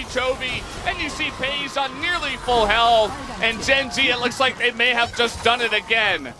Chovy, and you see FaZe on nearly full health, and Gen G, it looks like they may have just done it again.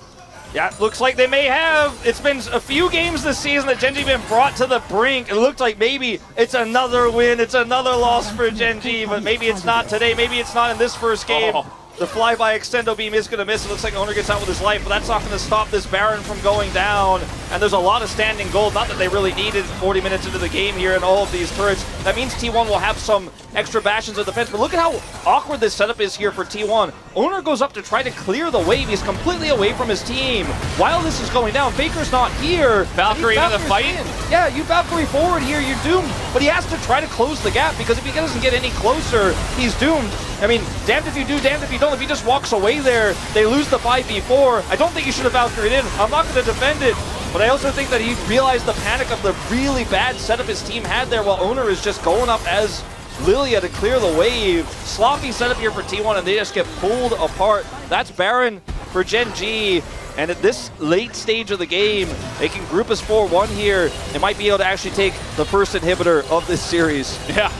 Yeah, looks like they may have. It's been a few games this season that Gen G been brought to the brink. It looked like maybe it's another win, it's another loss for Gen G, but maybe it's not today, maybe it's not in this first game. The flyby extendo beam is going to miss. It looks like Owner gets out with his life, but that's not going to stop this Baron from going down. And there's a lot of standing gold, not that they really needed 40 minutes into the game here in all of these turrets. That means T1 will have some extra bastions of defense, but look at how awkward this setup is here for T1. Owner goes up to try to clear the wave. He's completely away from his team. While this is going down, Faker's not here. Valkyrie in the fight? Yeah, you Valkyrie forward here, you're doomed. But he has to try to close the gap, because if he doesn't get any closer, he's doomed. I mean, damned if you do, damned if you don't. If he just walks away there, they lose the 5v4. I don't think he should have Valkyried in. I'm not going to defend it. But I also think that he realized the panic of the really bad setup his team had there, while Owner is just going up as Lilia to clear the wave. Sloppy setup here for T1, and they just get pulled apart. That's Baron for Gen G. And at this late stage of the game, they can group as 4-1 here. They might be able to actually take the first inhibitor of this series. Yeah.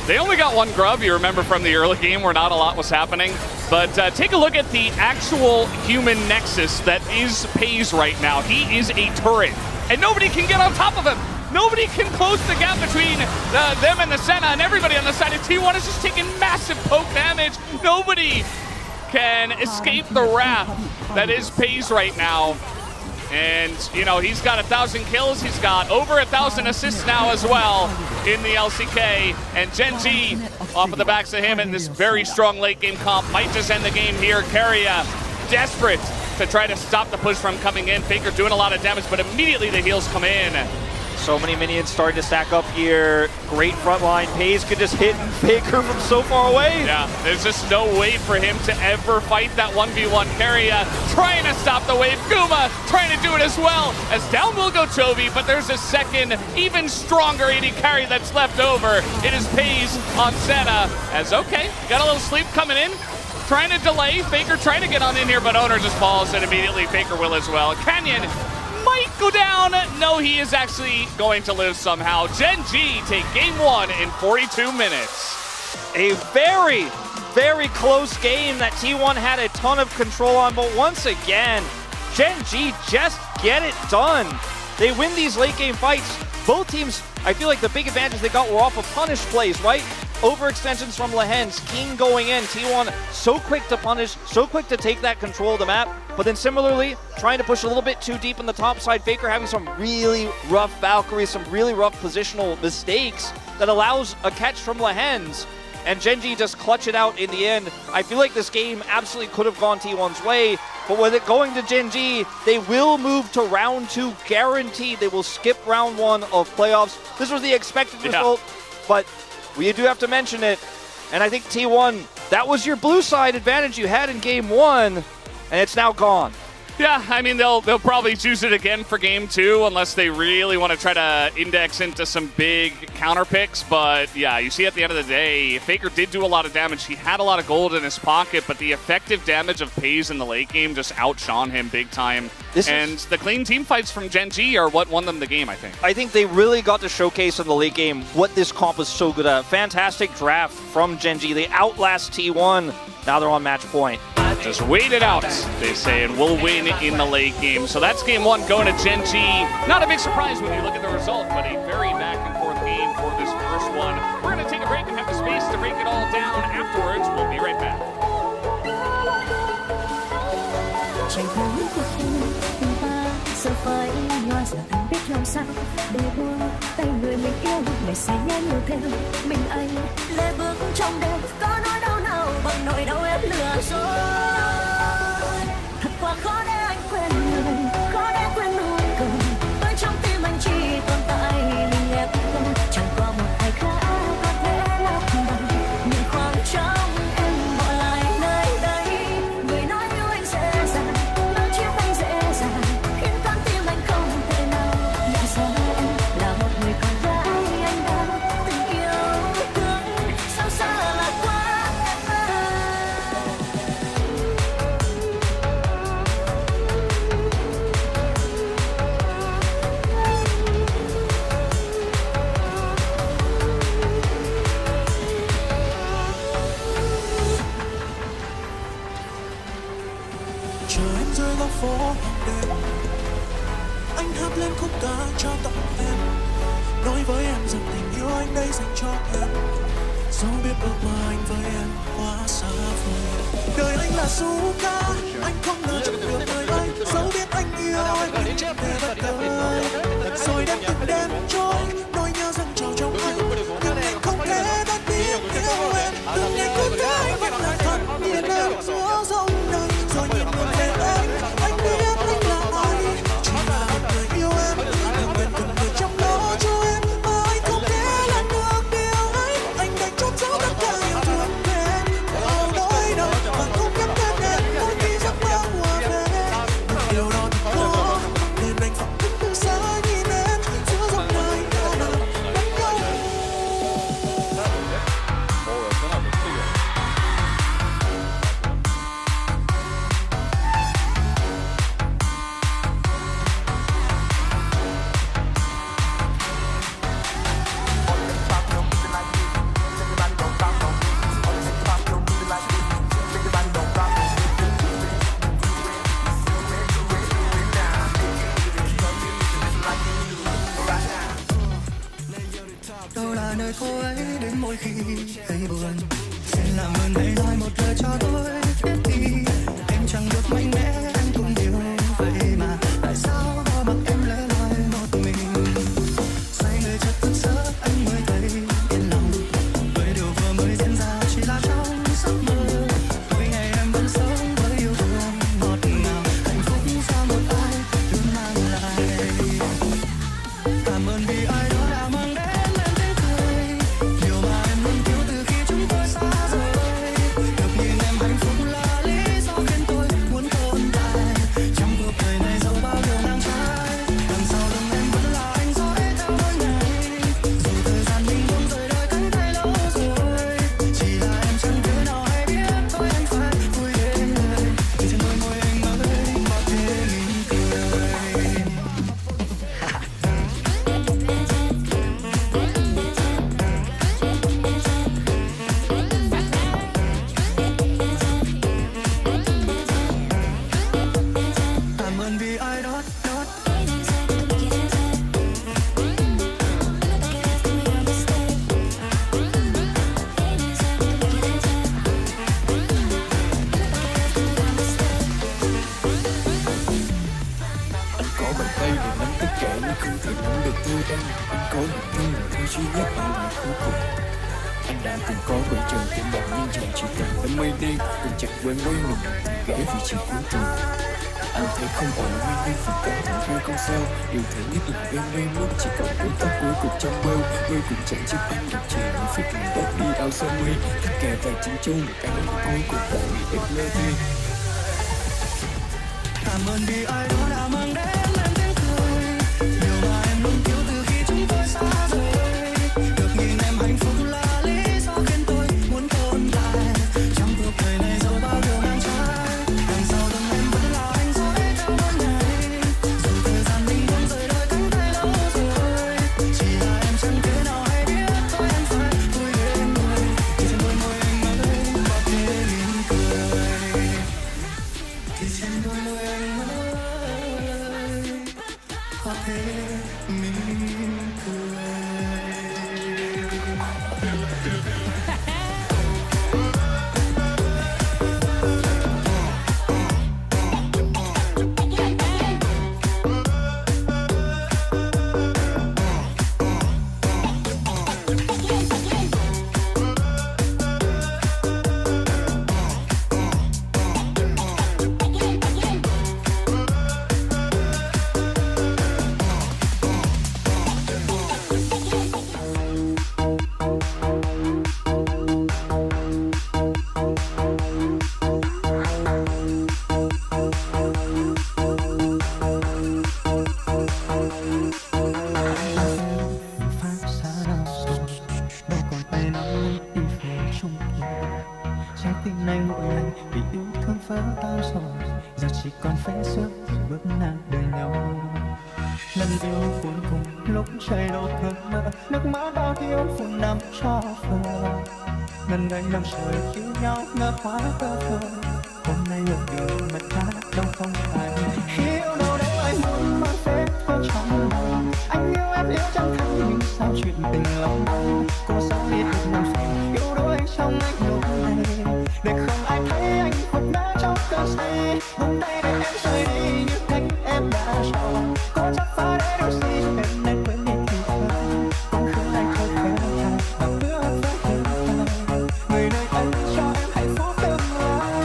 They only got one grub, you remember from the early game where not a lot was happening. But take a look at the actual human nexus that is FaZe right now. He is a turret, and nobody can get on top of him. Nobody can close the gap between them and the Senna, and everybody on the side of T1 is just taking massive poke damage. Nobody can escape the wrath that is FaZe right now. And, you know, he's got 1,000 kills. He's got over 1,000 assists now as well in the LCK. And Gen G, off of the backs of him in this very strong late game comp, might just end the game here. Keria, desperate to try to stop the push from coming in. Faker doing a lot of damage, but immediately the heals come in. So many minions starting to stack up here. Great front line. FaZe could just hit Faker from so far away. Yeah, there's just no way for him to ever fight that 1v1 Keria. Trying to stop the wave. Guma trying to do it as well. As down will go Chovy, but there's a second, even stronger AD carry that's left over. It is FaZe on Senna. As okay, got a little sleep coming in. Trying to delay. Faker trying to get on in here, but Owner just falls, and immediately Faker will as well. Canyon might go down. No, he is actually going to live somehow. Gen G take game 1 in 42 minutes. A very, very close game that T1 had a ton of control on, but once again, Gen G just get it done. They win these late game fights. Both teams, I feel like the big advantage they got were off of punish plays, right? Overextensions from Lehens, King going in, T1 so quick to punish, so quick to take that control of the map, but then similarly, trying to push a little bit too deep in the top side. Faker having some really rough Valkyries, some really rough positional mistakes that allows a catch from Lehens, and Gen G just clutch it out in the end. I feel like this game absolutely could have gone T1's way, but with it going to Gen G, they will move to round 2, guaranteed. They will skip round 1 of playoffs. This was the expected result, but we do have to mention it, and I think T1, that was your blue side advantage you had in game 1, and it's now gone. Yeah, I mean, they'll probably choose it again for game 2 unless they really want to try to index into some big counter picks. But yeah, you see at the end of the day, Faker did do a lot of damage. He had a lot of gold in his pocket, but the effective damage of FaZe in the late game just outshone him big time. And the clean team fights from Gen G are what won them the game, I think. I think they really got to showcase in the late game what this comp was so good at. Fantastic draft from Gen G. They outlast T1. Now they're on match point. Just wait it out, they say, and we'll win in the late game. So that's game 1 going to Gen G. Not a big surprise when you look at the result, but a very back and forth game for this first one. We're going to take a break and have the space to break it all down afterwards. We'll be right back. Giờ phải nhòa giờ anh biết làm sao để buông tay người mình yêu để say nhớ nhiều thêm mình anh lê bước trong đêm có nỗi đau nào bằng nỗi đau em lừa dối thật quá khó để anh quên người khó để quên nụ cười tôi trong tim anh chỉ tồn tại mình em không chẳng có một ai khác có thể lấp bằng những khoảng trống em bỏ lại nơi đây người nói yêu anh dễ dàng nói chia tay dễ dàng phố đêm. Anh hát lên khúc ca cho tặng em, nói với em rằng tình yêu anh đây dành cho em. Dẫu biết ước mơ anh với em quá xa vời. Đời anh là du ca, anh không ngờ chẳng được nơi đây. Dẫu biết anh yêu anh nhưng chẳng thể bất ngờ. Rồi đêm từng đêm trôi, nỗi nhớ dâng trào trong anh. Nhưng anh không thể đã biết yêu em. Từng ngày cứ thế anh vẫn là thật nhìn em giữa dòng đời. Rồi nhìn ngược về anh biết anh là ai. Chỉ là một người yêu em, nhưng bên cần người trong đó cho em. Mà anh không thể làm được điều ấy. Anh đành trốn giấu tất cả yêu thương về em. Vào nỗi đau mà không nhắc đến em mỗi khi giấc mơ mùa về. Một điều đó thật khó nên anh phải đứng từ xa nhìn em giữa dòng đời đã nào đánh nhau. Đâu là nơi cô ấy đến mỗi khi thấy buồn. Xin làm ơn hãy nói một lời cho tôi biết đi. Em chẳng được mạnh mẽ, em cũng hiểu vậy mà. Tại sao bỏ mặc em lẻ loi một mình. Say người chợt thức giấc anh mới thấy yên lòng. Bởi điều vừa mới diễn ra chỉ là trong giấc mơ. Mỗi ngày em vẫn sống với yêu thương ngọt ngào. Hạnh phúc do một ai luôn mang lại. Cảm ơn vì ai đó đã mang đến em tiếng cười. Điều mà em luôn thiếu từ khi chúng tôi xa rời. Được nhìn em hạnh phúc là lý do khiến tôi muốn tồn tại. Trong cuộc đời này dẫu bao điều nắng trái, đằng sau lưng em vẫn là anh dõi theo mỗi ngày. Dù thời gian mình buông rời đôi cánh tay lâu rồi, chỉ là em chẳng thể nào hay biết thôi anh phải vui đến lời. Vì trên đôi môi anh mới có thể mỉm cười. Cảm ơn vì ai đó Anh có bàn tay để nắm tất cả nhưng không thể nắm được tôi em. Anh có một thương là thứ duy nhất ở ngày cuối cùng. Anh đã từng có bầu trời trên bàn nhưng chẳng chỉ cần đám mây đen. Từng chặt quen quay mình ghé vị trí cuối cùng. Anh thấy không ổn nguyên nhân vì có thằng hai con sao. Điều thứ nhất là em mê mất chỉ còn đôi tóc cuối cùng trong bêu. Ngươi cũng chẳng giúp anh được chèn những phút làm đất đi ao sơ mi. Tất cả tài chính chung được anh cuối cùng tại vì em mê đi. cảm ơn vì ai đó đã mang đến em tiếng cười. Điều mà em luôn thiếu từ khi chúng tôi xa rời. Được nhìn em hạnh phúc là lý do khiến tôi muốn tồn tại. Trong cuộc đời này dẫu bao điều nắng trái, đằng sau lưng em vẫn là anh dõi theo mỗi ngày. Dù thời gian mình buông rời đôi cánh tay lâu rồi, chỉ là em chẳng thể nào hay biết thôi anh phải vui đến người. Thì trên đôi môi anh mới có thể mỉm cười. Thì trên đôi môi anh mới có thể mỉm cười. Phát xa đau rồi, đâu còn tay nắm lấy đi về chung kia. Trái tim này nguội lạnh vì yêu thương vỡ tan rồi, giờ chỉ còn phép sức bước ngang đời nhau. Lần yêu cuối cùng lúc trời đổ cơn mưa, nước mắt bao thiếu phút năm cho phờ. Ngần ngây năm trời yêu nhau ngỡ hóa cơ thơ, hôm nay ở đường mặt khác đâu không phải khi yêu đâu đấy ai muốn mang phép theo trong lòng anh yêu em yêu chẳng thấy nhưng sao chuyện tình lòng cô sao biết được muôn phiền yêu đôi trong anh lúc này để không ai thấy anh gục ngã trong cơn say buông tay để em rời đi như cách em đã chọn có chắc phải để điều gì em nên quên đi thì thôi cũng khiến anh thôi khẽ hàng và bước với hiện tại người nơi anh cho em hạnh phúc tương lai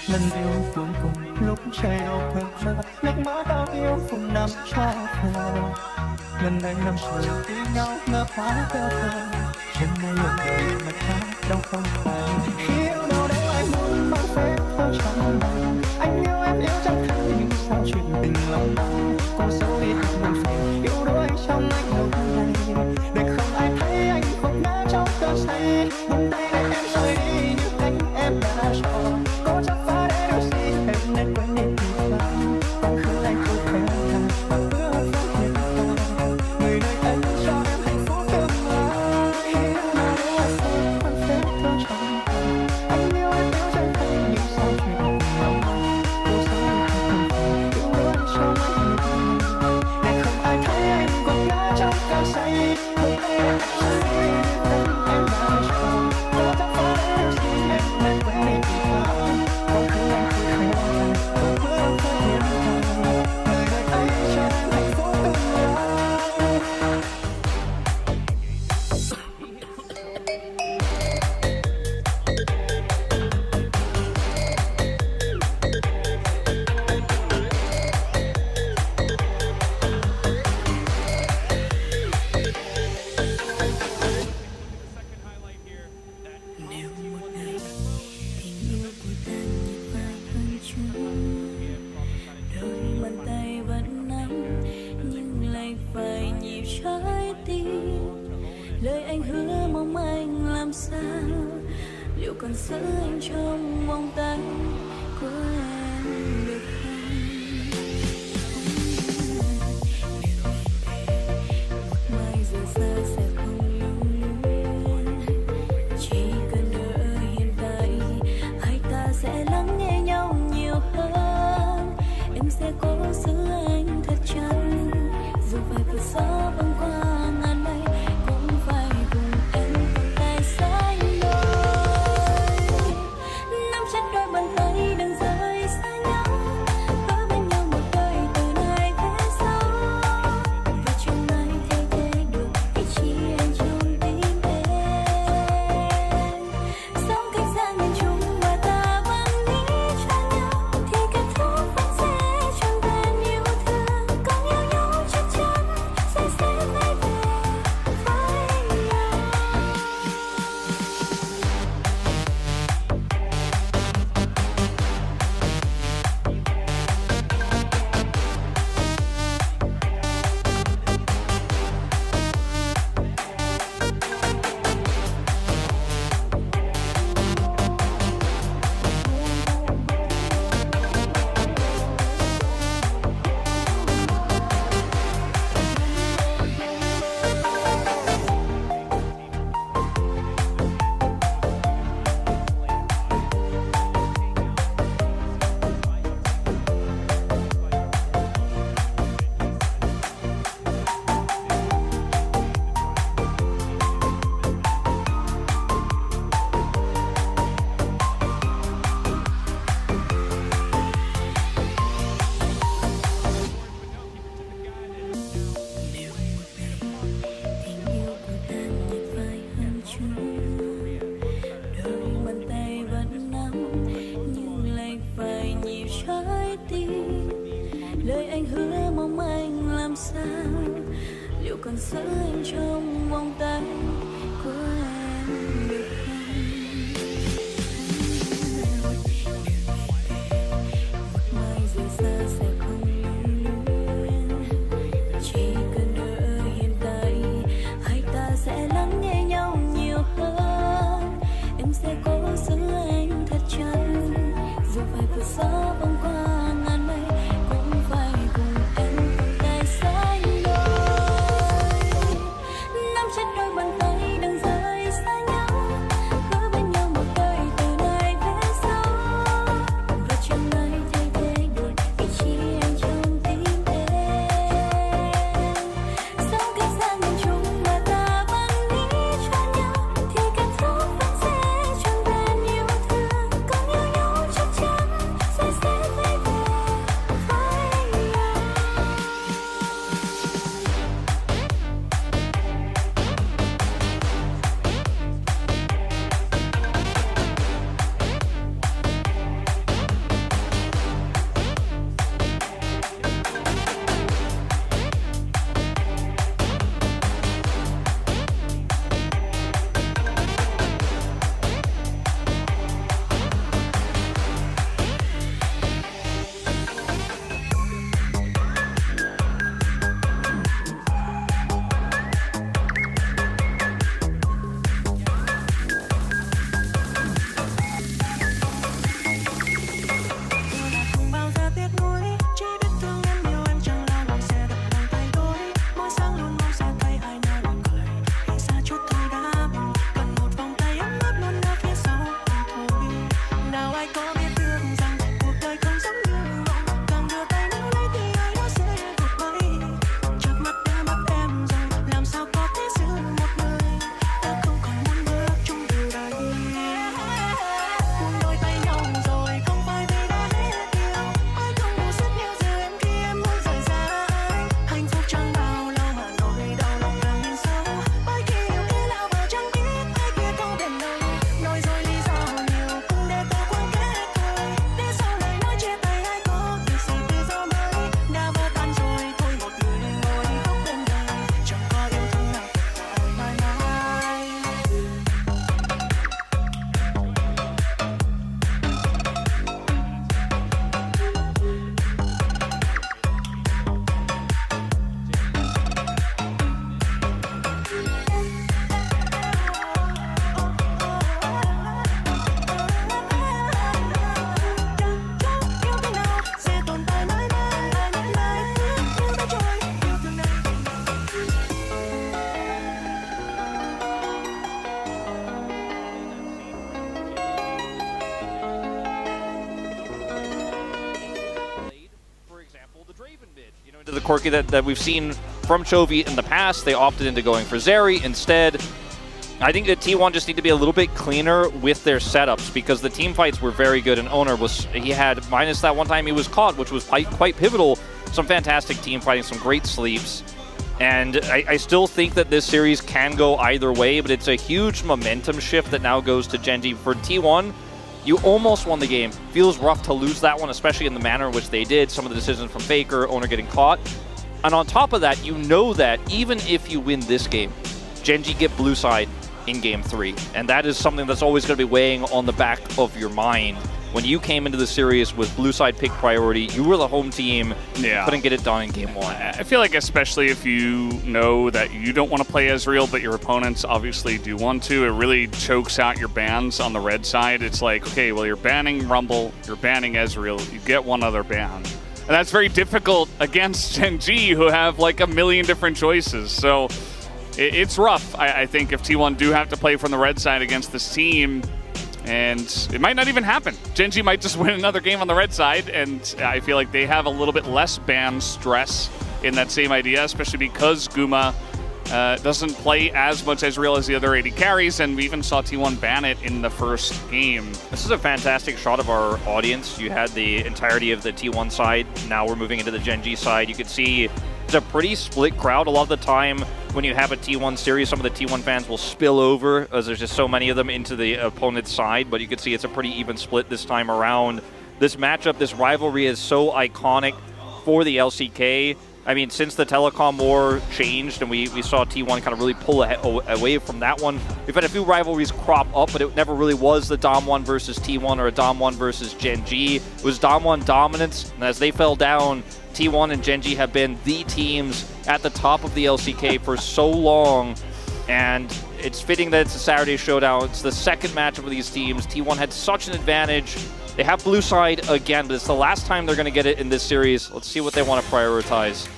lần yêu cuối cùng lúc trời đổ phật nước mắt đau yêu cùng nằm cho thờ lần này năm trời yêu nhau ngỡ phá theo thơ trên mây lượn đời mà ta đâu không phải khi yêu đâu đấy ai muốn mang phép theo trong lòng anh yêu em yêu chẳng thấy nhưng sao chuyện tình lòng cô sao biết được muôn phiền yêu đôi trong anh lúc này để không ai thấy anh gục ngã trong cơn say buông tay để em rời đi như cách em đã chọn có chắc phải để điều gì em nên quên đi thì phải còn khiến anh thôi khẽ hàng và bước với hiện tại người nơi anh cho em hạnh phúc tương lai yêu nào đâu ai phải quan phép theo trong lòng anh yêu em yêu chẳng thấy nhưng sao chuyện tình lòng cô sao biết được yêu đôi trong anh lúc này để không ai thấy anh gục ngã trong cơn say buông tay để em rời đi như cách em đã chọn có chắc phải để điều gì em nên quên đi thì phải còn khiến anh thôi khẽ hàng và bước với hiện tại người nơi anh cho em hạnh phúc tương lai Nếu một ngày tình yêu của ta như vai hơn chung đôi bàn tay vẫn nắm nhưng lại phải nhịp trái tim lời anh hứa mong anh làm sao liệu còn giữ anh trong vòng tay của em được không một mai giờ xa sẽ không lưu luyến chỉ cần ở hiện tại hai ta sẽ lắng nghe nhau nhiều hơn em sẽ cố giữ anh thật chặt dù phải vượt gió băng qua ngàn mây cũng phải cùng em vòng tay sánh đôi nắm chặt đôi bàn tay đừng rời lời anh hứa mong anh làm sao, liệu còn giữ anh trong vòng tay của em được không? Mai rời xa sẽ không lưu luyến, chỉ cần ở hiện tại hai ta sẽ lắng nghe nhau nhiều hơn. Em sẽ cố giữ anh thật chặt, dù phải vượt gió băng qua ngàn mây, cũng phải cùng em cầm tay sánh đôi. Nắm chặt đôi bàn tay đừng rời xa nhau, gỡ bên nhau một đời từ nay về sau. Và chẳng ai thay thế được vị trí anh trong tim em. Sống cách xa miền Trung mà ta vẫn nghĩ cho nhau, thì cảm xúc vẫn sẽ trọn vẹn yêu thương. Còn yêu nhau chắc chắn sẽ quay về với nhau. Không bao giờ tiếc nuối, chỉ biết thương em yêu em chẳng lo lòng sẽ đập lòng thay đổi. Mỗi sáng luôn mong sẽ thấy ai nở nụ cười, khi xa chút thôi đã buồn. Cần một vòng tay ấm áp luôn ở phía sau em thôi. Nào ai có biết được rằng cuộc đời không giống như mộng, càng đưa tay níu lấy thì ai đó sẽ vụt bay. Trước mắt đã mất em rồi, làm sao có thể giữ một người ta không còn muốn bước chung từ đây. Buông đôi tay nhau rồi không phải vì đã hết yêu, ai không đủ sức yêu giữ em khi em muốn rời xa anh. Hạnh phúc chẳng bao lâu mà nỗi đau lòng càng in sâu, bởi khi yêu kia lao vào chẳng biết ai kia có bên đâu. Nói rồi lý do nhiều cũng để tôi quên kết thôi, để sau lời nói chia tay ai có được gì tự do mới. Đã vỡ tan rồi thôi một người ngồi khóc bên đời, chẳng có yêu thương nào tuyệt vời mãi mãi. Yêu thương nào sẽ tồn tại mãi mãi mãi mãi, yêu ta trôi yêu thương này. For example, the Draven mid, into the quirky that we've seen from Chovy in the past. They opted into going for Zeri instead. I think that T1 just need to be a little bit cleaner with their setups, because the team fights were very good, and Owner he had minus that one time he was caught, which was quite pivotal. Some fantastic team fighting, some great sleeps. And I still think that this series can go either way, but it's a huge momentum shift that now goes to Gen.G. For T1, you almost won the game. Feels rough to lose that one, especially in the manner in which they did. Some of the decisions from Faker, Owner getting caught. And on top of that, you know that even if you win this game, Gen.G get blue side in Game 3. And that is something that's always going to be weighing on the back of your mind. When you came into the series with blue side pick priority, you were the home team, couldn't get it done in Game 1. I feel like especially if you know that you don't want to play Ezreal, but your opponents obviously do want to, it really chokes out your bans on the red side. It's like, okay, well, you're banning Rumble, you're banning Ezreal, you get one other ban. And that's very difficult against Gen.G, who have like a million different choices. So it's rough, I think, if T1 do have to play from the red side against this team. And it might not even happen. Gen.G might just win another game on the red side, and I feel like they have a little bit less ban stress in that same idea, especially because Guma doesn't play as much Ezreal as the other AD carries, and we even saw T1 ban it in the first game. This is a fantastic shot of our audience. You had the entirety of the T1 side. Now we're moving into the Gen.G side. You can see it's a pretty split crowd. A lot of the time when you have a T1 series, some of the T1 fans will spill over, as there's just so many of them, into the opponent's side. But you can see it's a pretty even split this time around. This matchup, this rivalry is so iconic for the LCK. I mean, since the telecom war changed and we saw T1 kind of really pull away from that one, we've had a few rivalries crop up, but it never really was the Dom 1 versus T1 or a Dom 1 versus Gen G. It was Dom 1 dominance, and as they fell down, T1 and Gen G have been the teams at the top of the LCK for so long, and it's fitting that it's a Saturday showdown. It's the second matchup of these teams. T1 had such an advantage. They have blue side again, but it's the last time they're going to get it in this series. Let's see what they want to prioritize.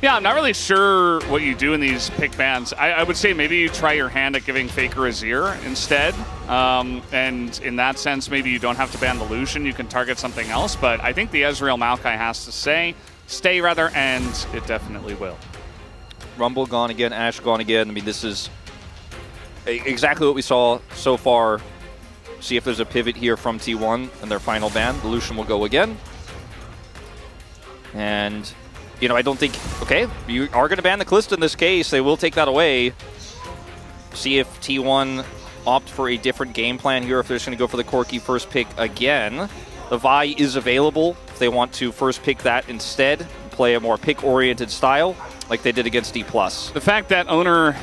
Yeah, I'm not really sure what you do in these pick bans. I would say maybe you try your hand at giving Faker Azir instead. And in that sense, maybe you don't have to ban the Lucian. You can target something else. But I think the Ezreal Maokai has to stay, and it definitely will. Rumble gone again, Ashe gone again. I mean, this is exactly what we saw so far. See if there's a pivot here from T1 and their final ban. The Lucian will go again. And, you know, I don't think... Okay, you are going to ban the Kalista in this case. They will take that away. See if T1 opt for a different game plan here, if they're just going to go for the Corki first pick again. The Vi is available if they want to first pick that instead, play a more pick-oriented style like they did against D+. The fact that Owner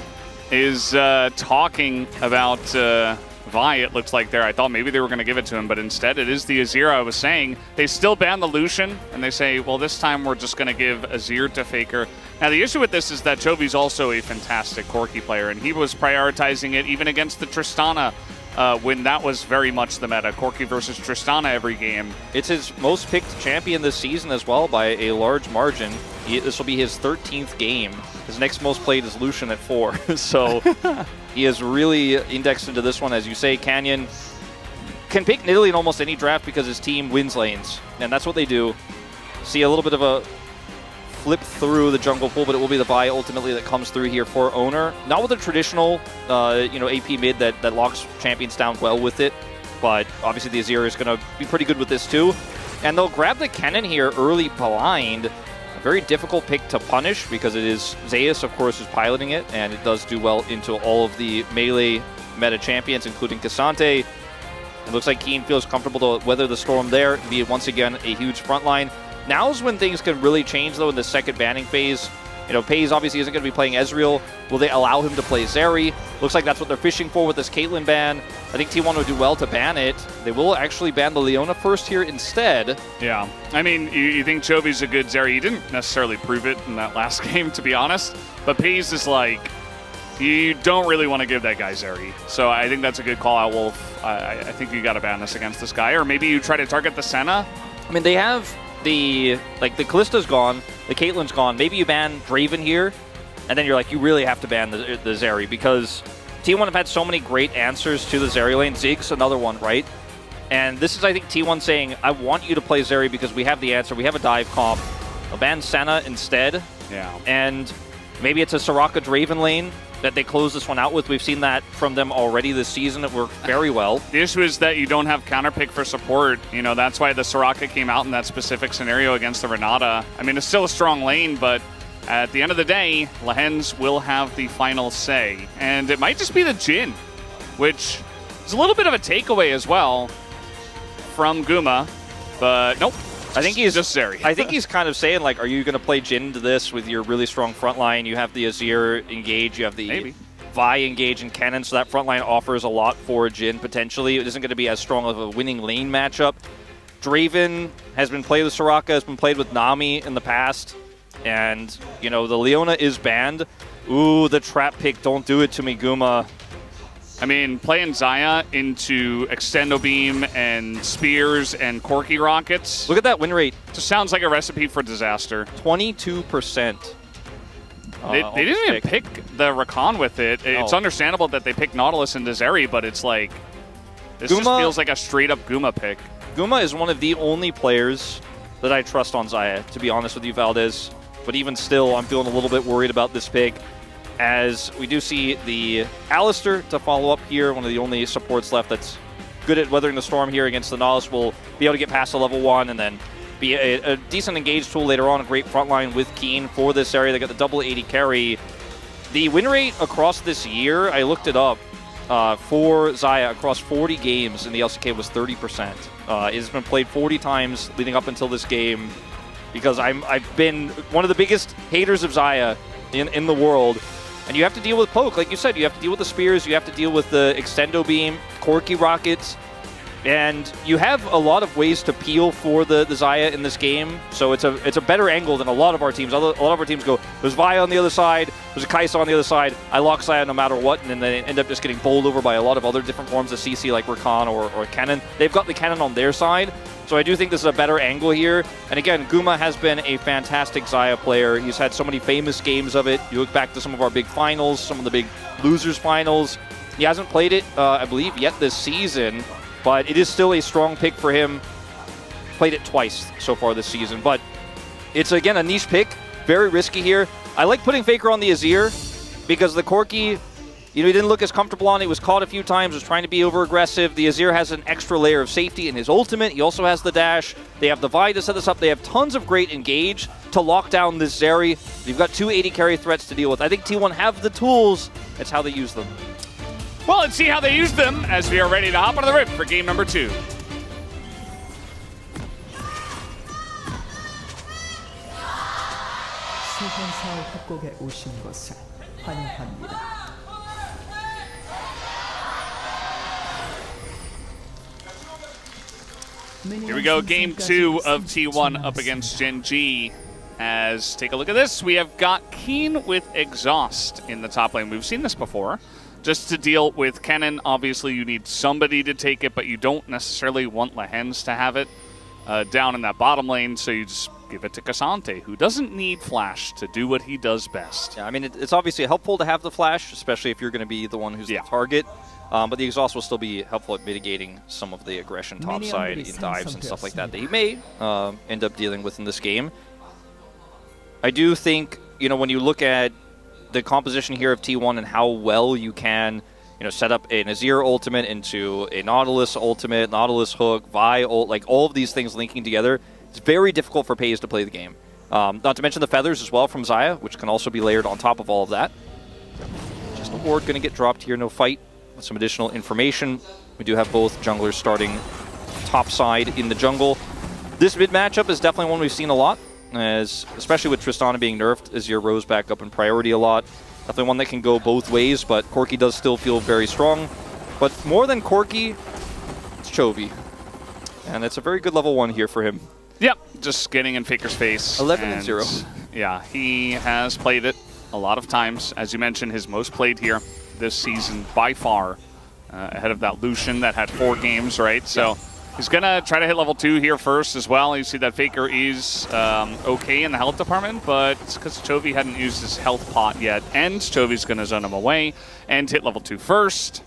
is talking about Vi, it looks like there. I thought maybe they were going to give it to him, but instead it is the Azir. I was saying they still ban the Lucian, and they say, well, this time we're just going to give Azir to Faker. Now, the issue with this is that Jovi's also a fantastic Corki player, and he was prioritizing it even against the Tristana when that was very much the meta. Corki versus Tristana every game. It's his most picked champion this season as well by a large margin. This will be his 13th game. His next most played is Lucian at 4. So he is really indexed into this one. As you say, Canyon can pick Nidalee in almost any draft because his team wins lanes. And that's what they do. See a little bit of a flip through the jungle pool, but it will be the Vi ultimately that comes through here for Owner. Not with a traditional AP mid that locks champions down well with it, but obviously the Azir is going to be pretty good with this too. And they'll grab the Kennen here early blind. A very difficult pick to punish because it is Zeus, of course, who's piloting it, and it does do well into all of the melee meta champions, including Cassante. It looks like Keen feels comfortable to weather the storm there and be once again a huge front line. Now's when things can really change, though, in the second banning phase. You know, Pays obviously isn't going to be playing Ezreal. Will they allow him to play Zeri? Looks like that's what they're fishing for with this Caitlyn ban. I think T1 would do well to ban it. They will actually ban the Leona first here instead. Yeah. I mean, you think Jovi's a good Zeri. He didn't necessarily prove it in that last game, to be honest. But Pays is like, you don't really want to give that guy Zeri. So I think that's a good call out, Wolf. I think you got to ban this guy. Or maybe you try to target the Senna. I mean, they have... the Kalista's gone, the Caitlyn's gone. Maybe you ban Draven here, and then you're like, you really have to ban the Zeri because T1 have had so many great answers to the Zeri lane. Zig's another one, right? And this is, I think, T1 saying, I want you to play Zeri because we have the answer. We have a dive comp. I'll ban Senna instead. Yeah. And maybe it's a Soraka Draven lane that they close this one out with. We've seen that from them already this season. It worked very well. The issue is that you don't have counterpick for support. You know, that's why the Soraka came out in that specific scenario against the Renata. I mean, it's still a strong lane, but at the end of the day, Lehens will have the final say. And it might just be the Jhin, which is a little bit of a takeaway as well from Guma. But nope. I think he's just Zeri. I think he's kind of saying, like, are you going to play Jhin into this with your really strong front line? You have the Azir engage, you have the Vi engage and Kennen, so that front line offers a lot for Jhin potentially. It isn't going to be as strong of a winning lane matchup. Draven has been played with Soraka, has been played with Nami in the past, and, you know, the Leona is banned. Ooh, the trap pick, don't do it to me, Guma. I mean, playing Xayah into Extendo Beam and Spears and Corki Rockets. Look at that win rate. Just sounds like a recipe for disaster. 22%. They didn't even pick the Rakan with it. It's understandable that they picked Nautilus into Zeri, but it's like, this just feels like a straight-up Guma pick. Guma is one of the only players that I trust on Xayah, to be honest with you, Valdez. But even still, I'm feeling a little bit worried about this pick, as we do see the Alistar to follow up here, one of the only supports left that's good at weathering the storm here against the Nautilus. Will be able to get past the level 1 and then be a decent engage tool later on. A great front line with Keen for this area. They got the double 80 carry. The win rate across this year, I looked it up, for Xayah across 40 games in the LCK was 30%. It has been played 40 times leading up until this game. because I've been one of the biggest haters of Xayah in the world. And you have to deal with poke, like you said. You have to deal with the spears. You have to deal with the extendo beam, Corki rockets. And you have a lot of ways to peel for the Xayah in this game, so it's a better angle than a lot of our teams. A lot of our teams go, there's Vi on the other side, there's a Kai'Sa on the other side, I lock Xayah no matter what, and then they end up just getting bowled over by a lot of other different forms of CC like Rakan or Cannon. They've got the Cannon on their side, so I do think this is a better angle here. And again, Guma has been a fantastic Xayah player. He's had so many famous games of it. You look back to some of our big finals, some of the big losers finals. He hasn't played it, I believe, yet this season, but it is still a strong pick for him. Played it twice so far this season, but it's, again, a niche pick. Very risky here. I like putting Faker on the Azir because the Corki, he didn't look as comfortable on it. He was caught a few times, was trying to be over-aggressive. The Azir has an extra layer of safety in his ultimate. He also has the dash. They have the Vi to set this up. They have tons of great engage to lock down this Zeri. You've got two 80 carry threats to deal with. I think T1 have the tools. It's how they use them. Well, let's see how they use them as we are ready to hop onto the rift for game number 2. 수건사의 협곡에 오신 것을 환영합니다. Here we go, game 2 of T1 up against Gen G. As, take a look at this, we have got Keen with Exhaust in the top lane. We've seen this before. Just to deal with Cannon, obviously you need somebody to take it, but you don't necessarily want Lehens to have it down in that bottom lane, so you just give it to Cassante, who doesn't need Flash to do what he does best. Yeah, I mean, it's obviously helpful to have the Flash, especially if you're going to be the one who's the target. But the Exhaust will still be helpful at mitigating some of the aggression topside in dives and stuff like that he may end up dealing with in this game. I do think, when you look at the composition here of T1 and how well you can, set up an Azir ultimate into a Nautilus ultimate, Nautilus hook, Vi ult, like all of these things linking together, it's very difficult for Pays to play the game. Not to mention the feathers as well from Xayah, which can also be layered on top of all of that. Just a ward going to get dropped here, no fight. With some additional information, we do have both junglers starting top side in the jungle. This mid matchup is definitely one we've seen a lot, especially with Tristana being nerfed. Azir rose back up in priority a lot. Definitely one that can go both ways, but Corki does still feel very strong. But more than Corki, it's Chovy. And it's a very good level 1 here for him. Yep, just getting in Faker's face. 11-0. Yeah, he has played it a lot of times. As you mentioned, his most played here this season by far, ahead of that Lucian that had 4 games, right? So he's going to try to hit level 2 here first as well. You see that Faker is okay in the health department, but it's because Chovy hadn't used his health pot yet, and Chovy's going to zone him away and hit level 2 first.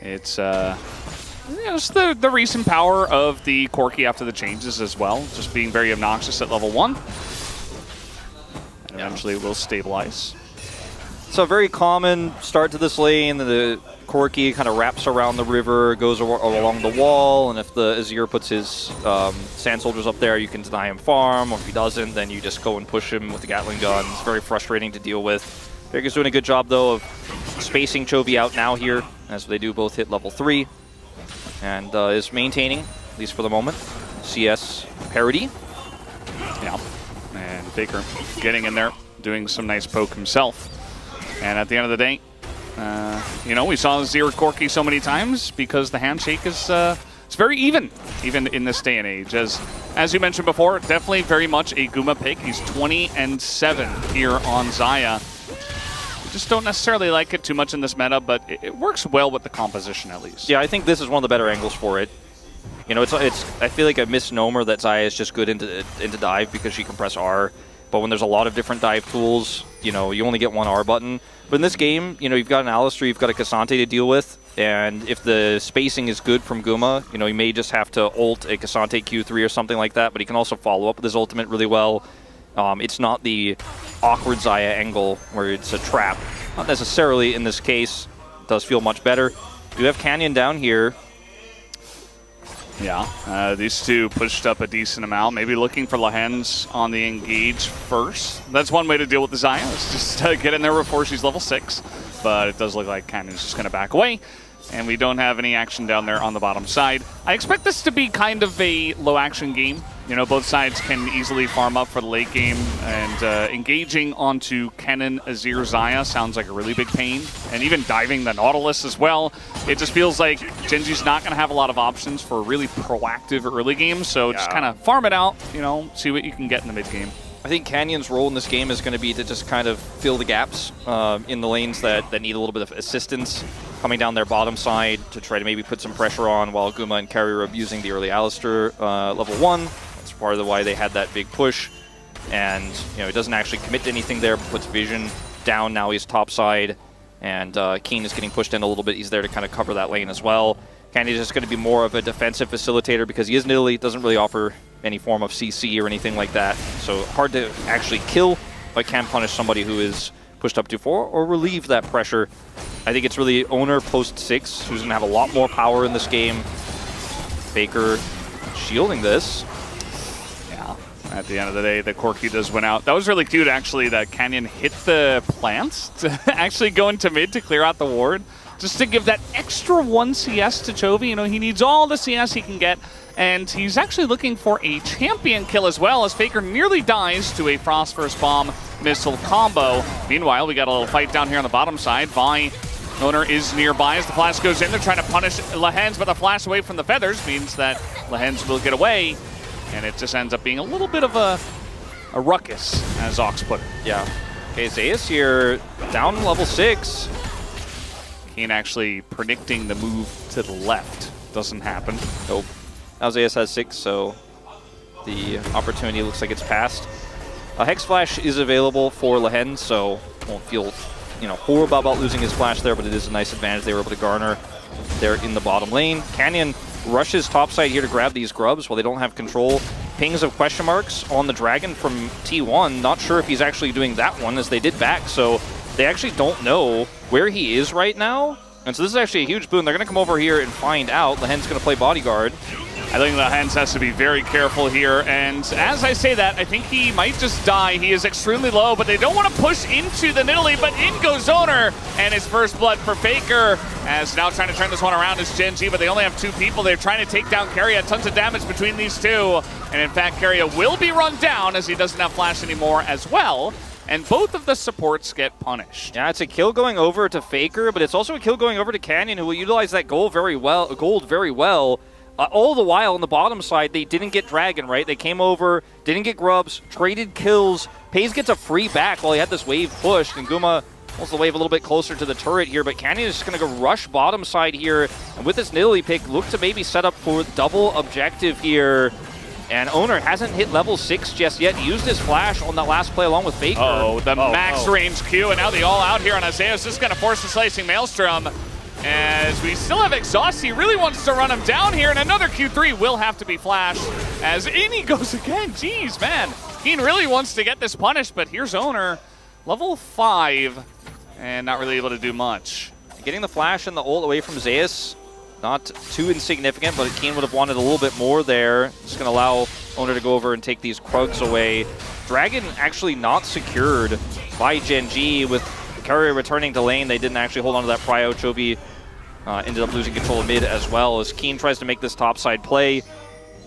It's just the recent power of the Corki after the changes as well, just being very obnoxious at level 1. And eventually it will stabilize. So a very common start to this lane. The Corki kind of wraps around the river, goes along the wall, and if the Azir puts his sand soldiers up there, you can deny him farm, or if he doesn't, then you just go and push him with the Gatling gun. It's very frustrating to deal with. Faker's doing a good job, though, of spacing Chovy out now here, as they do both hit level 3, and is maintaining, at least for the moment, CS parity. Yeah, and Faker getting in there, doing some nice poke himself. And at the end of the day, we saw Azir Corki so many times because the handshake is it's very even in this day and age. As you mentioned before, definitely very much a Guma pick. He's 20-7 here on Xayah. We just don't necessarily like it too much in this meta, but it works well with the composition at least. Yeah, I think this is one of the better angles for it. It's I feel like a misnomer that Xayah is just good into dive because she can press R. But when there's a lot of different dive tools, you only get one R button. But in this game, you've got an Alistar, you've got a Cassante to deal with. And if the spacing is good from Guma, he may just have to ult a Cassante Q3 or something like that. But he can also follow up with his ultimate really well. It's not the awkward Xayah angle where it's a trap. Not necessarily in this case. It does feel much better. We have Canyon down here. Yeah, these two pushed up a decent amount. Maybe looking for Lehens on the engage first. That's one way to deal with the Xayah, is just get in there before she's level 6. But it does look like Canyon's just going to back away. and we don't have any action down there on the bottom side. I expect this to be kind of a low-action game. You know, both sides can easily farm up for the late game, and engaging onto Kennen, Azir, Xayah sounds like a really big pain. And even diving the Nautilus as well. It just feels like Gen.G's not going to have a lot of options for a really proactive early game, so just kind of farm it out, you know, see what you can get in the mid-game. I think Canyon's role in this game is going to be to just kind of fill the gaps in the lanes that need a little bit of assistance, coming down their bottom side to try to maybe put some pressure on while Guma and Carry are abusing the early Alistair level 1. That's part of why they had that big push. And, you know, he doesn't actually commit to anything there, but puts Vision down. Now he's top side. And Keen is getting pushed in a little bit. He's there to kind of cover that lane as well. Canyon's just going to be more of a defensive facilitator because he is Nidalee, doesn't really offer any form of CC or anything like that. So hard to actually kill, but can punish somebody who is pushed up to 4 or relieve that pressure. I think it's really Owner post 6 who's going to have a lot more power in this game. Faker shielding this. Yeah, at the end of the day, the Corki does win out. That was really cute, actually, that Canyon hit the plants to actually go into mid to clear out the ward, just to give that extra 1 CS to Chovy. You know, he needs all the CS he can get, and he's actually looking for a champion kill as well, as Faker nearly dies to a Frost First Bomb missile combo. Meanwhile, we got a little fight down here on the bottom side. Vi, Owner is nearby as the flash goes in. They're trying to punish Lehens, but the flash away from the feathers means that Lehens will get away, and it just ends up being a little bit of a ruckus, as Ox put it. Yeah. Okay, Zeus here, down level 6. Keen actually predicting the move to the left. Doesn't happen. Nope. Now Zeus has 6, so the opportunity looks like it's passed. A Hex Flash is available for Lehens, so won't feel, you know, horrible about losing his flash there, but it is a nice advantage they were able to garner there in the bottom lane. Canyon rushes topside here to grab these grubs while they don't have control. Pings of question marks on the Dragon from T1. Not sure if he's actually doing that one, as they did back, so they actually don't know where he is right now. And so this is actually a huge boon. They're going to come over here and find out. Lehen's going to play bodyguard. I think Lehens has to be very careful here, and as I say that, I think he might just die. He is extremely low, but they don't want to push into the Nidalee, but in goes Owner, and his first blood for Faker, as now trying to turn this one around is Gen.G, but they only have 2 people. They're trying to take down Keria. Tons of damage between these two, and in fact, Keria will be run down as he doesn't have flash anymore as well. And both of the supports get punished. Yeah, it's a kill going over to Faker, but it's also a kill going over to Canyon, who will utilize that gold very well. All the while on the bottom side, they didn't get Dragon, right? They came over, didn't get grubs, traded kills. Pays gets a free back while he had this wave pushed, and Guma wants the wave a little bit closer to the turret here, but Canyon is just going to go rush bottom side here, and with this Nidalee pick, look to maybe set up for double objective here. And Owner hasn't hit level 6 just yet. He used his flash on that last play along with Faker. Max range Q, and now the all out here on Isaiah's just going to force the slicing Maelstrom. As we still have Exhaust, he really wants to run him down here, and another Q3 will have to be flashed as in he goes again. Jeez, man. Keen really wants to get this punished, but here's Owner, level 5, and not really able to do much. Getting the flash and the ult away from Zeus, not too insignificant, but Keen would have wanted a little bit more there. Just going to allow Owner to go over and take these Krugs away. Dragon actually not secured by Gen.G with Courier returning to lane. They didn't actually hold on to that prio. Chovy ended up losing control of mid as well, as Keen tries to make this topside play.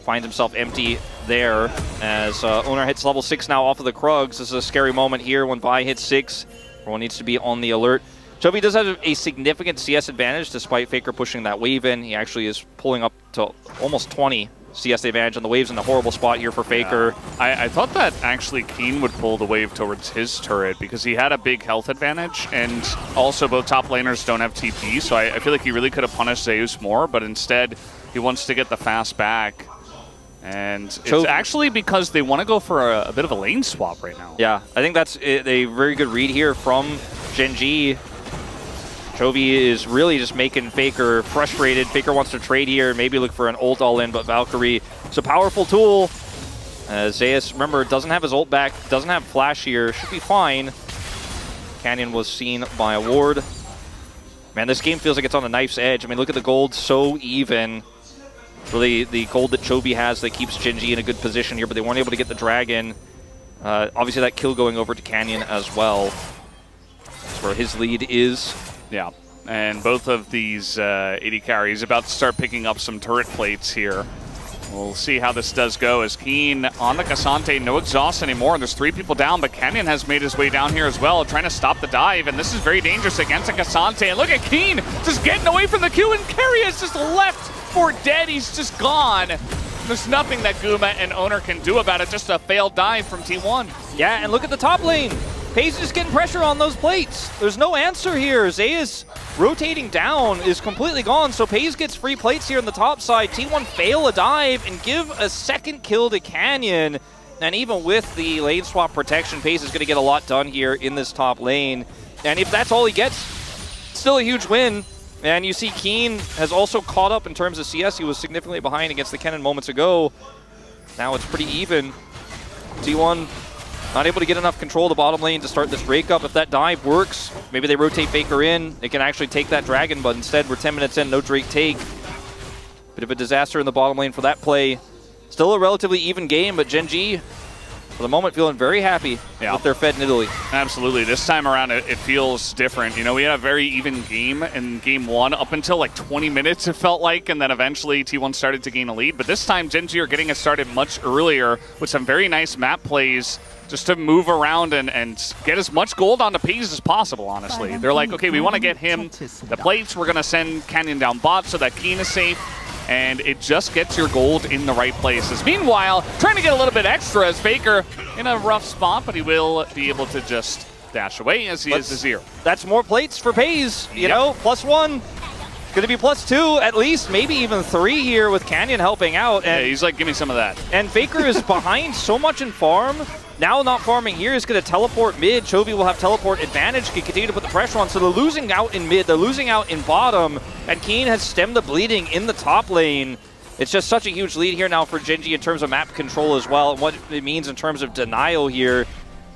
Finds himself empty there as Owner hits level 6 now off of the Krugs. This is a scary moment here when Vi hits 6. Everyone needs to be on the alert. Chovy does have a significant CS advantage despite Faker pushing that wave in. He actually is pulling up to almost 20 CS advantage, and the wave's in a horrible spot here for Faker. I thought that actually Keen would pull the wave towards his turret because he had a big health advantage, and also both top laners don't have TP, so I feel like he really could have punished Zeus more, but instead he wants to get the fast back. And it's actually because they want to go for a bit of a lane swap right now. Yeah, I think that's a very good read here from Gen.G. Chovy is really just making Faker frustrated. Faker wants to trade here, maybe look for an ult all in, but Valkyrie, it's a powerful tool. Zeus, remember, doesn't have his ult back, doesn't have flash here, should be fine. Canyon was seen by a ward. Man, this game feels like it's on the knife's edge. I mean, look at the gold, so even. Really, the gold that Chovy has that keeps Gen.G in a good position here, but they weren't able to get the Dragon. Obviously, that kill going over to Canyon as well. That's where his lead is. Yeah, And both of these AD carries about to start picking up some turret plates here. We'll see how this does go as Keen on the Cassante, no exhaust anymore. There's 3 people down, but Canyon has made his way down here as well, trying to stop the dive, and this is very dangerous against a Cassante. And look at Keen just getting away from the Q, and Carry is just left for dead. He's just gone. There's nothing that Guma and Owner can do about it, just a failed dive from T1. Yeah, and look at the top lane. FaZe is getting pressure on those plates. There's no answer here. Zeus rotating down is completely gone, so FaZe gets free plates here on the top side. T1 fail a dive and give a second kill to Canyon. And even with the lane swap protection, FaZe is going to get a lot done here in this top lane. And if that's all he gets, still a huge win. And you see Keen has also caught up in terms of CS. He was significantly behind against the Kennen moments ago. Now it's pretty even. T1 not able to get enough control of the bottom lane to start this breakup. If that dive works, maybe they rotate Faker in. They can actually take that dragon, but instead we're 10 minutes in, no Drake take. Bit of a disaster in the bottom lane for that play. Still a relatively even game, but Gen G, for the moment, feeling very happy with their Fed in Italy. Absolutely. This time around, it feels different. You know, we had a very even game in game 1 up until like 20 minutes, it felt like, and then eventually T1 started to gain a lead. But this time, Gen G are getting us started much earlier with some very nice map plays just to move around and get as much gold onto FaZe as possible, honestly. They're like, okay, we want to get him the plates. We're going to send Canyon down bot so that Keen is safe. And it just gets your gold in the right places. Meanwhile, trying to get a little bit extra as Faker in a rough spot, but he will be able to just dash away as he is Azir. That's more plates for FaZe, you know, +1. Going to be +2, at least, maybe even 3 here with Canyon helping out. And yeah, he's like, give me some of that. And Faker is behind so much in farm. Now not farming here, he's going to teleport mid. Chovy will have teleport advantage, can continue to put the pressure on. So they're losing out in mid, they're losing out in bottom. And Keen has stemmed the bleeding in the top lane. It's just such a huge lead here now for Gen G in terms of map control as well, and what it means in terms of denial here.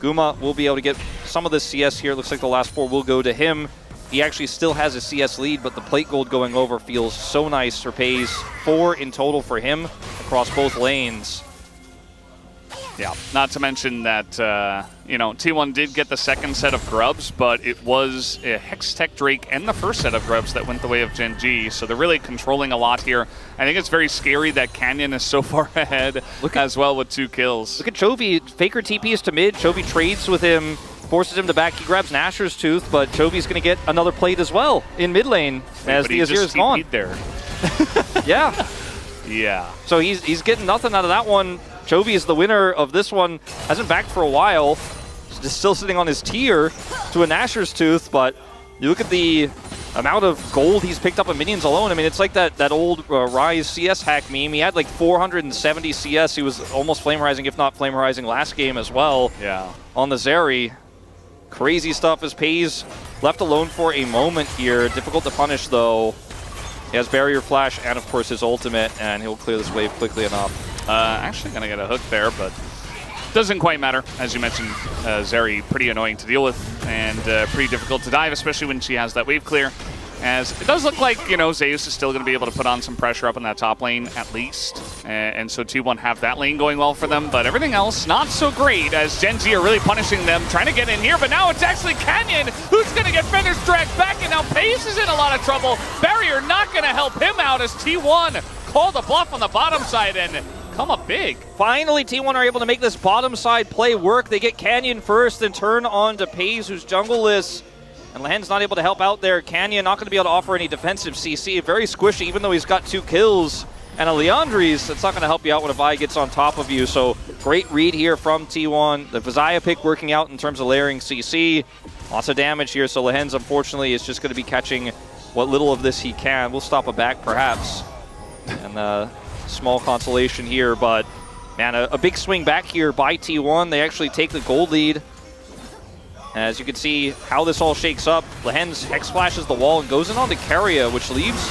Guma will be able to get some of the CS here. Looks like the last 4 will go to him. He actually still has a CS lead, but the plate gold going over feels so nice for FaZe. 4 in total for him across both lanes. Yeah, not to mention that, you know, T1 did get the second set of grubs, but it was a Hex Tech Drake and the first set of grubs that went the way of Gen G, so they're really controlling a lot here. I think it's very scary that Canyon is so far ahead as well with 2 kills. Look at Chovy. Faker TPs to mid. Chovy trades with him, forces him to back. He grabs Nasher's Tooth, but Chovy's going to get another plate as well in mid lane as the Azir is gone. There. Yeah. Yeah. So he's getting nothing out of that one. Chovy is the winner of this one. Hasn't backed for a while. Just still sitting on his tier to a Nasher's Tooth, but you look at the amount of gold he's picked up in minions alone. I mean, it's like that old Rise CS hack meme. He had like 470 CS. He was almost Flame Rising, if not Flame Rising, last game as well. Yeah. On the Zeri. Crazy stuff as FaZe left alone for a moment here. Difficult to punish, though. He has Barrier Flash and, of course, his ultimate, and he'll clear this wave quickly enough. Actually going to get a hook there, but doesn't quite matter. As you mentioned, Zeri, pretty annoying to deal with and pretty difficult to dive, especially when she has that wave clear. As it does look like, you know, Zeus is still going to be able to put on some pressure up in that top lane, at least. And so T1 have that lane going well for them, but everything else not so great as Gen G are really punishing them, trying to get in here, but now it's actually Canyon who's going to get Fender's dragged back, and now Pace is in a lot of trouble. Barrier not going to help him out as T1 call the bluff on the bottom side and come up big. Finally, T1 are able to make this bottom side play work. They get Canyon first, then turn on to Pace, who's jungle-less. And Lehen's not able to help out there. Canyon not going to be able to offer any defensive CC. Very squishy, even though he's got 2 kills. And a Leandri's, that's not going to help you out when a Vi gets on top of you. So great read here from T1. The Vizaya pick working out in terms of layering CC. Lots of damage here. So Lehen's, unfortunately, is just going to be catching what little of this he can. We'll stop a back, perhaps. And small consolation here. But, man, a big swing back here by T1. They actually take the gold lead. As you can see how this all shakes up, Lehen's Hex flashes the wall and goes in onto Keria, which leaves,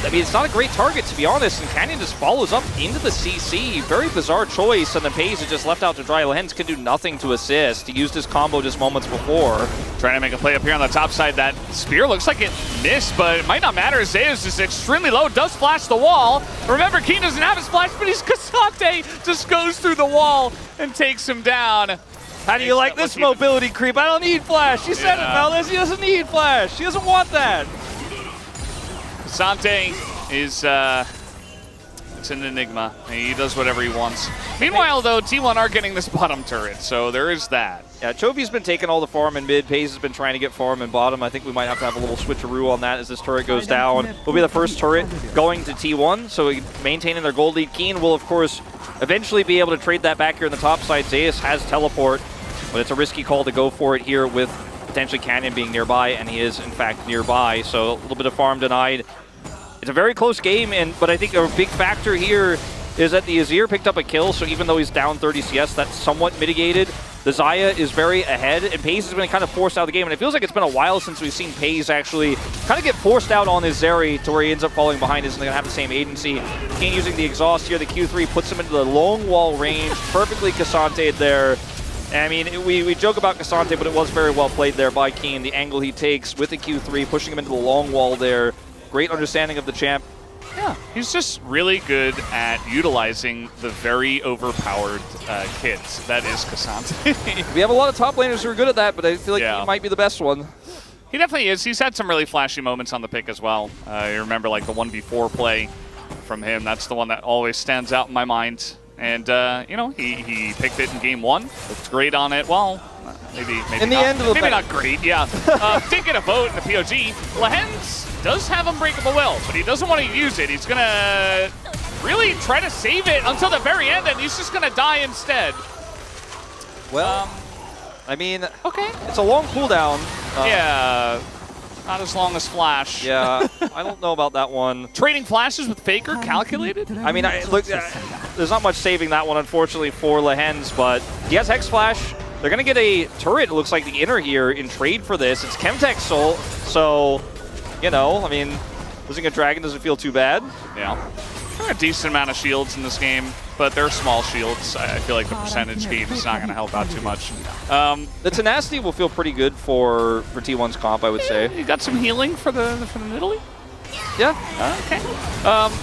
I mean, it's not a great target, to be honest, and Canyon just follows up into the CC. Very bizarre choice, and then Pace is just left out to dry. Lehen's can do nothing to assist. He used his combo just moments before. Trying to make a play up here on the top side. That spear looks like it missed, but it might not matter. Zeus is extremely low, does flash the wall. Remember, Keen doesn't have his flash, but he's Cassante just goes through the wall and takes him down. How do you like this mobility creep? I don't need flash. She said it, fellas. He doesn't need flash. He doesn't want that. Sante is it's an enigma. He does whatever he wants. Meanwhile, though, T1 are getting this bottom turret, so there is that. Yeah, Chovy's been taking all the farm in mid. Paze has been trying to get farm in bottom. I think we might have to have a little switcheroo on that as this turret goes down. Will be the first turret going to T1, so maintaining their gold lead. Keen will, of course, eventually be able to trade that back here in the top side. Zeus has teleport, but it's a risky call to go for it here with potentially Canyon being nearby, and he is, in fact, nearby. So a little bit of farm denied. It's a very close game, but I think a big factor here is that the Azir picked up a kill, so even though he's down 30 CS, that's somewhat mitigated. The Xayah is very ahead, and Paze has been kind of forced out of the game, and it feels like it's been a while since we've seen Paze actually kind of get forced out on his Zeri to where he ends up falling behind, isn't going to have the same agency. Kane using the exhaust here, the Q3 puts him into the long wall range, perfectly Cassante there. I mean, we joke about Cassante, but it was very well played there by Keen. The angle he takes with the Q3, pushing him into the long wall there. Great understanding of the champ. Yeah, he's just really good at utilizing the very overpowered kits. That is Cassante. We have a lot of top laners who are good at that, but I feel like he might be the best one. He definitely is. He's had some really flashy moments on the pick as well. You remember like the 1v4 play from him. That's the one that always stands out in my mind. And, you know, he picked it in game 1. Looked great on it. Well, maybe in the not, end of the maybe not great, yeah. Didn't get a vote in the POG. Lehens does have Unbreakable Will, but he doesn't want to use it. He's going to really try to save it until the very end, and he's just going to die instead. Well, I mean, okay, it's a long cooldown. Yeah, not as long as Flash. Yeah, I don't know about that one. Trading flashes with Faker, calculated? I mean, look, there's not much saving that one, unfortunately, for Lehens, but he has Hex Flash. They're going to get a turret, it looks like, the inner here in trade for this. It's Chemtech Soul, so, you know, I mean, losing a dragon doesn't feel too bad. Yeah. There are a decent amount of shields in this game, but they're small shields. I feel like the percentage game is not going to help out too much. The tenacity will feel pretty good for T1's comp, I would say. You got some healing for the Nidalee? Yeah. Okay.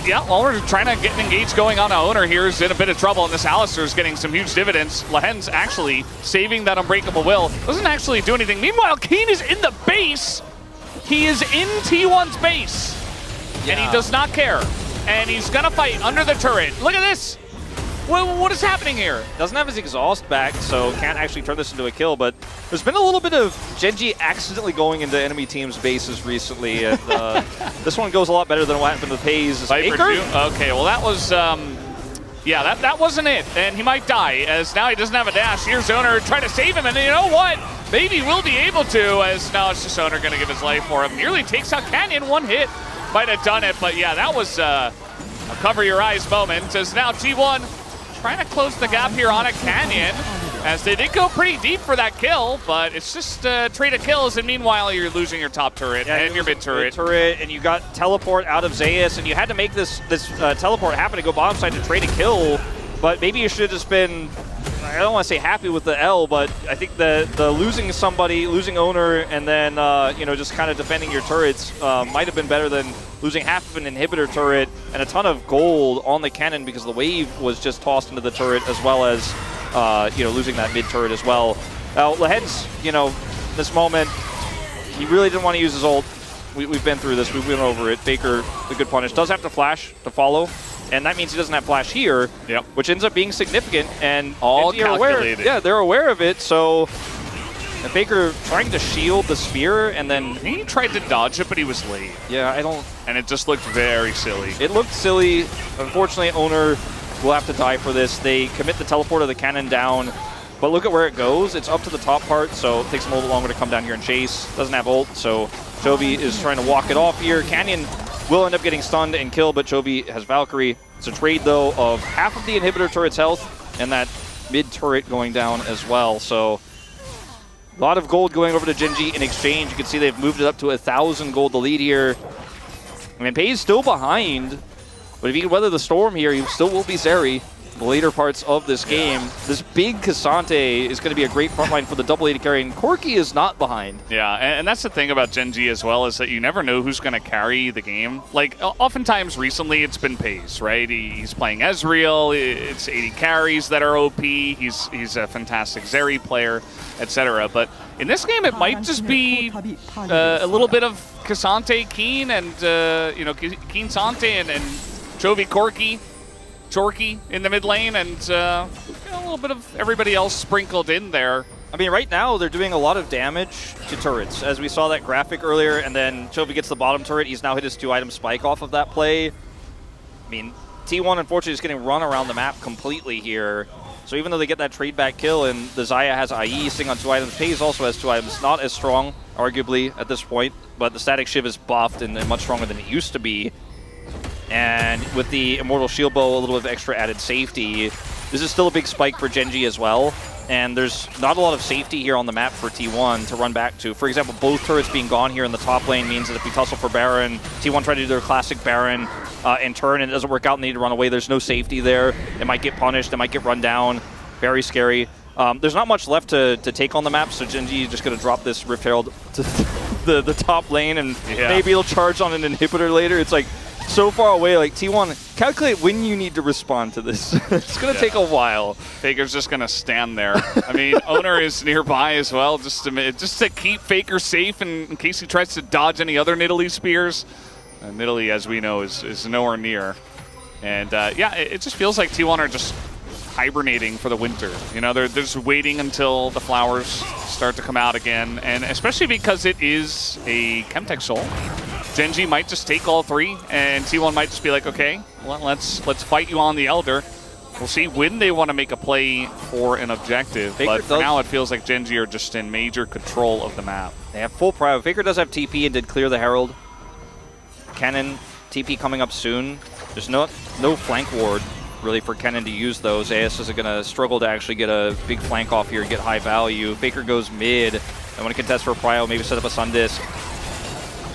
Yeah, well, we're trying to get an engage going on. Owner here is in a bit of trouble, and this Alistar's getting some huge dividends. Lehens actually saving that Unbreakable Will. Doesn't actually do anything. Meanwhile, Keen is in the base. He is in T1's base, and he does not care. And he's going to fight under the turret. Look at this. What is happening here? Doesn't have his exhaust back, so can't actually turn this into a kill, but there's been a little bit of Gen.G accidentally going into enemy teams' bases recently, and this one goes a lot better than what happened to Paze. Okay, well that was, yeah, that wasn't it, and he might die, as now he doesn't have a dash. Here's Owner trying to save him, and you know what? Maybe we'll be able to, as now it's just Owner going to give his life for him. Nearly takes out Canyon, one hit. Might have done it, but yeah, that was a cover your eyes moment, as now T1 trying to close the gap here on a Canyon, as they did go pretty deep for that kill, but it's just a trade of kills, and meanwhile you're losing your top turret and your mid turret. And you got teleport out of Zeus, and you had to make this teleport happen to go bottom side to trade a kill, but maybe you should have just been, I don't want to say happy with the L, but I think the losing somebody, losing Owner, and then you know, just kind of defending your turrets might have been better than losing half of an inhibitor turret and a ton of gold on the cannon because the wave was just tossed into the turret, as well as you know, losing that mid turret as well. Now, Lehens, you know, this moment, he really didn't want to use his ult. We've been through this. We went over it. Faker, the good punish, does have to flash to follow. And that means he doesn't have flash here, which ends up being significant. And all calculated. Yeah, they're aware of it. So Faker trying to shield the spear, and then he tried to dodge it, but he was late. Yeah, I don't. And it just looked very silly. It looked silly. Unfortunately, Owner will have to die for this. They commit the teleport of the cannon down, but look at where it goes. It's up to the top part, so it takes him a little bit longer to come down here and chase. Doesn't have ult, so Chovy is trying to walk it off here. Canyon will end up getting stunned and killed, but Chovy has Valkyrie. It's a trade, though, of half of the inhibitor turret's health and that mid turret going down as well. So a lot of gold going over to Gen.G in exchange. You can see they've moved it up to 1,000 gold to lead here. I mean, Paze still behind, but if he can weather the storm here, he still will be Zeri. the later parts of this game. This big Cassante is going to be a great frontline for the double AD carry, and Corki is not behind. Yeah, and that's the thing about Gen G as well, is that you never know who's going to carry the game. Like, oftentimes recently it's been Pays, right? He's playing Ezreal, it's AD carries that are OP, he's a fantastic Zeri player, etc. But in this game, it might just be a little bit of Cassante, Keen, and, Keen Sante, and Chovy Corki. Chorky in the mid lane, and a little bit of everybody else sprinkled in there. I mean, right now they're doing a lot of damage to turrets, as we saw that graphic earlier, and then Chovy gets the bottom turret. He's now hit his 2-item spike off of that play. I mean, T1 unfortunately is getting run around the map completely here. So even though they get that trade back kill, and the Xayah has IE sitting on 2 items, Pays also has 2 items, not as strong, arguably, at this point, but the static shiv is buffed and much stronger than it used to be. And with the Immortal Shield Bow, a little bit of extra added safety, this is still a big spike for Gen G as well. And there's not a lot of safety here on the map for T1 to run back to. For example, both turrets being gone here in the top lane means that if we tussle for Baron, T1 try to do their classic Baron and turn, and it doesn't work out and they need to run away. There's no safety there. It might get punished. It might get run down. Very scary. There's not much left to take on the map, so Gen G is just going to drop this Rift Herald to the top lane, and maybe he'll charge on an inhibitor later. It's like so far away. Like, T1, calculate when you need to respond to this. It's going to take a while. Faker's just going to stand there. I mean, Owner is nearby as well, just to keep Faker safe in case he tries to dodge any other Nidalee spears. Nidalee, as we know, is nowhere near. And it just feels like T1 are just hibernating for the winter. You know, they're just waiting until the flowers start to come out again, and especially because it is a Chemtech Soul. Gen G might just take all 3, and T1 might just be like, okay, well, let's fight you on the Elder. We'll see when they want to make a play for an objective, Faker, but for now it feels like Gen G are just in major control of the map. They have full prio. Faker does have TP and did clear the Herald. Kennen, TP coming up soon. There's no flank ward really for Kennen to use those. AS is going to struggle to actually get a big flank off here, get high value. Faker goes mid. I want to contest for prio, maybe set up a Sun Disc.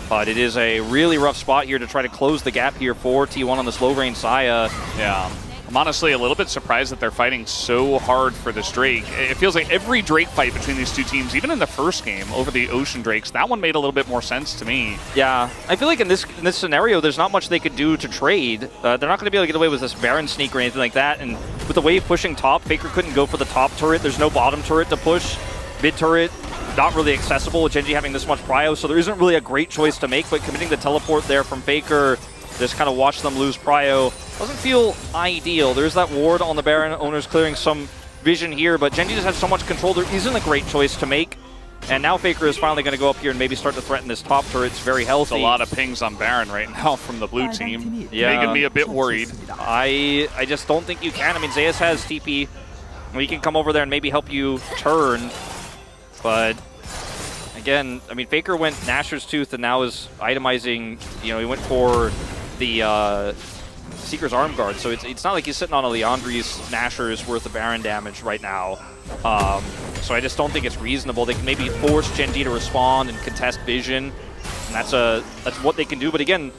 But it is a really rough spot here to try to close the gap here for T1 on this low-range Xayah. Yeah. I'm honestly a little bit surprised that they're fighting so hard for this Drake. It feels like every Drake fight between these two teams, even in the first game over the Ocean Drakes, that one made a little bit more sense to me. Yeah, I feel like in this scenario, there's not much they could do to trade. They're not going to be able to get away with this Baron sneak or anything like that. And with the wave pushing top, Faker couldn't go for the top turret. There's no bottom turret to push. Mid turret, not really accessible with Gen G having this much prio, so there isn't really a great choice to make, but committing the teleport there from Faker, just kind of watch them lose prio, doesn't feel ideal. There's that ward on the Baron. Owner's clearing some vision here, but Gen G just has so much control, there isn't a great choice to make. And now Faker is finally going to go up here and maybe start to threaten this top turret. It's very healthy. There's a lot of pings on Baron right now from the blue team, making me a bit worried. I just don't think you can. I mean, Zayas has TP. We can come over there and maybe help you turn. But again, I mean, Faker went Nashor's Tooth and now is itemizing, he went for the Seeker's Arm Guard. So it's not like he's sitting on a Leandri's Nashor's worth of Baron damage right now. So I just don't think it's reasonable. They can maybe force Gen G to respond and contest vision. And that's what they can do. But again,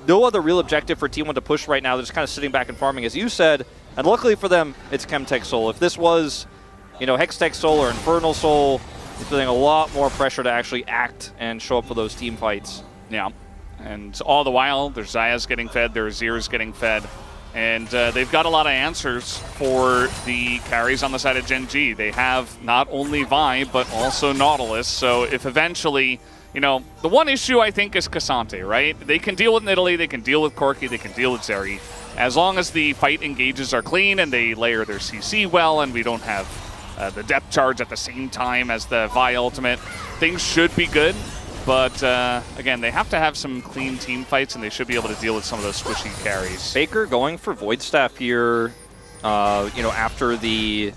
no other real objective for T1 to push right now. They're just kind of sitting back and farming, as you said. And luckily for them, it's Chemtech Soul. If this was, Hextech Soul or Infernal Soul, it's feeling a lot more pressure to actually act and show up for those team fights. Yeah, and all the while, their Xayah's getting fed, their Azir's getting fed, and they've got a lot of answers for the carries on the side of Gen G. They have not only Vi, but also Nautilus, so if eventually, the one issue I think is Cassante, right? They can deal with Nidalee, they can deal with Corki, they can deal with Zeri. As long as the fight engages are clean and they layer their CC well and we don't have the depth charge at the same time as the Vi ultimate, things should be good. But again, they have to have some clean team fights and they should be able to deal with some of those squishy carries. Faker going for Void Staff here, after the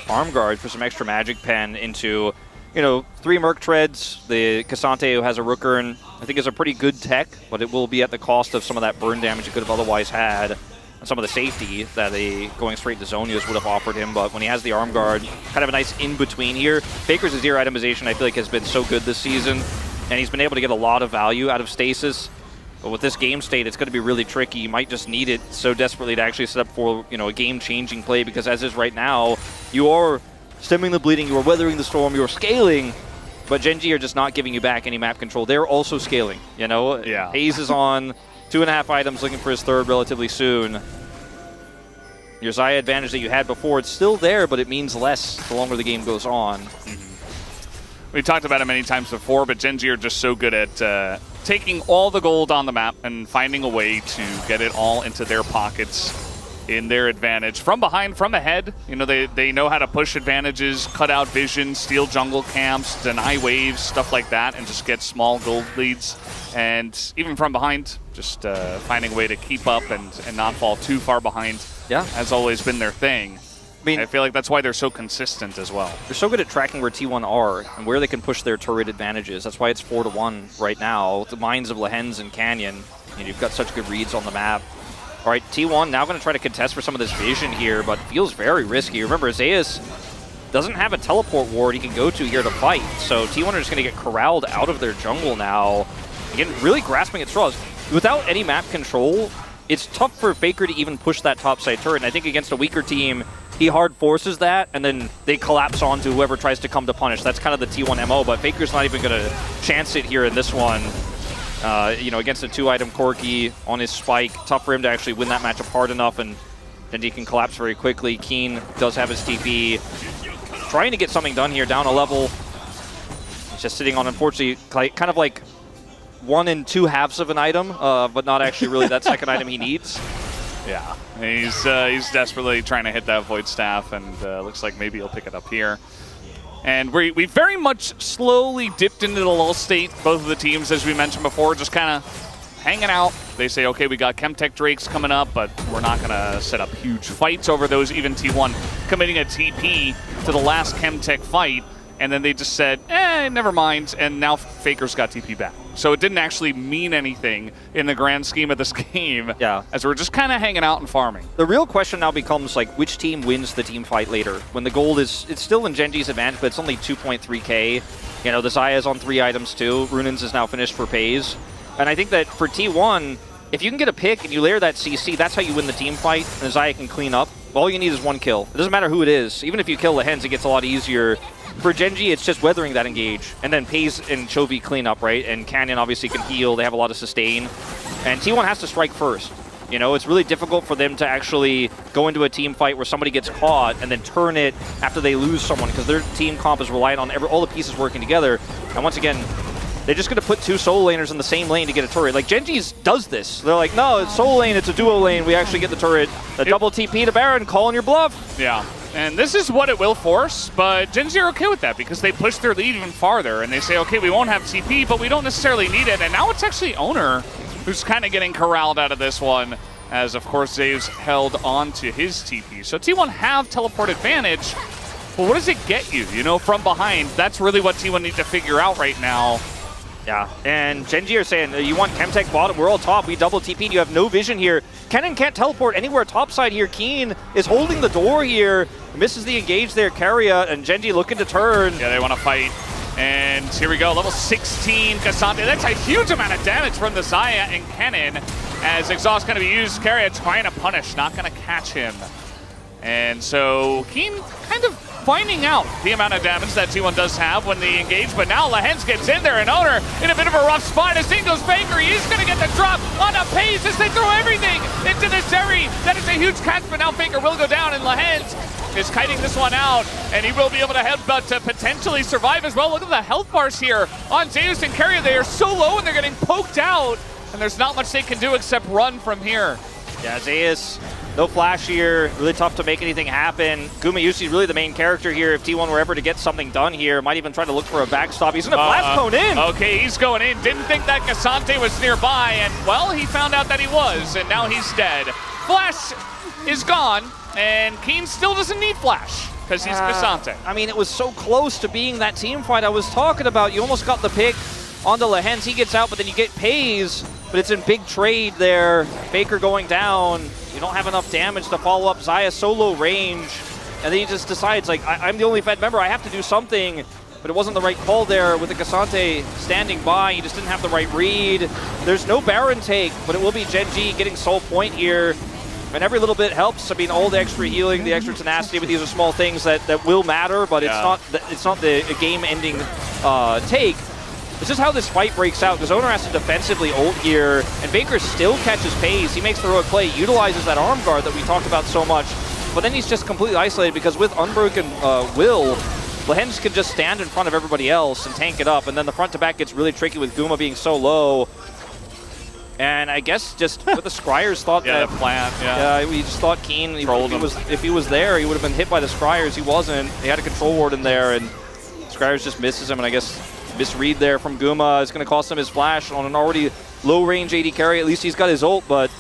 Arm Guard for some extra magic pen into, 3 Merc Treads. The Cassante, who has a Rookern, I think is a pretty good tech, but it will be at the cost of some of that burn damage it could have otherwise had, and some of the safety that going straight to Zonia's would have offered him. But when he has the Arm Guard, kind of a nice in-between here. Faker's Azir itemization, I feel like, has been so good this season, and he's been able to get a lot of value out of Stasis. But with this game state, it's going to be really tricky. You might just need it so desperately to actually set up for, you know, a game-changing play, because as is right now, you are stemming the bleeding, you are weathering the storm, you are scaling, but Gen G are just not giving you back any map control. They're also scaling, you know? Yeah. Hayes is on 2.5 items, looking for his third relatively soon. Your Xayah advantage that you had before, it's still there, but it means less the longer the game goes on. We've talked about it many times before, but Gen G are just so good at taking all the gold on the map and finding a way to get it all into their pockets in their advantage. From behind, from ahead, you know, they know how to push advantages, cut out vision, steal jungle camps, deny waves, stuff like that, and just get small gold leads. And even from behind, just finding a way to keep up and not fall too far behind has always been their thing. I mean, I feel like that's why they're so consistent as well. They're so good at tracking where T1 are and where they can push their turret advantages. That's why it's 4-1 right now. The minds of Lehens and Canyon, and you've got such good reads on the map. All right, T1 now going to try to contest for some of this vision here, but feels very risky. Remember, Zayas doesn't have a teleport ward he can go to here to fight, so T1 are just going to get corralled out of their jungle now. Again, really grasping at straws. Without any map control, it's tough for Faker to even push that topside turret, and I think against a weaker team, he hard forces that, and then they collapse onto whoever tries to come to punish. That's kind of the T1 MO, but Faker's not even going to chance it here in this one. You know, against a 2-item Corki on his spike, tough for him to actually win that matchup hard enough, and then he can collapse very quickly. Keen does have his TP. Trying to get something done here, down a level. He's just sitting on, unfortunately, kind of like 1 2/2 of an item, but not actually really that second item he needs. Yeah, he's desperately trying to hit that Void Staff, and looks like maybe he'll pick it up here. And we very much slowly dipped into the lull state, both of the teams, as we mentioned before, just kind of hanging out. They say, okay, we got Chemtech Drakes coming up, but we're not going to set up huge fights over those. Even T1 committing a TP to the last Chemtech fight, and then they just said, never mind, and now Faker's got TP back. So it didn't actually mean anything in the grand scheme of this game, as we're just kind of hanging out and farming. The real question now becomes, like, which team wins the team fight later? When the gold is, it's still in Gen G's advantage, but it's only 2.3k. You know, the Xayah is on 3 items too. Runins is now finished for Pays. And I think that for T1, if you can get a pick and you layer that CC, that's how you win the team fight, and the Xayah can clean up. All you need is 1 kill. It doesn't matter who it is. Even if you kill Lehens, it gets a lot easier. For Gen G, it's just weathering that engage, and then Pays and Chovy clean up, right? And Canyon obviously can heal. They have a lot of sustain. And T1 has to strike first. You know, it's really difficult for them to actually go into a team fight where somebody gets caught and then turn it after they lose someone, because their team comp is reliant on all the pieces working together. And once again, they're just going to put 2 solo laners in the same lane to get a turret. Like, Gen G's does this. They're like, no, it's solo lane, it's a duo lane. We actually get the turret. The double TP to Baron, calling your bluff. Yeah. And this is what it will force, but Gen Z are okay with that because they push their lead even farther, and they say, okay, we won't have TP, but we don't necessarily need it. And now it's actually Owner who's kind of getting corralled out of this one, as, of course, Zave's held on to his TP. So T1 have teleport advantage, but what does it get you, you know, from behind? That's really what T1 need to figure out right now. Yeah, and Gen G are saying, you want Chemtech bottom, we're all top, we double TP, you have no vision here. Kennen can't teleport anywhere topside here. Keen is holding the door here, misses the engage there, Carria, and Gen G looking to turn. Yeah, they want to fight, and here we go, level 16, Cassante. That's a huge amount of damage from the Xayah and Kennen, as Exhaust going to be used. Carria trying to punish, not going to catch him. And so Keen kind of finding out the amount of damage that T1 does have when they engage, but now Lehens gets in there, and Owner in a bit of a rough spot as in goes Faker. He is going to get the drop on a Pays as they throw everything into the Zeri. That is a huge catch, but now Faker will go down, and Lehens is kiting this one out, and he will be able to headbutt to potentially survive as well. Look at the health bars here on Zeus and Carrier. They are so low, and they're getting poked out, and there's not much they can do except run from here. Yeah, Zeus, no flash here, really tough to make anything happen. Gumayusi really the main character here. If T1 were ever to get something done here, might even try to look for a backstop. He's going to blast cone in. Okay, he's going in. Didn't think that Cassante was nearby, and, well, he found out that he was, and now he's dead. Flash is gone, and Keen still doesn't need Flash, because he's Cassante. I mean, it was so close to being that team fight I was talking about. You almost got the pick onto Lehens. He gets out, but then you get Pays. But it's in big trade there. Faker going down. You don't have enough damage to follow up. Xayah solo range. And then he just decides, like, I'm the only Fed member. I have to do something. but it wasn't the right call there with the Cassante standing by. He just didn't have the right read. There's no Baron take, but it will be Gen G getting soul point here. And every little bit helps. I mean, all the extra healing, the extra tenacity, but these are small things that will matter, but it's not the game-ending take. It's just how this fight breaks out, because Owner has to defensively ult here, and Faker still catches pace. He makes the heroic play, utilizes that arm guard that we talked about so much, but then he's just completely isolated, because with Unbroken Will, Lehens can just stand in front of everybody else and tank it up, and then the front to back gets really tricky with Guma being so low. And I guess just with the Scryers thought that the plant, we just thought Keen, if he was there, he would have been hit by the Scryers. He wasn't. He had a control ward in there, and Scryers just misses him, and I guess misread there from Guma is going to cost him his flash on an already low-range AD carry. At least he's got his ult, but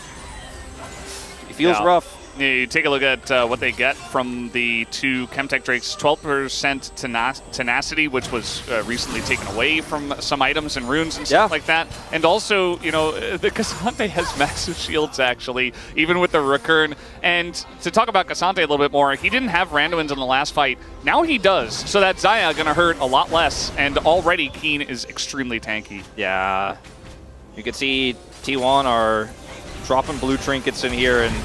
he feels rough. Yeah, you take a look at what they get from the two Chemtech Drakes. 12% tenacity, which was recently taken away from some items and runes and stuff like that. And also, you know, the Cassante has massive shields, actually, even with the Recurn. And to talk about Cassante a little bit more, he didn't have Randuin's in the last fight. Now he does, so that Xayah going to hurt a lot less. And already Keen is extremely tanky. Yeah. You can see T1 are dropping blue trinkets in here and,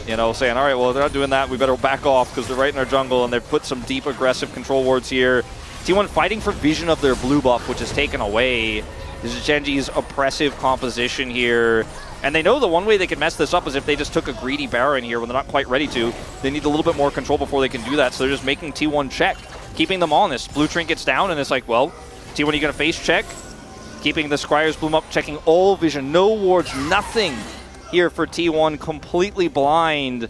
you know, saying, all right, well, they're not doing that. We better back off because they're right in our jungle, and they've put some deep, aggressive control wards here. T1 fighting for vision of their blue buff, which is taken away. This is Gen G's oppressive composition here. And they know the one way they can mess this up is if they just took a greedy Baron here when they're not quite ready to. They need a little bit more control before they can do that, so they're just making T1 check, keeping them honest. Blue trinkets down, and it's like, well, T1, are you going to face check? Keeping the Scryers bloom up, checking all vision, no wards, nothing here for T1, completely blind.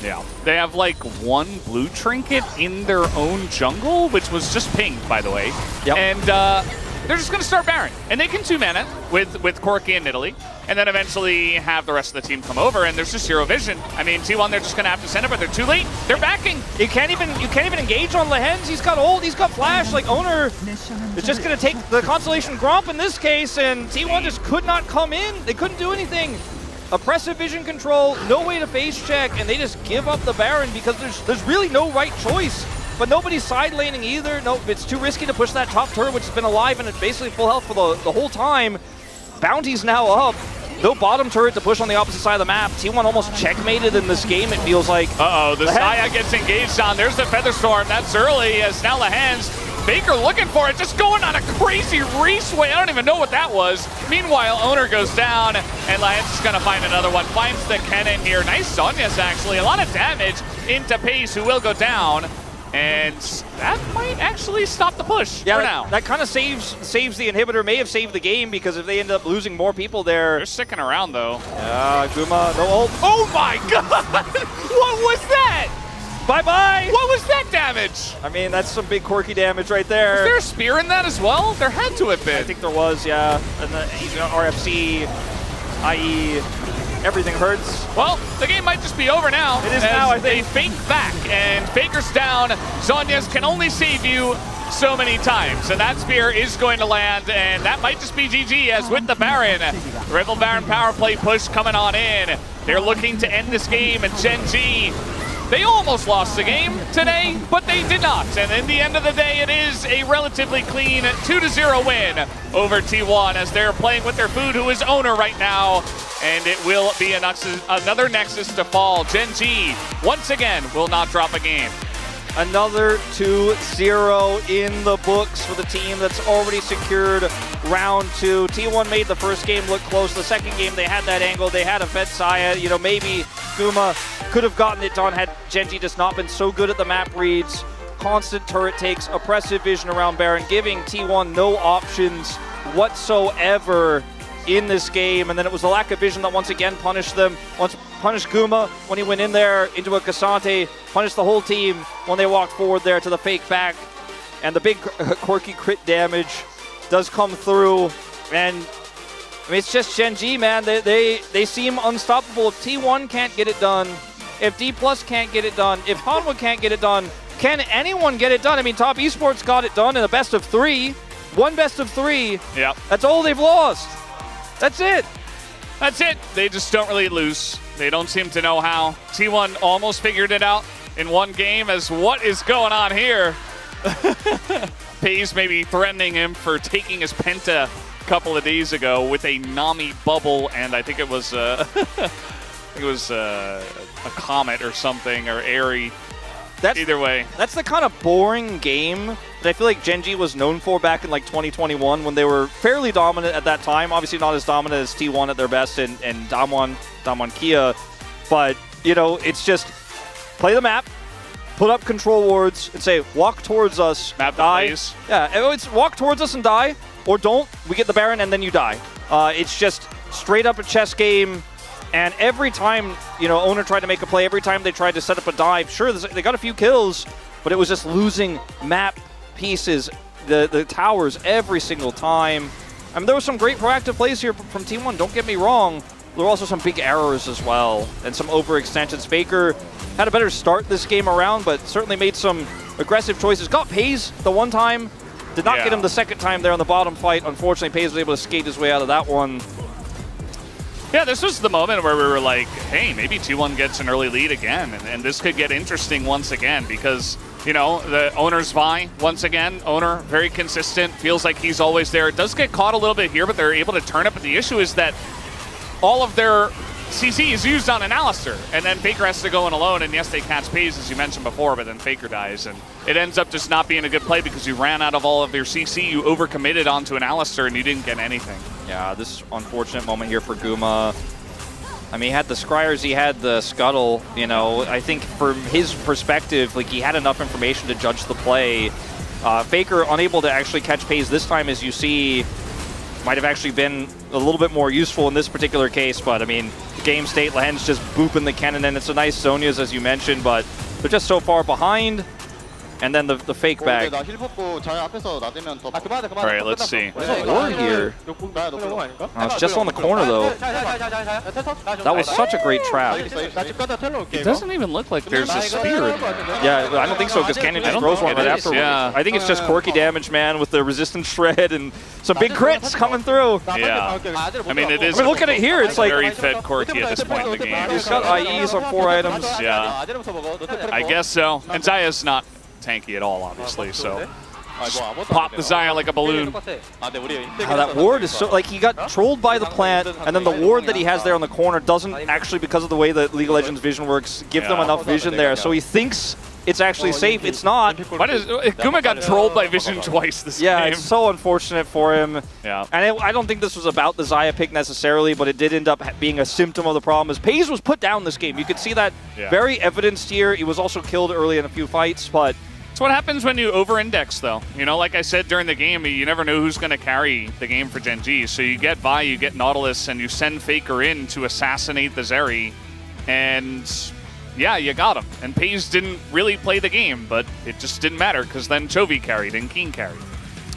Yeah, they have like one blue trinket in their own jungle, which was just pinged, by the way. Yep. And they're just going to start Baron. And they can 2-mana with Corki and Nidalee, and then eventually have the rest of the team come over, and there's just zero vision. I mean, T1, they're just going to have to send it, but they're too late. They're backing. You can't even engage on Lehens. He's got ult, he's got flash. Like, Owner is just going to take the Constellation Gromp in this case, and T1 just could not come in. They couldn't do anything. Oppressive vision control, no way to face check, and they just give up the Baron because there's really no right choice. But nobody's side laning either. Nope, it's too risky to push that top turret, which has been alive and it's basically full health for the whole time. Bounty's now up. No bottom turret to push on the opposite side of the map. T1 almost checkmated in this game, it feels like. Uh-oh, the Xayah gets engaged on. There's the Featherstorm. That's early as now Lehens. Baker looking for it, just going on a crazy raceway. I don't even know what that was. Meanwhile, Owner goes down, and Lehens is going to find another one. Finds the Kennen here. Nice Zhonya's, actually. A lot of damage into Pace, who will go down. And that might actually stop the push for now. That kind of saves the inhibitor, may have saved the game, because if they end up losing more people there. They're sticking around, though. Yeah, Guma, no ult. Oh my god! What was that? Bye-bye! What was that damage? I mean, that's some big quirky damage right there. Was there a spear in that as well? There had to have been. I think there was, yeah. And he's got RFC, i.e. everything hurts. Well, the game might just be over now. It is now, I think. They fake back, and Faker's down. Zhonya's can only save you so many times, and that spear is going to land, and that might just be GG, as with the Baron. Rival Baron power play push coming on in. They're looking to end this game, and Gen G, they almost lost the game today, but they did not. And in the end of the day, it is a relatively clean 2-0 win over T1 as they're playing with their food, who is Owner right now. And it will be another Nexus to fall. Gen G, once again, will not drop a game. Another 2-0 in the books for the team that's already secured round 2. T1 made the first game look close. The second game, they had that angle. They had a Fed Xayah. You know, maybe Guma could have gotten it done had Gen G just not been so good at the map reads. Constant turret takes, oppressive vision around Baron, giving T1 no options whatsoever in this game. And then it was the lack of vision that once again punished them. Punished Guma when he went in there into a Cassante, punished the whole team when they walked forward there to the fake back. And the big quirky crit damage does come through. And I mean, it's just Gen G, man. They seem unstoppable. If T1 can't get it done, if D+ can't get it done, if Hanwha can't get it done, can anyone get it done? I mean, Top Esports got it done in a best of 3. One best of 3. Yep. That's all they've lost. That's it. That's it. They just don't really lose. They don't seem to know how. T1 almost figured it out in one game as what is going on here. FaZe maybe threatening him for taking his Penta a couple of days ago with a Nami bubble, and I think it was a Comet or something, or Airy. Either way. That's the kind of boring game that I feel like Gen G was known for back in like 2021 when they were fairly dominant at that time. Obviously not as dominant as T1 at their best and Damwon Kia. But, you know, it's just play the map, put up control wards, and say, walk towards us, map die. Plays. Yeah, it's walk towards us and die, or don't, we get the Baron and then you die. It's just straight up a chess game. And every time, you know, Owner tried to make a play, every time they tried to set up a dive, sure, they got a few kills, but it was just losing map pieces, the towers every single time. I mean, there was some great proactive plays here from T1, don't get me wrong. There were also some big errors as well, and some overextensions. Faker had a better start this game around, but certainly made some aggressive choices. Got Pays the one time, did not get him the second time there on the bottom fight. Unfortunately, Pays was able to skate his way out of that one. Yeah, this was the moment where we were like, hey, maybe T1 gets an early lead again, and this could get interesting once again because, you know, the Owner's Vi, once again, Owner, very consistent, feels like he's always there. It does get caught a little bit here, but they're able to turn it, but the issue is that all of their CC is used on an Alistar, and then Faker has to go in alone, and yes, they catch Pays, as you mentioned before, but then Faker dies, and it ends up just not being a good play because you ran out of all of your CC, you overcommitted onto an Alistar, and you didn't get anything. Yeah, this unfortunate moment here for Guma. I mean, he had the Scryers, he had the Scuttle, you know. I think from his perspective, like, he had enough information to judge the play. Faker unable to actually catch Pays this time, as you see, might have actually been a little bit more useful in this particular case, but I mean, game state, Lahen's just booping the cannon, and it's a nice Zhonya's, as you mentioned, but they're just so far behind. And then the fake back. All right, let's see. There's a ward here. It's just on the corner, though. That was such a great trap. It doesn't even look like there's a spear in there. Yeah, I don't think so, because Canyon just throws one right afterwards. Yeah. I think it's just quirky damage, man, with the resistance shred and some big crits coming through. Yeah. I mean, it is. I mean, look at it here. It's like very fed Corki at this point in the game. He's got IEs on 4 items. Yeah. I guess so. And Zaya's not tanky at all, obviously, so just pop the Zaya like a balloon. That ward is so, like, he got trolled by the plant, and then the ward that he has there on the corner doesn't actually, because of the way that League of Legends vision works, give them enough vision there, so he thinks it's actually safe. It's not. Guma got trolled by vision twice this game. Yeah, it's so unfortunate for him. Yeah. And I don't think this was about the Zaya pick necessarily, but it did end up being a symptom of the problem, as Pays was put down this game. You could see that very evidenced here. He was also killed early in a few fights, but it's what happens when you over-index, though. You know, like I said during the game, you never know who's going to carry the game for Gen G. So you get Vi, you get Nautilus, and you send Faker in to assassinate the Zeri. And yeah, you got him. And Pays didn't really play the game, but it just didn't matter because then Chovy carried and King carried.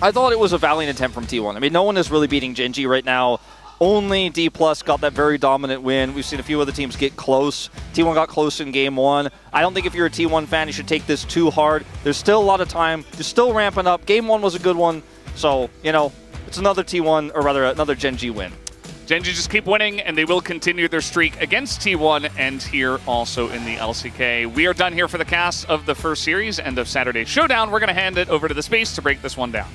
I thought it was a valiant attempt from T1. I mean, no one is really beating Gen G right now. Only D+ got that very dominant win. We've seen a few other teams get close. T1 got close in game 1. I don't think if you're a T1 fan, you should take this too hard. There's still a lot of time. You're still ramping up. Game 1 was a good one. So, you know, it's another T1, or rather another Gen G win. Gen G just keep winning, and they will continue their streak against T1 and here also in the LCK. We are done here for the cast of the first series, end of Saturday Showdown. We're going to hand it over to the space to break this one down.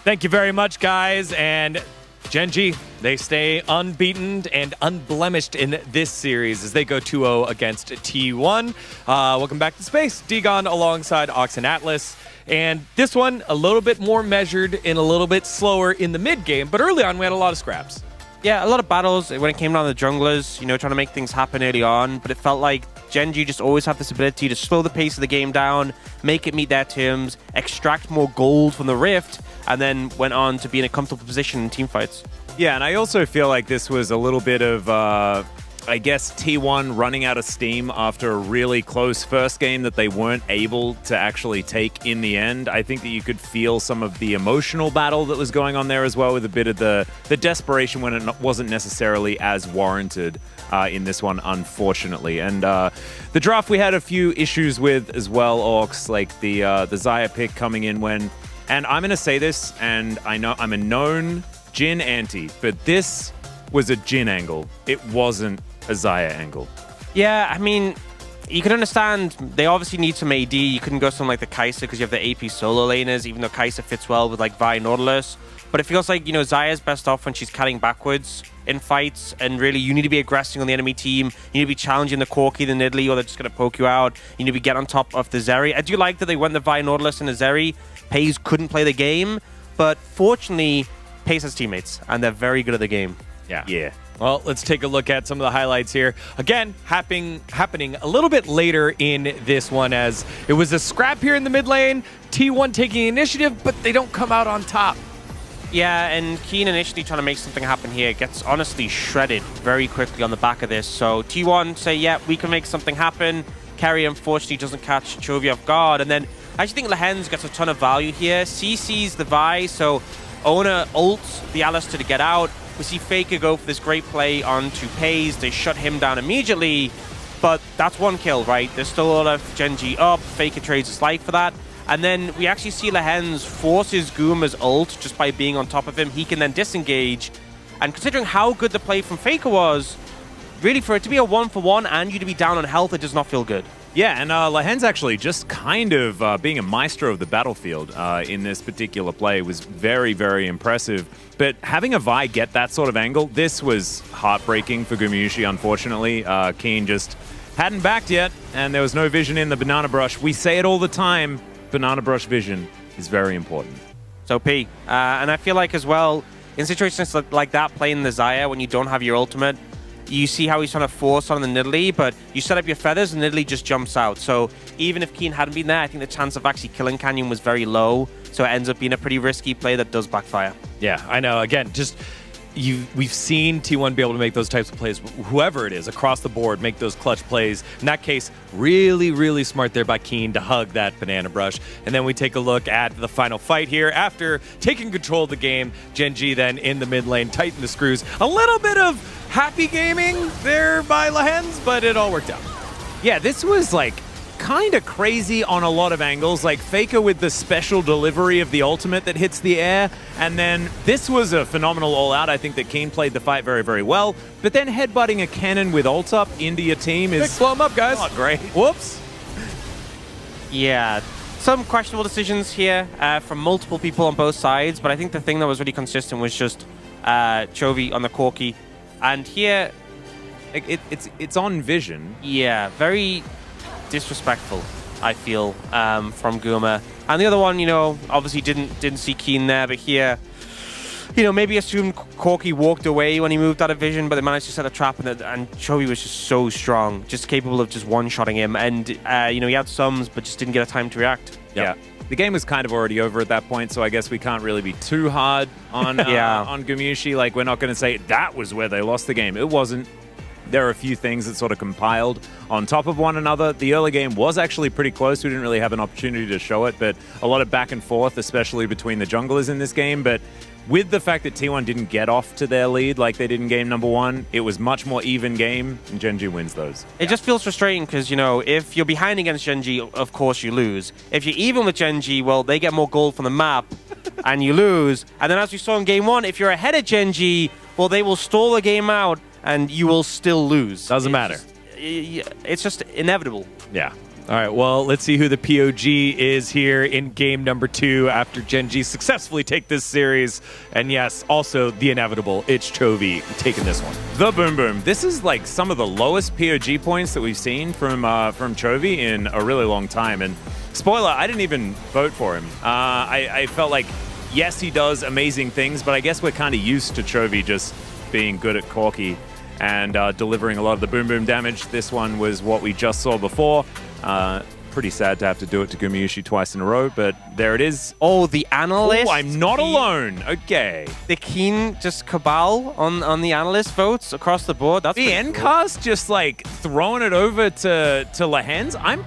Thank you very much, guys. And Gen G, they stay unbeaten and unblemished in this series as they go 2-0 against T1. Welcome back to Space. Degon alongside Ox and Atlas. And this one, a little bit more measured and a little bit slower in the mid game, but early on we had a lot of scraps. Yeah, a lot of battles when it came down to the junglers, you know, trying to make things happen early on, but it felt like Gen G just always have this ability to slow the pace of the game down, make it meet their terms, extract more gold from the Rift, and then went on to be in a comfortable position in teamfights. Yeah, and I also feel like this was a little bit of, I guess, T1 running out of steam after a really close first game that they weren't able to actually take in the end. I think that you could feel some of the emotional battle that was going on there as well, with a bit of the desperation when it wasn't necessarily as warranted in this one, unfortunately. And the draft we had a few issues with as well, Orcs, like the Xayah pick coming in when... And I'm going to say this, and I know I'm a known Jhin anti, but this was a Jhin angle. It wasn't a Xayah angle. Yeah, I mean, you can understand they obviously need some AD. You couldn't go something like the Kai'Sa because you have the AP solo laners, even though Kai'Sa fits well with like Vi Nautilus. But it feels like, you know, Xayah's best off when she's cutting backwards in fights, and really you need to be aggressing on the enemy team. You need to be challenging the Corki, the Nidalee, or they're just going to poke you out. You need to be get on top of the Zeri. I do like that they went the Vi Nautilus and the Zeri. Paze couldn't play the game, but fortunately, Paze has teammates, and they're very good at the game. Yeah. Well, let's take a look at some of the highlights here. Again, happening a little bit later in this one, as it was a scrap here in the mid lane. T1 taking initiative, but they don't come out on top. Yeah, and Keen initially trying to make something happen here gets honestly shredded very quickly on the back of this. So T1 say, yeah, we can make something happen. Kerry unfortunately doesn't catch Chovy off guard. And then I actually think Lehens gets a ton of value here. CC's the Vi, so Owner ults the Alistar to get out. We see Faker go for this great play onto Paze. They shut him down immediately, but that's one kill, right? There's still a lot of Gen G up. Faker trades his life for that. And then we actually see Lehens forces Guma's ult just by being on top of him. He can then disengage. And considering how good the play from Faker was, really for it to be a 1-for-1 and you to be down on health, it does not feel good. Yeah, and Lehens actually just kind of being a maestro of the battlefield in this particular play was very, very impressive. But having a Vi get that sort of angle, this was heartbreaking for Gumayusi, unfortunately. Keen just hadn't backed yet, and there was no vision in the banana brush. We say it all the time, banana brush vision is very important. So P, and I feel like as well, in situations like that, playing the Xayah when you don't have your ultimate, you see how he's trying to force on the Nidalee, but you set up your feathers and Nidalee just jumps out. So even if Keen hadn't been there, I think the chance of actually killing Canyon was very low. So it ends up being a pretty risky play that does backfire. Yeah, I know. Again, just we've seen T1 be able to make those types of plays, whoever it is, across the board, make those clutch plays. In that case, really, really smart there by Keen to hug that banana brush. And then we take a look at the final fight here. After taking control of the game, Gen G then in the mid lane, tighten the screws. A little bit of happy gaming there by Lehens, but it all worked out. Yeah, this was like kind of crazy on a lot of angles, like Faker with the special delivery of the ultimate that hits the air, and then this was a phenomenal all-out. I think that Keen played the fight very, very well, but then headbutting a cannon with ult up into your team is... Slow him up, guys. Not great. Whoops. Yeah, some questionable decisions here from multiple people on both sides, but I think the thing that was really consistent was just Chovy on the Corki. And here... It's on vision. Yeah, very disrespectful, I feel, from Guma. And the other one, you know, obviously didn't see Keen there, but here, you know, maybe assumed Corki walked away when he moved out of vision, but they managed to set a trap, and Chovy was just so strong, just capable of just one-shotting him. And, you know, he had sums, but just didn't get a time to react. Yeah. The game was kind of already over at that point, so I guess we can't really be too hard on on Gumayusi. Like, we're not going to say that was where they lost the game. It wasn't. There are a few things that sort of compiled on top of one another. The early game was actually pretty close. We didn't really have an opportunity to show it, but a lot of back and forth, especially between the junglers in this game. But with the fact that T1 didn't get off to their lead like they did in game number one, it was much more even game, and Gen G wins those. It just feels frustrating because, you know, if you're behind against Gen G, of course you lose. If you're even with Gen G, well, they get more gold from the map, and you lose. And then as we saw in game one, if you're ahead of Gen G, well, they will stall the game out, and you will still lose. Doesn't matter. It's just inevitable. Yeah. All right, well, let's see who the POG is here in game number 2 after Gen G successfully take this series. And yes, also the inevitable, it's Chovy taking this one. The Boom Boom. This is like some of the lowest POG points that we've seen from Chovy in a really long time. And spoiler, I didn't even vote for him. I felt like, yes, he does amazing things, but I guess we're kind of used to Chovy just being good at Corki and delivering a lot of the boom boom damage. This one was what we just saw before. Pretty sad to have to do it to Gumayusi twice in a row, but there it is. Oh, the analyst. Oh, I'm not alone. Okay. The Keen just cabal on the analyst votes across the board. That's the Endcast just like throwing it over to Lehens. I'm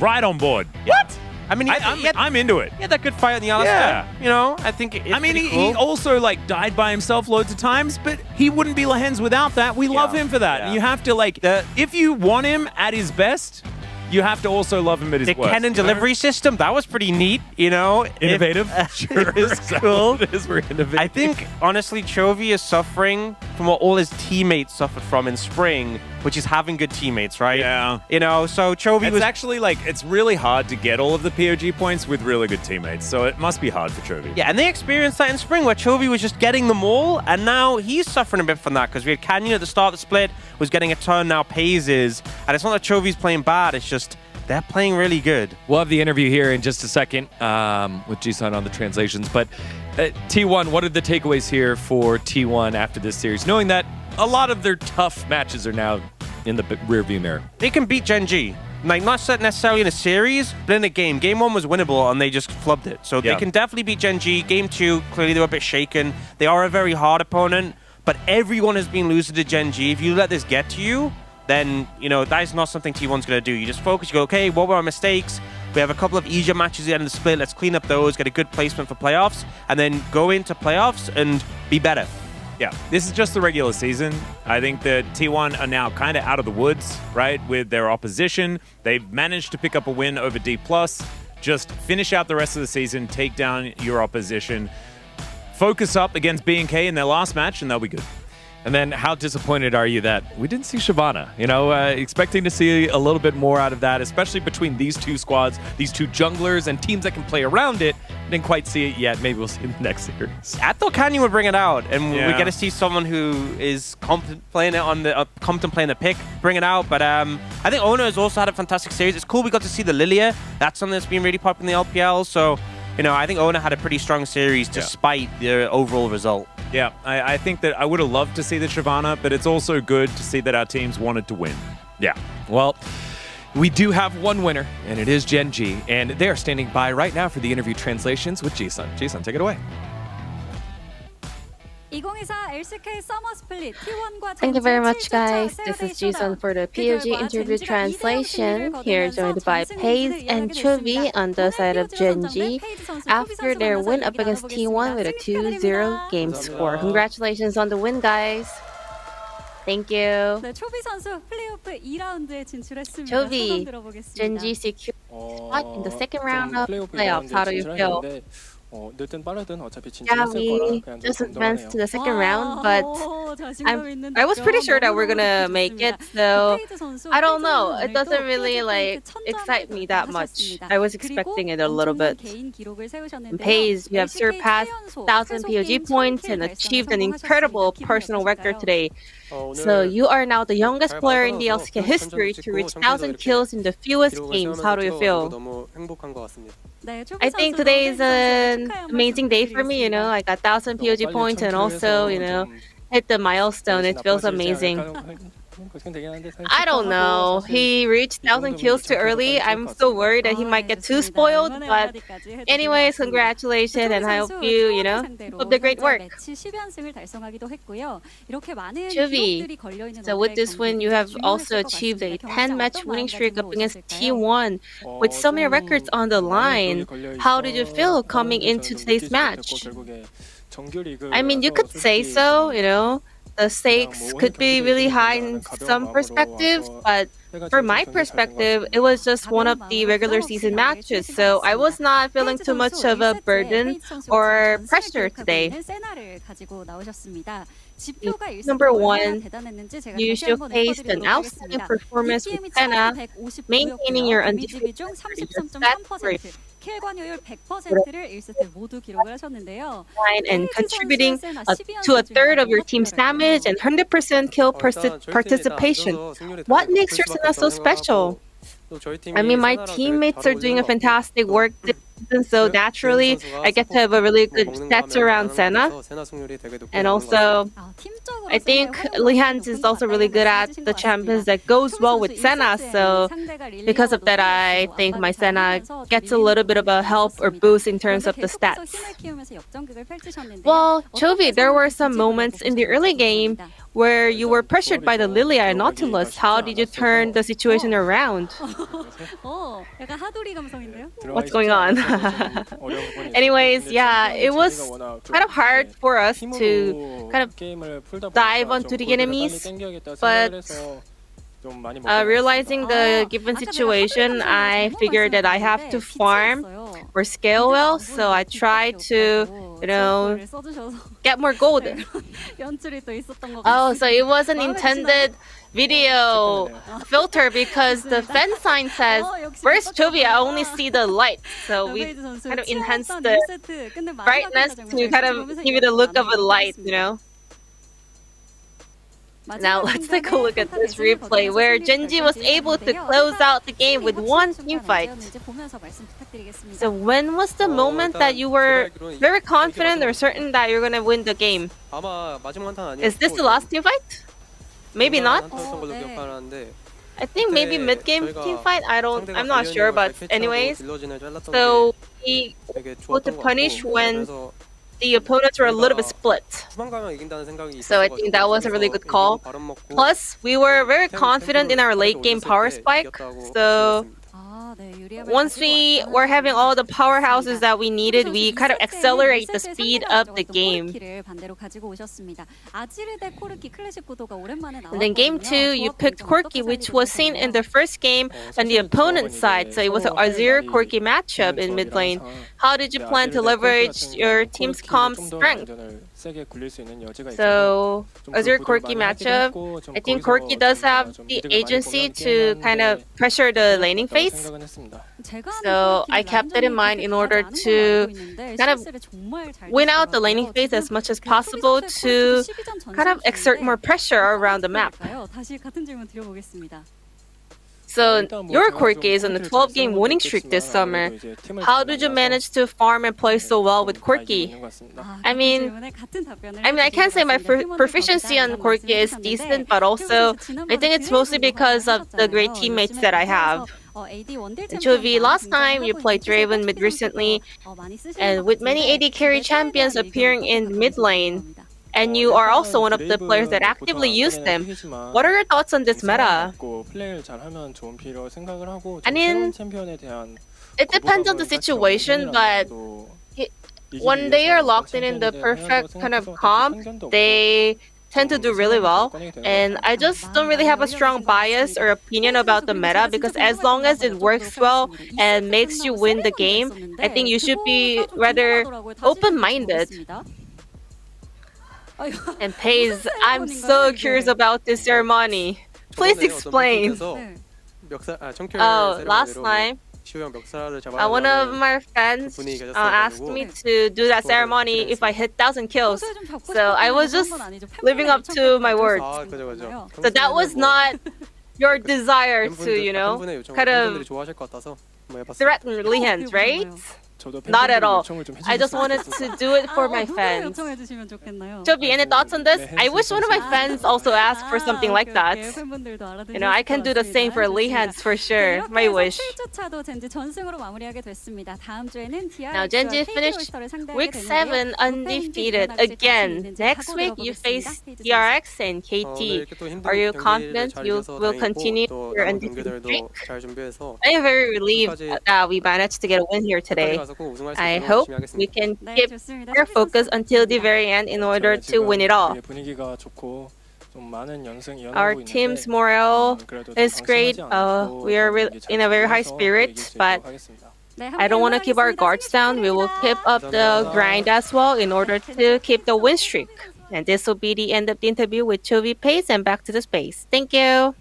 right on board. Yeah. What? I mean, I'm into it. He had that good fight on the Alistar. Yeah. You know, I think it's he also like died by himself loads of times, but he wouldn't be Lehens without that. We love him for that. And you have to like, if you want him at his best, you have to also love him at his worst. The cannon delivery system, that was pretty neat, you know. Innovative. Sure. It was cool. It is very innovative. I think, honestly, Chovy is suffering from what all his teammates suffered from in spring, which is having good teammates, right? Yeah. You know, so Chovy It's was actually like, it's really hard to get all of the POG points with really good teammates, so it must be hard for Chovy. Yeah, and they experienced that in spring where Chovy was just getting them all, and now he's suffering a bit from that because we had Canyon at the start of the split, was getting a ton, now Pays is, and it's not that Chovy's playing bad, it's just they're playing really good. We'll have the interview here in just a second with Jisun on the translations. But T1, what are the takeaways here for T1 after this series? Knowing that a lot of their tough matches are now in the rearview mirror. They can beat Gen G. Like, not necessarily in a series, but in a game. Game 1 was winnable, and they just flubbed it. So they can definitely beat Gen G. Game 2, clearly they were a bit shaken. They are a very hard opponent, but everyone has been losing to Gen G. If you let this get to you, then, you know, that is not something T1's going to do. You just focus, you go, okay, what were our mistakes? We have a couple of easier matches at the end of the split. Let's clean up those, get a good placement for playoffs, and then go into playoffs and be better. Yeah, this is just the regular season. I think that T1 are now kind of out of the woods, right, with their opposition. They've managed to pick up a win over D+. Just finish out the rest of the season, take down your opposition, focus up against B&K in their last match, and they'll be good. And then how disappointed are you that we didn't see Shyvana? You know, expecting to see a little bit more out of that, especially between these two squads, these two junglers and teams that can play around it. Didn't quite see it yet. Maybe we'll see in the next series. I thought Canyon would bring it out, and we get to see someone who is contemplating the pick, bring it out. But I think Ono has also had a fantastic series. It's cool we got to see the Lilia. That's something that's been really popular in the LPL. So, you know, I think Ono had a pretty strong series despite the overall result. Yeah, I think that I would have loved to see the Shyvana, but it's also good to see that our teams wanted to win. Yeah, well, we do have one winner, and it is Gen G, and they are standing by right now for the interview translations with Jisun. Jisun, take it away. Thank you very much, guys. This is Jisun for the POG interview translation. Here joined by Pays and Chovy on the side of Gen G after their win up against T1 with a 2-0 game score. Congratulations on the win, guys. Thank you. Chovy, Gen G secured spot in the second round of playoffs. How do you feel? Yeah, we just advanced to the second round, but I was pretty sure that we're gonna make it, so I don't know. It doesn't really excite me that much. I was expecting it a little bit. In Pays, you have surpassed 1,000 POG points and achieved an incredible personal record today. So you are now the youngest player in the LCK history to reach 1,000 kills in the fewest games. How do you feel? I think today is an amazing day for me, you know. I got 1,000 POG points and also, you know, hit the milestone. It feels amazing. I don't know. He reached 1,000 kills too early. I'm still worried that he might get too spoiled. But anyways, congratulations, and I hope you know, put the great work. Chovy, so with this win, you have also achieved a 10-match winning streak up against T1 with so many records on the line. How did you feel coming into today's match? I mean, you could say so, you know. The stakes could be really high in some perspective, but for my perspective, it was just one of the regular season matches, so I was not feeling too much of a burden or pressure today. Number one, you showcased an outstanding performance with Senna, maintaining your undefeated record and contributing to a third of your team's damage and 100% kill participation. What makes your Senna so special? I mean, my teammates are doing a fantastic work this season, so naturally, I get to have a really good stats around Senna. And also, I think Lihans is also really good at the champions that goes well with Senna, so because of that, I think my Senna gets a little bit of a help or boost in terms of the stats. Well, Chovy, there were some moments in the early game where you were pressured by the Lilia and Nautilus. How did you turn the situation around? What's going on? Anyways, yeah, it was kind of hard for us to kind of dive onto the enemies, but realizing the given situation, I figured that I have to farm or scale well, so I tried to you know, get more gold. Oh, so it wasn't intended video filter because the fan sign says, "First Chovy, I only see the light." So we kind of enhanced the brightness to kind of give it a look of a light, you know. Now let's take a look at this replay where Gen.G was able to close out the game with one team fight. So when was the moment that you were very confident or certain that you're going to win the game? Is this the last team fight? Maybe not. I think maybe mid-game team fight. I'm not sure, but anyways. So we go to punish when the opponents were a little bit split. So I think that was a really good call. Plus, we were very confident in our late game power spike. So once we were having all the powerhouses that we needed, we kind of accelerate the speed of the game. And then game 2, you picked Corki, which was seen in the first game on the opponent's side. So it was an Azir-Corki matchup in mid lane. How did you plan to leverage your team's comp strength? So, Azir-Corki matchup, I think Corki does have the agency to kind of pressure the laning phase. So I kept that in mind in order to kind of win out the laning phase as much as possible to kind of exert more pressure around the map. So your Corki is on a 12-game winning streak this summer. How did you manage to farm and play so well with Corki? I mean, I can't say my proficiency on Corki is decent, but also I think it's mostly because of the great teammates that I have. Chovy, last time you played Draven mid recently, and with many AD carry champions appearing in mid lane, and you are also one of the players that actively use them. What are your thoughts on this meta? I mean, it depends on the situation, but when they are locked in the perfect kind of comp, they tend to do really well. And I just don't really have a strong bias or opinion about the meta because as long as it works well and makes you win the game, I think you should be rather open-minded. And Paige, I'm so curious about this ceremony. Please explain. Oh, last time, one of my friends asked me to do that ceremony if I hit 1,000 kills. So I was just living up to my words. So that was not your desire to, you know, kind of threaten Lehan's, right? Not at all. I just wanted to do it for my fans. Chovy, any thoughts on this? I wish one of my fans also asked for something like that. You know, I can do the same for Lehan's for sure. My wish. Now, Gen.G finished week 7 undefeated. Again, next week you face DRX and KT. Are you confident you will continue your undefeated streak? I am very relieved that we managed to get a win here today. I hope we can keep our focus until the very end in order to win it all. Our team's morale is great. We are in a very high spirit, but I don't want to keep our guards down. We will keep up the grind as well in order to keep the win streak. And this will be the end of the interview with Chovy, Paige, and back to the space. Thank you.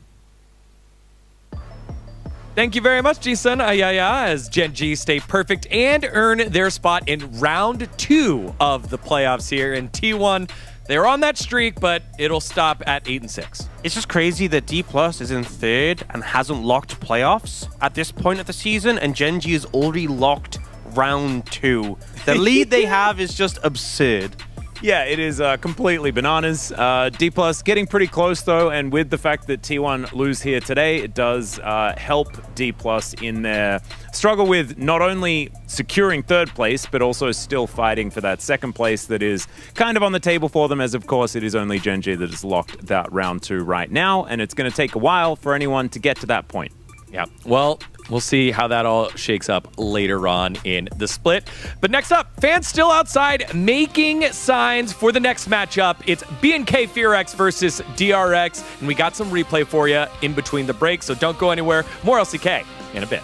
Thank you very much, Ji-sun Ayaya, as Gen.G stay perfect and earn their spot in round 2 of the playoffs here in T1. They're on that streak, but it'll stop at 8-6. It's just crazy that D+ is in 3rd and hasn't locked playoffs at this point of the season, and Gen.G is already locked round 2. The lead they have is just absurd. Yeah, it is completely bananas. D+ getting pretty close, though, and with the fact that T1 lose here today, it does help D+ in their struggle with not only securing 3rd place, but also still fighting for that 2nd place that is kind of on the table for them, as of course it is only Gen.G that has locked that round 2 right now, and it's going to take a while for anyone to get to that point. Yeah, well, we'll see how that all shakes up later on in the split. But next up, fans still outside making signs for the next matchup. It's BNK FearX versus DRX, and we got some replay for you in between the breaks, so don't go anywhere. More LCK in a bit.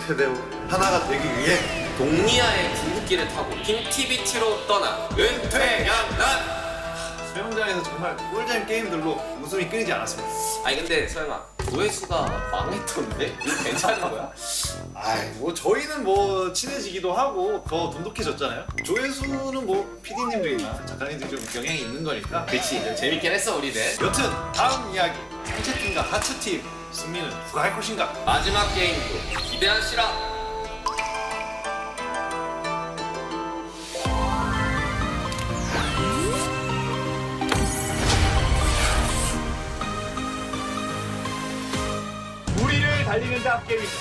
대대로 하나가 되기 위해 동리아의 궁극기를 타고 빈티비티로 떠나 은퇴양난. 수영장에서 정말 꿀잼 게임들로 웃음이 끊이지 않았습니다. 아니 근데 서영아, 조회수가 망했던데? 이거 괜찮은 거야? 아이 뭐 저희는 뭐 친해지기도 하고 더 돈독해졌잖아요. 조회수는 뭐 PD님들이나 작가님들 좀 경향이 있는 거니까. 그치, 재밌긴 했어 우리들. 여튼 다음 이야기 상체팀과 하체팀 승리는 누가 할 것인가? 마지막 게임도 기대하시라. 무리를 달리는 탑 게임이다.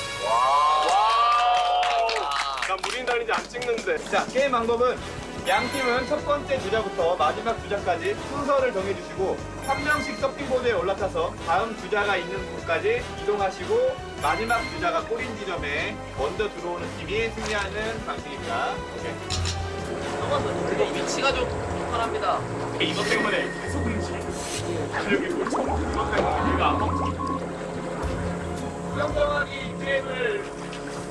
난 무리는 달리는지 안 찍는데. 자, 게임 방법은 양 팀은 첫 번째 주자부터 마지막 주자까지 순서를 정해주시고 한 명씩 서핑보드에 올라타서 다음 주자가 있는 곳까지 이동하시고 마지막 주자가 꼬린 지점에 먼저 들어오는 팀이 승리하는 방식입니다. 오케이. 근데 위치가 좀 불편합니다. 이것 때문에 계속 움직여. 여기 뭘 처음 이것 때문에 이거 안 먹지. 수영장하기 게임을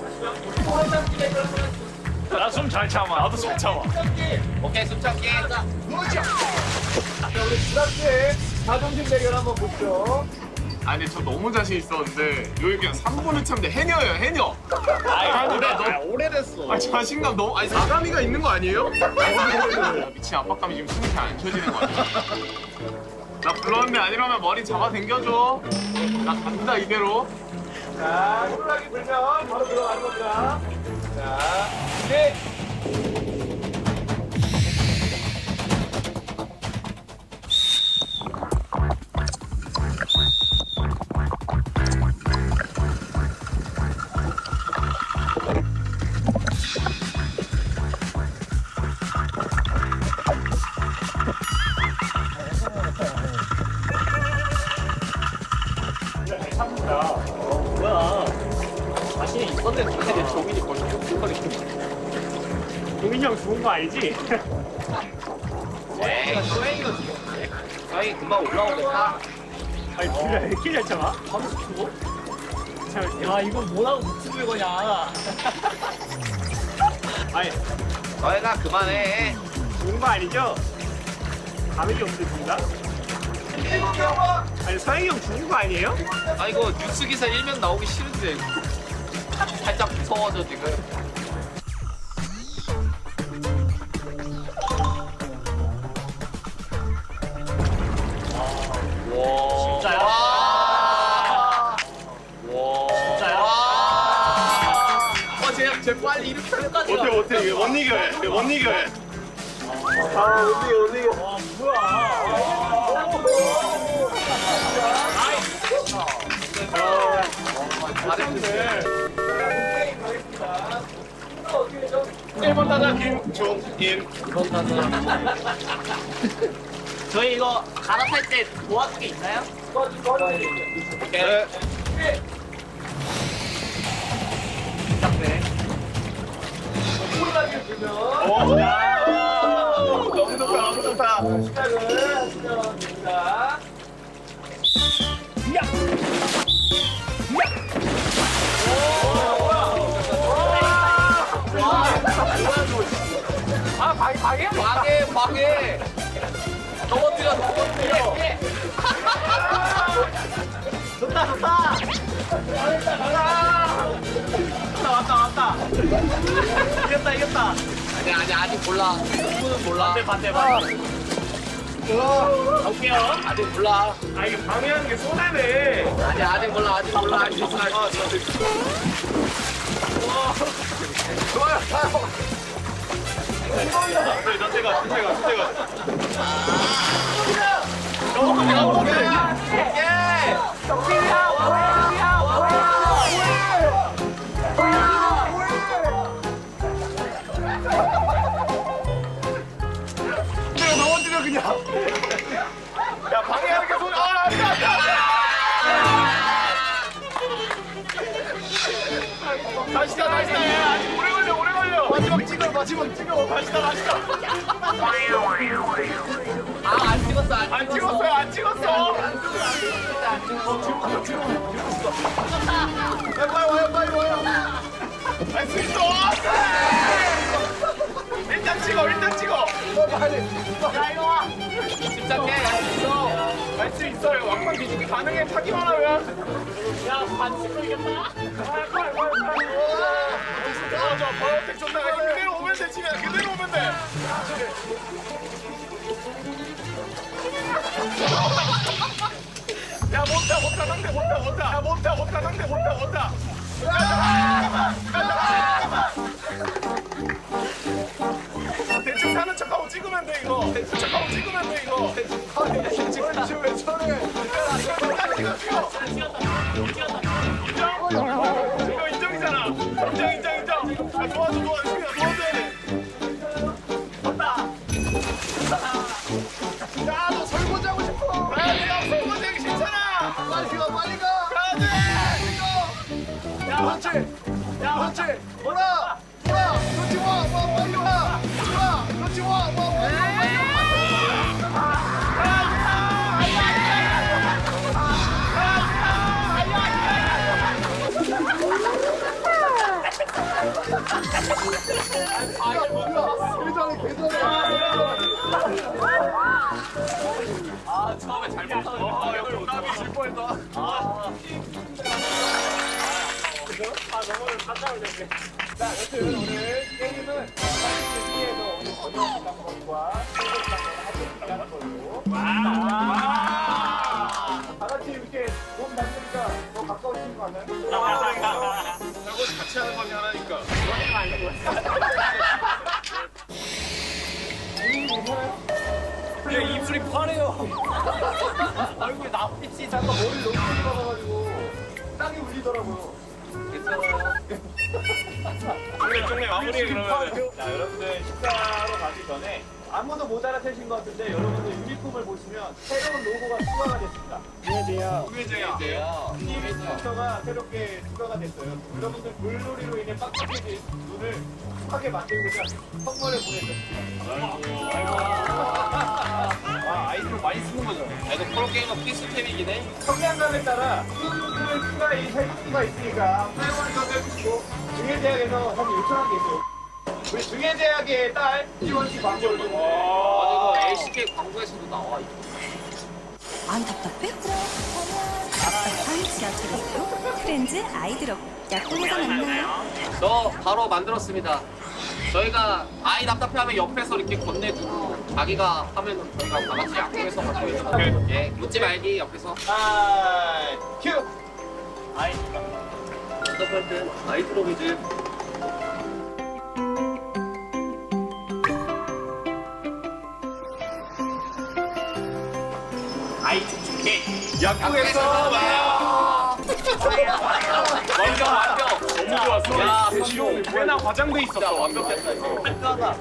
하시면 우리 포함한 팀에 그러면 나 숨 잘 참아. 나도 숨 참아. 오케이, 숨참기. 자, 우리 주라트의 자존심 대결 한번 보시죠. 아니 저 너무 자신 있었는데 여기 그냥 3분을 참는데 해녀예요, 해녀. 오래됐어. 자신감 너무. 아니 사가미가 있는 거 아니에요? 미친 압박감이 지금 숨이 잘 안 쉬어지는 거 아니야? 나 불렀는데 아니라면 머리 잡아 당겨줘. 나 간다 이대로. 자, 콜라기 불면 바로 들어가는 겁니다. 자, 이제 자신이 있었는데 내 종인이 벌써 종인이 형 죽은 거 알지? 에이, 소행이가 죽었네. 소행이 금방 올라오겠다. 아니 진짜 왜 이렇게 잘 참아? 바로 죽어? 야 이거 뭐라고 무튜브에 거냐. 아니 소행아 그만해. 죽은 거 아니죠? 감이 없는데 죽인가? 아니 서영이 형 죽은 거 아니에요? 아 이거 뉴스 기사 일면 나오기 싫은데 살짝 무서워져 지금. 진짜야? 진짜야? 쟤 빨리 이렇게 할까지. 어때 이거 못 이겨요. 못 이겨요. 못 이겨. 와 뭐야? 잘했네. 1번 타자 김종인. 저희 이거 갈아탈 때 도와줄 게 있나요? 네. 너무 좋다, 너무 좋다. 시작을 하시면 됩니다. 아 방해. 넘어뜨려. 좋다. 왔다. 이겼다. 아니 아직 몰라. 누구는 몰라. 반대. 갈게요. 아직 몰라. 아 이게 방해하는 게 손해네. 아직 몰라. 좋아요. 전체가. 넘어뜨려 그냥. 야 방해하는 게 손. 다시다. 아직 오래 걸려. 마지막 찍어. 다시다. 안 찍었어. 안 찍었어. 빨리 와요. 할 수 있어. 일단 찍어. 빨리. 야 이거 와. 집착해. 할 수 있어요. 왕판 뒤집기 가능해. 타기만 하면. 야 반칙으로 이겼다. 빨리. 저 버럭텍 좋다. 그대로 오면 돼 지금. 그대로 오면 돼. 야 못타 상대 못타. 야 못타 상대 못타. 대충 사는 척하고 찍으면 돼 이거. 지금 왜 저래? 이거 인정이잖아. 인정. 야, 도와줘야 돼. 야, 너 설거지 하고 싶어. 내가 설거지 하기 싫잖아. 빨리 가. 가야 돼. 이거. 야, 그렇지. 뭐라. 그렇지 와, 빨리 와. 그렇지 와, 빨리 와. 아 처음에 잘못하는 이걸 나비 질 뻔했다. 너무 깜짝 놀랐네. 자, 여튼 오늘 게임은 DRX에서 오늘 건너뛰는 것과 하는 걸로. 다 같이 이렇게 몸 만드니까 더 가까워지는 거 아니야? 설거지 같이 하는 거니 하나니까. 야 입술이 파래요. 얼굴에 낯빛이 잠깐 머리를 너무 크게 박아가지고 땅이 울리더라고요. 좋네 마무리해 그러면. 자, 여러분들 식사로 가기 전에 아무도 못 알아채신 것 같은데 여러분들 유니폼을 보시면 새로운 로고가 추가가 됐습니다. 구해제야. 팀 스포츠가 새롭게 추가가 됐어요. 여러분들 물놀이로 인해 빡빡해진 눈을 촉하게 만들고자 선물을 보내줬습니다. 아이템 많이 쓰는 거죠. 이거 프로게이머 필수템이긴 해. 성향감에 따라 수능을 추가해 수가 있으니까 사용하는 것 해주시고 중예제약에서 사실 요청한 게 있어요. 우리 중예제약의 딸 지원 씨 광고를 좀. 이거 LCK 광고에서도 나와. 안 답답해? 답답한 지하철이요? 트렌즈 아이드롭 약국에서 만나요. 저 바로 만들었습니다. 저희가 아이 답답해하면 옆에서 이렇게 건네주고 자기가 하면은 저희가 다 같이 약국에서 갖고 있는 거. 예, 웃지 말기 옆에서. 큐. 아이 답답할 땐 아이드롭이지. 아이 촉촉해. 약국에서 봐요. 완벽. 너무 좋았어. 야, 대시로 꽤나 과장돼 있었어. 완벽했다 이거. 깔끔하다.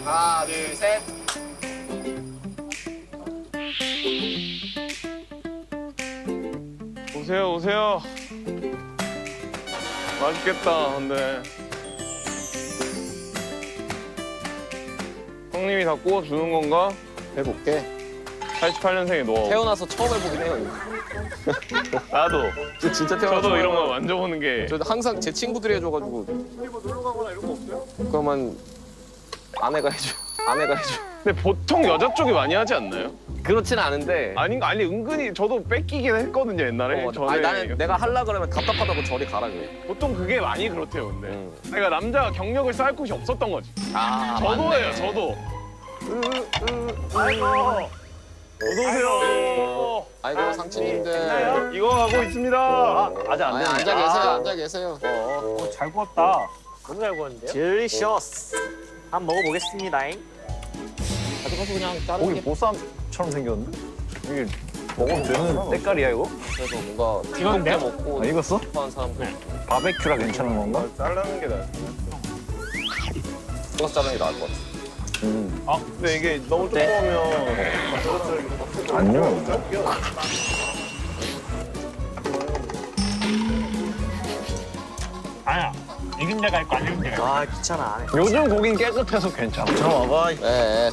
하나, 둘, 셋. 오세요. 맛있겠다. 근데 형님이 다 구워주는 건가? 해볼게. 88년생이 너. 태어나서 처음 해보긴 해요. 나도. 진짜 태어나서. 저도 이런 거 만져보는 게. 저도 항상 제 친구들이 해줘가지고. 우리 뭐 놀러 가거나 이런 거 없어요? 그러면 아내가 해줘. 근데 보통 여자 쪽이 많이 하지 않나요? 그렇진 않은데. 아니 은근히 저도 뺏기긴 했거든요 옛날에. 아니 나는 내가 하려 그러면 답답하다고 저리 가라 그래. 보통 그게 많이 그렇대요 근데. 내가 남자가 경력을 쌓을 곳이 없었던 거지. 저도예요 맞네. 저도. 아이고. 어서오세요. 아이고 상치님들. 이거 하고 있습니다. 아직 안 됐네. 앉아 계세요. 잘 구웠다. 너무 잘 구웠는데요? 딜리셔스. 한번 먹어보겠습니다. 가져가서 그냥 고기 자르는 게 보쌈처럼 생겼는데? 이게 먹어도 되는 때깔이야 이거? 그래서 뭔가 익었는데요? 먹고 익었어? 싶어하는 사람들 바베큐라 괜찮은 건가? 자르는 게 나아. 구워서 자르는 게 나을 것 같아. 근데 이게 너무 두꺼우면 아니요. 아니야. 익은 데가 있고 안 익은 데가. 아 귀찮아. 요즘 고긴 깨끗해서 괜찮아. 저 먹어. 네.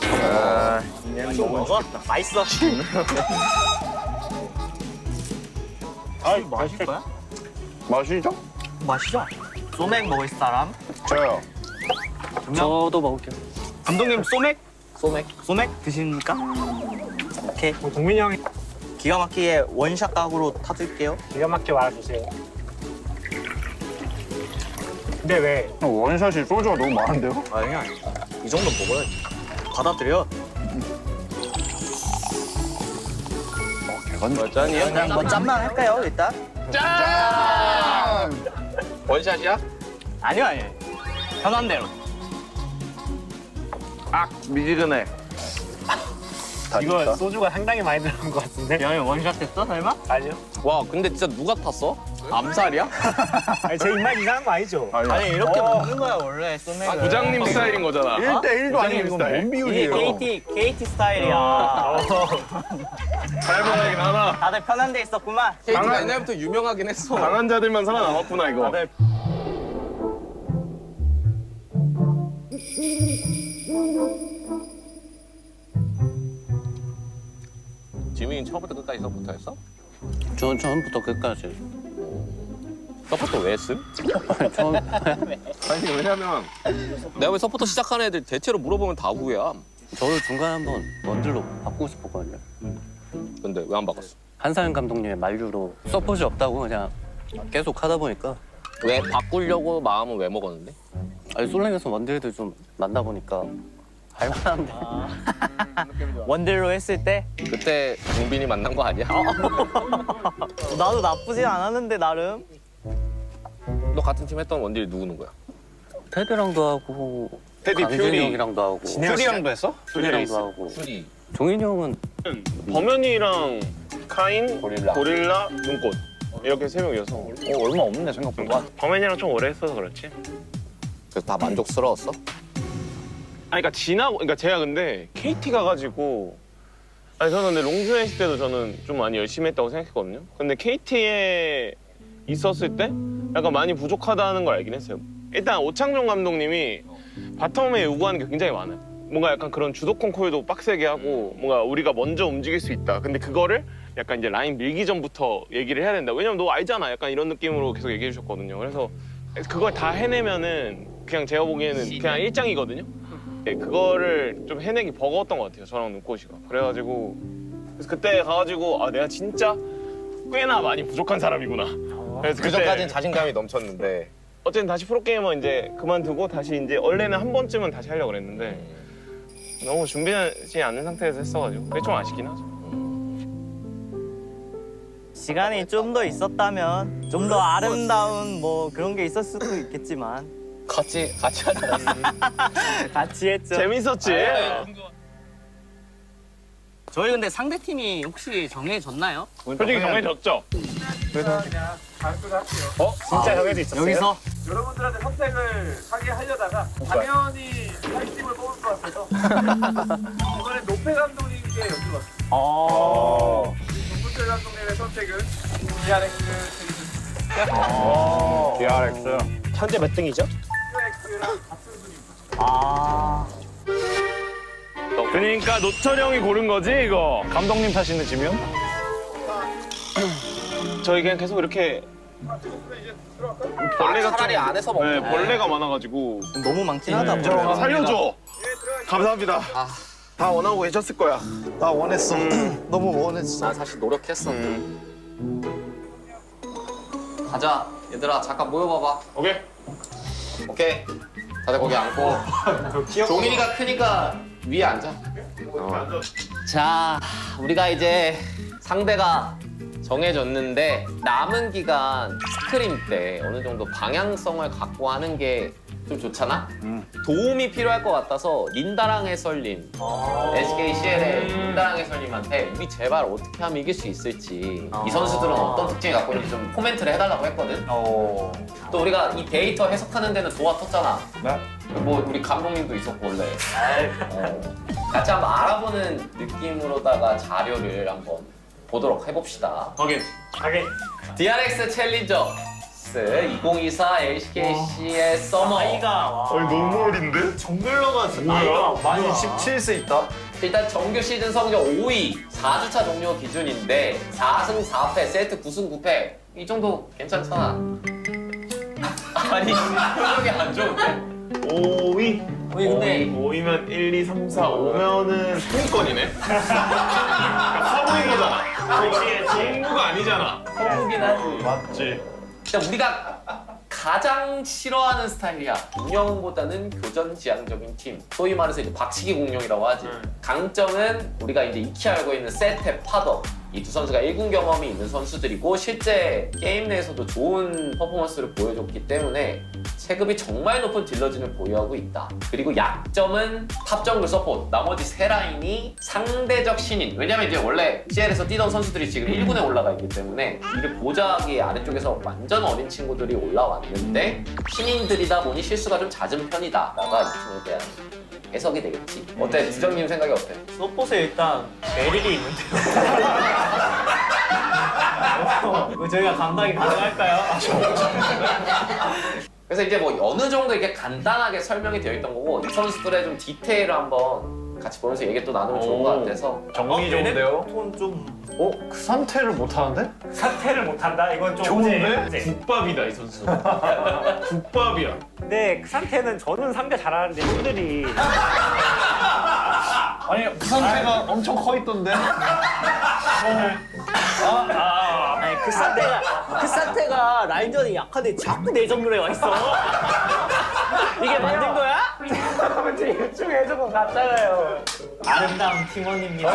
좀 먹어? 맛있어. 마시죠? 마시죠. 소맥 먹을 사람? 저요. 저도 먹을게요. 감독님 소맥? 소맥. 소맥 드십니까? 오케이. 동민이 형이 기가 막히게 원샷 각으로 타줄게요. 기가 막히게 말아주세요. 근데 왜? 원샷이 소주가 너무 많은데요? 아니 이 정도 먹어야지. 받아들여. 짠이에요? 그냥 뭐 짠만 할까요 일단? 짠! 원샷이야? 아니요 아니요. 편한 대로. 미지근해. 이거 소주가 상당히 많이 들어간 것 같은데? 형이 원샷 했어 설마? 아니요. 와 근데 진짜 누가 탔어? 암살이야? 아니, 제 입맛 이상한 거 아니죠? 아니 이렇게 먹는 거야 원래 소맥은. 부장님 스타일인 거잖아. 1대1도 아니고 이거 뭔 비율이에요? 이게 KT 스타일이야. 잘 보이긴 하나. 다들 편한 데 있었구만. KT가 옛날부터 유명하긴 했어. 강한 자들만 살아남았구나 이거. 다들 지민이 처음부터 끝까지 서포터 했어? 전 처음부터 끝까지. 서포터 왜 했음? 처음. 아니 왜냐면 내가 왜 서포터 시작하는 애들 대체로 물어보면 다 후회야. 저도 중간에 한번 원딜로 바꾸고 싶었거든요. 근데 왜 안 바꿨어? 한사연 감독님의 만류로 서폿이 없다고 그냥 계속 하다 보니까. 왜 바꾸려고 마음은 왜 먹었는데? 아니 솔랭에서 원딜들 좀 만나보니까 할만한데. 원딜로 했을 때? 그때 종빈이 만난 거 아니야? 나도 나쁘진 않았는데 나름. 너 같은 팀 했던 원딜 누구는 거야? 테드랑도 하고 테디, 강진이 퓨리. 형이랑도 하고 퓨리랑도 했어? 퓨리랑도 하고 수리. 종인이 형은 범현이랑 카인, 고릴라. 눈꽃 이렇게 세 명이어서 얼마 없네 생각보다. 범현이랑 좀 오래 했어서 그렇지. 그래서 다 만족스러웠어? 아니 그러니까 그러니까 제가 근데 KT 가가지고 아니 저는 근데 롱주에 있을 때도 저는 좀 많이 열심히 했다고 생각했거든요. 근데 KT에 있었을 때 약간 많이 부족하다는 걸 알긴 했어요. 일단 오창종 감독님이 바텀에 요구하는 게 굉장히 많아요. 뭔가 약간 그런 주도권 콜도 빡세게 하고 뭔가 우리가 먼저 움직일 수 있다. 근데 그거를 약간 이제 라인 밀기 전부터 얘기를 해야 된다. 왜냐면 너 알잖아. 약간 이런 느낌으로 계속 얘기해 주셨거든요. 그래서 그걸 다 해내면은 그냥 제가 보기에는 그냥 일장이거든요. 예, 그거를 좀 해내기 버거웠던 것 같아요. 저랑 눈꽃이가. 그래가지고 그래서 그때 가가지고 아 내가 진짜 꽤나 많이 부족한 사람이구나. 그래서 그 전까지는 자신감이 넘쳤는데 어쨌든 다시 프로게이머 이제 그만두고 다시 이제 원래는 한 번쯤은 다시 하려고 그랬는데 너무 준비하지 않은 상태에서 했어가지고 그게 좀 아쉽긴 하죠. 시간이 좀 더 있었다면 좀 더 아름다운 뭐 그런 게 있었을 수도 있겠지만 같이 하자. 같이 했죠. 재밌었지. 저희 근데 상대 팀이 혹시 정해졌나요? 솔직히 정해졌죠. 그래서 진짜 정해져 있었어요? 여기서 여러분들한테 선택을 하게 하려다가 당연히 할 팀을 뽑을 것 같아서 이번엔 노페 감독님께 여쭤봤습니다. 노페 감독님의 선택은 DRX 책임집니다. DRX. 현재 몇 등이죠? DRX랑 같은 순위입니다. 그러니까 노철 형이 고른 거지 이거. 감독님 탓인데 지면? 저희 그냥 계속 이렇게 벌레가 차라리 좀- 안에서 먹자. 네, 벌레가 많아가지고 너무 많긴 하다. 인정. 살려줘. 감사합니다. 다 원하고 계셨을 거야. 나 원했어. 너무 원했어. 난 사실 노력했어. 가자. 얘들아 잠깐 모여봐봐. 오케이. 오케이. 다들 거기 앉고. 종일이가 크니까 위에 앉아. 자, 우리가 이제 상대가 정해졌는데 남은 기간 스크림 때 어느 정도 방향성을 갖고 하는 게 좀 좋잖아? 도움이 필요할 것 같아서 린다랑 해설님, SK CL의 린다랑 해설님한테 우리 제발 어떻게 하면 이길 수 있을지 이 선수들은 어떤 특징을 갖고 있는지 좀 코멘트를 해달라고 했거든? 또 우리가 이 데이터 해석하는 데는 도와줬잖아. 뭐 우리 감독님도 있었고 원래. 같이 한번 알아보는 느낌으로다가 자료를 한번 보도록 해봅시다. 오케이. DRX 챌린저 2024 LCK의 서머. 너무 어린데? 정글러가 뭐야? 많이 17세 있다. 일단 정규 시즌 성적 5위, 4주차 종료 기준인데 4승 4패, 세트 9승 9패 이 정도 괜찮잖아. 아니 표정이 안 좋은데? 5위? 근데 5위면 1, 2, 3, 4, 5면은 상위권이네? 그러니까 서부인 거잖아. 정부가 아니잖아. 서부긴 하지. 맞지. 근데 우리가 가장 싫어하는 스타일이야. 운영보다는 교전지향적인 팀. 소위 말해서 이제 박치기 공룡이라고 하지. 강점은 우리가 이제 익히 알고 있는 세테, 파더. 이 두 선수가 1군 경험이 있는 선수들이고 실제 게임 내에서도 좋은 퍼포먼스를 보여줬기 때문에 체급이 정말 높은 딜러진을 보유하고 있다. 그리고 약점은 탑 정글 서포트. 나머지 세 라인이 상대적 신인. 왜냐면 이제 원래 CL에서 뛰던 선수들이 지금 1군에 올라가 있기 때문에 이를 보자기 아래쪽에서 완전 어린 친구들이 올라왔는데 신인들이다 보니 실수가 좀 잦은 편이다. 라가 이 팀에 대한 해석이 되겠지. 어때? 주정님 생각이 어때? 서폿에 일단 메릴이 있는데요. 이거 저희가 감당이 가능할까요? 그래서 이제 뭐 어느 정도 이게 간단하게 설명이 되어 있던 거고 이 선수들의 좀 디테일을 한번 같이 보면서 얘기 또 나누면 좋은 것 같아서 정리 좋은데요? 좀 그 상태를 못 하는데? 사퇴를 못한다? 이건 좀 좋은데? 국밥이다 이 선수. 국밥이야. 근데 그 상태는 저는 상대 잘하는데 형들이 아니 그 상태가 엄청 커 있던데? 아니 그 상태가 라인전이 약한데 자꾸 내 정글에 와 있어. 이게 만든 거야? 아버지 일중 해준 거 같잖아요. 아름다운 팀원입니다.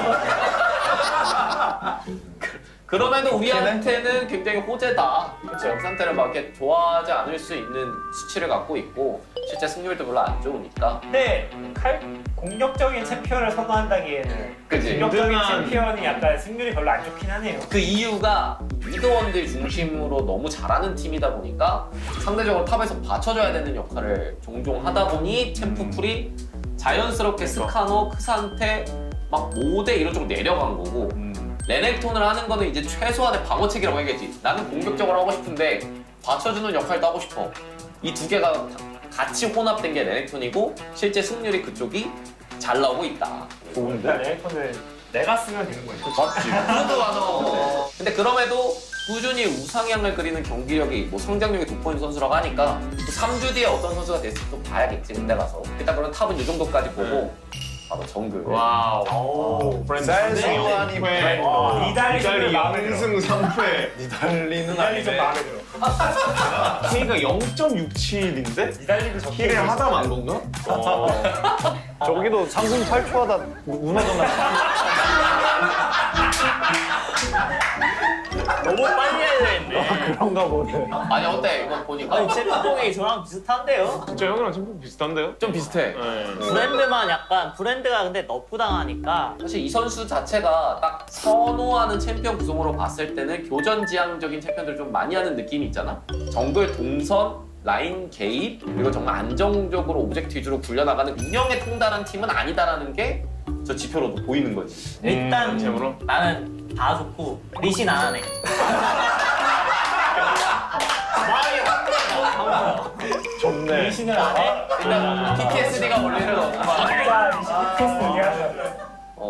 그럼에도 우리한테는 굉장히 호재다. 그렇죠. 상태를 막 이렇게 좋아하지 않을 수 있는 수치를 갖고 있고 실제 승률도 별로 안 좋으니까. 근데 공격적인 챔피언을 선호한다기에는 그치. 공격적인 챔피언이 약간 승률이 별로 안 좋긴 하네요. 그 이유가 미드원들 중심으로 너무 잘하는 팀이다 보니까 상대적으로 탑에서 받쳐줘야 되는 역할을 종종 하다 보니 챔프풀이 자연스럽게 스카노, 크산테, 막 모대 이런 쪽으로 내려간 거고 레넥톤을 하는 거는 이제 최소한의 방어책이라고 해야겠지. 나는 공격적으로 하고 싶은데 받쳐주는 역할도 하고 싶어. 이 두 개가 같이 혼합된 게 레넥톤이고 실제 승률이 그쪽이 잘 나오고 있다. 좋은데? 레넥톤을 내가 쓰면 되는 거예요. 맞지? 그것도 맞아. 근데 그럼에도 꾸준히 우상향을 그리는 경기력이 뭐 성장력이 돋보이는 선수라고 하니까 또 3주 뒤에 어떤 선수가 될지 또 봐야겠지. 근데 가서 일단 그런 탑은 이 정도까지 보고 바로 정글. 와우. 쌀수요한이 니달리 양승 3패. 니달리는 아니네. K가 0.67인데? 니달리도 킬을 하다 만 건가? 저기도 상승 8초하다 무너졌나? 너무 빨리 해야 되는데. 그런가 보네. 아니 어때 이거 보니까? 아니 챔피언이 저랑 비슷한데요? 진짜 형이랑 챔프 비슷한데요? 좀 비슷해. 브랜드만 약간 브랜드가 근데 너프 당하니까 사실 이 선수 자체가 딱 선호하는 챔피언 구성으로 봤을 때는 교전지향적인 챔피언들 좀 많이 하는 느낌이 있잖아? 정글 동선, 라인 개입, 그리고 정말 안정적으로 오브젝트 위주로 굴려나가는 운영에 통달한 팀은 아니다라는 게 저 지표로도 보이는 거지. 일단 챔으로? 나는 다 좋고 리신 안 하네. 좋네. 리신을 안 해? 일단 PTSD가 원래는 없구만.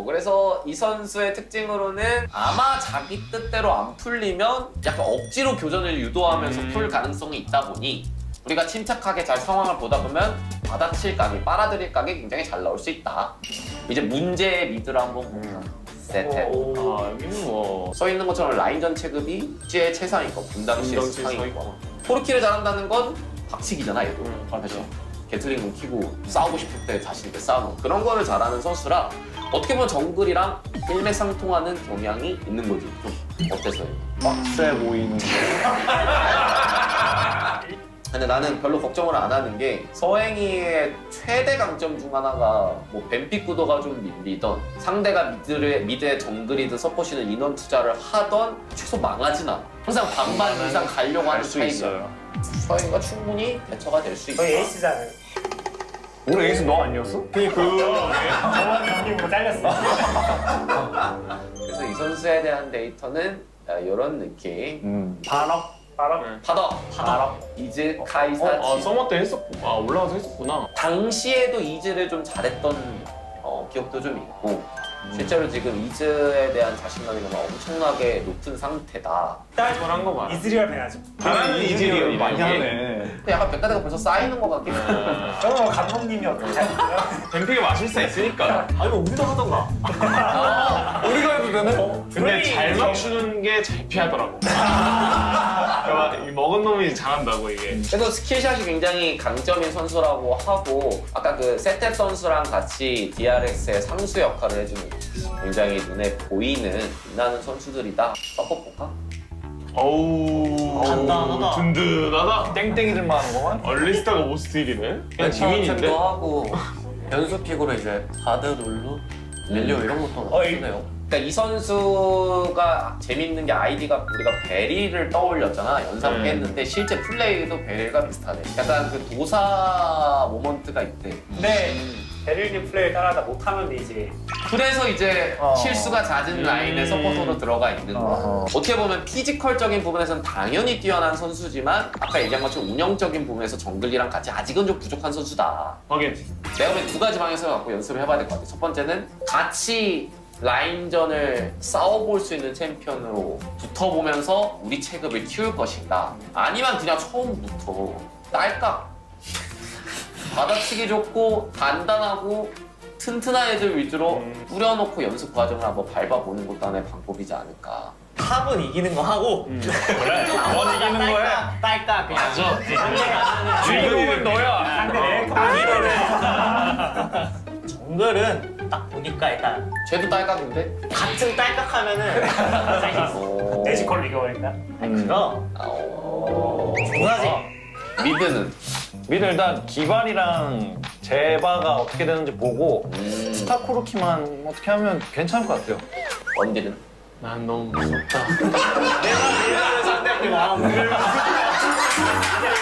그래서 이 선수의 특징으로는 아마 자기 뜻대로 안 풀리면 약간 억지로 교전을 유도하면서 풀 가능성이 있다 보니 우리가 침착하게 잘 상황을 보다 보면 받아칠 각이, 빨아들일 각이 굉장히 잘 나올 수 있다. 이제 문제의 미드를 한번 보자. 세테. 여기는 뭐 써있는 것처럼 라인전 체급이 국제 최상위권, 분당 CS 상위권. 포르키를 잘한다는 건 박치기잖아, 얘도. 그렇죠. 게틀링 키고 싸우고 싶을 때 자신 있게 싸우는 그런 거를 잘하는 선수라 어떻게 보면 정글이랑 일맥상통하는 경향이 있는 거지. 좀 어때서요? 빡세 보이는 거. 근데 나는 별로 걱정을 안 하는 게 서행이의 최대 강점 중 하나가 뭐 뱀픽 구도가 좀 밀리던 상대가 미드에 정글이든 서포시든 인원 투자를 하던 최소 망하진 않아. 항상 반반 이상 가려고 하는 타입이야. 서행이가 충분히 대처가 될 수 있다. 거의 에이스잖아요. 우리 에이스 너 아니었어? 저번 경기보고 잘렸어. 그래서 이 선수에 대한 데이터는 이런 느낌. 파덕. 이즈, 카이사, 서머 때 했었고, 올라와서 했었구나. 당시에도 이즈를 좀 잘했던 기억도 좀 있고 실제로 지금 이즈에 대한 자신감이 너무 엄청나게 높은 상태다. 저런 거 봐. 이즈리얼 배야죠. 나는 이즈리얼 많이 하네. 약간 백가대가 벌써 쌓이는 것 같긴 해. 저는 감독님이 어떻게 하셨어요? 뱀픽이 마실사 있으니까. 아니면 우리도 하던가. 우리가 해도 되네? 근데 잘 맞추는 게 잘 피하더라고. 이 먹은 놈이 잘한다고 이게. 그래도 스킬샷이 굉장히 강점인 선수라고 하고 아까 그 세텝 선수랑 같이 DRX의 상수 역할을 해주는 굉장히 눈에 보이는 빛나는 선수들이다. 서포볼까? 어우 간단하다. 든든하다. 땡땡이들만 하는 거만? 얼리스타가 모스틸이네? 그냥 지민인데? 도 하고 연수 픽으로 이제 바드 룰루 멜리오 이런 것도 나오네요. 그러니까 이 선수가 재밌는 게 아이디가 우리가 베리를 떠올렸잖아. 연상케 했는데 실제 플레이도 베리가 비슷하네. 약간 그 도사 모먼트가 있대. 근데 베릴린 플레이 따라다 못하면 이제 그래서 이제 실수가 잦은 라인에 서포터로 들어가 있는 거야. 어떻게 보면 피지컬적인 부분에서는 당연히 뛰어난 선수지만 아까 얘기한 것처럼 운영적인 부분에서 정글이랑 같이 아직은 좀 부족한 선수다. 확인. 내가 보기엔 두 가지 방에서 갖고 연습을 해봐야 될 것 같아. 첫 번째는 같이 라인전을 싸워볼 수 있는 챔피언으로 붙어보면서 우리 체급을 키울 것인가, 아니면 그냥 처음부터 딸깍 받아치기 좋고 단단하고 튼튼한 애들 위주로 뿌려놓고 연습 과정을 한번 밟아보는 것도 하나의 방법이지 않을까. 탑은 이기는 거 하고 그래? 원 이기는 거야? 딸까 그냥. 맞아. 상대가 주인공은 너야. 정글은 딱 보니까 일단 쟤도 딸깍인데? 같은 딸깍하면은 매지컬 이겨버린다. 그럼 중요하지. 미드는? 미드 일단 기발이랑 제바가 어떻게 되는지 보고 스타코르키만 어떻게 하면 괜찮을 것 같아요. 원딜은? 난 너무 무섭다. 내가 상대한테 말하면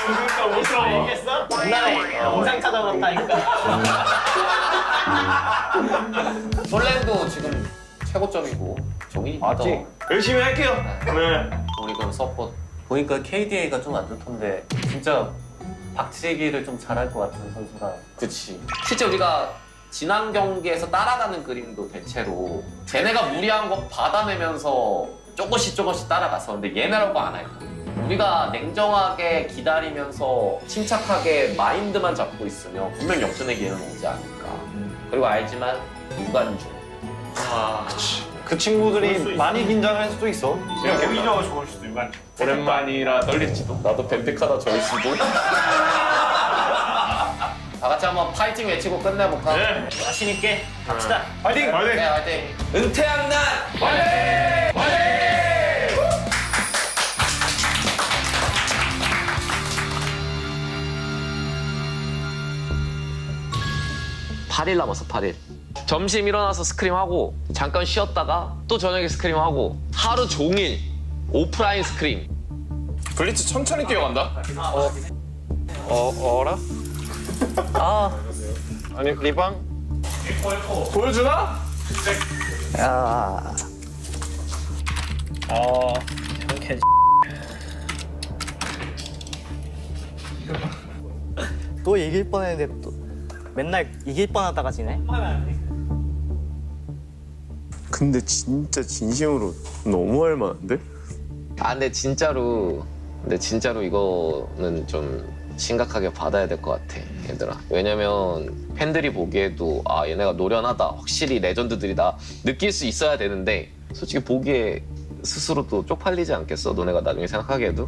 무섭다 무서워. 알겠어? 옛날에 영상 찾아봤다니까. 솔랭도 지금 최고점이고 종이니까 맞지? 열심히 할게요. 네. 우리 그럼 서포트. 보니까 KDA가 좀 안 좋던데 진짜 박치기를 좀 잘할 것 같은 선수가. 그치. 실제 우리가 지난 경기에서 따라가는 그림도 대체로 쟤네가 무리한 거 받아내면서 조금씩 따라갔었는데 얘네라고 안 할 거야. 우리가 냉정하게 기다리면서 침착하게 마인드만 잡고 있으면 분명 역전의 기회는 오지 않을까. 그리고 알지만 무관중. 그치. 그 친구들이 많이 긴장할 수도 있어. 그냥 오히려 좋을 수도 있고. 오랜만이라 떨릴지도. 나도 뱀픽하다 절 수도. 다 같이 한번 파이팅 외치고 끝내볼까? 네. 자신 있게 갑시다. 파이팅! 파이팅! 네, 화이팅! 은퇴한 날! 파이팅! 파이팅! 8일 남았어, 8일. 점심 일어나서 스크림하고 잠깐 쉬었다가 또 저녁에 스크림하고 하루 종일 오프라인 스크림. 블리츠 천천히 뛰어간다. 어라? 아, 아니 리방? 보여주나? 야. 이렇게 또 이길 뻔했는데 또 맨날 이길 뻔하다가 지네. 근데 진짜 진심으로 너무 할 만한데? 아 근데 진짜로 이거는 좀 심각하게 받아야 될 것 같아, 얘들아. 왜냐면 팬들이 보기에도 아 얘네가 노련하다, 확실히 레전드들이다 느낄 수 있어야 되는데 솔직히 보기에 스스로도 쪽팔리지 않겠어? 너네가 나중에 생각하기에도?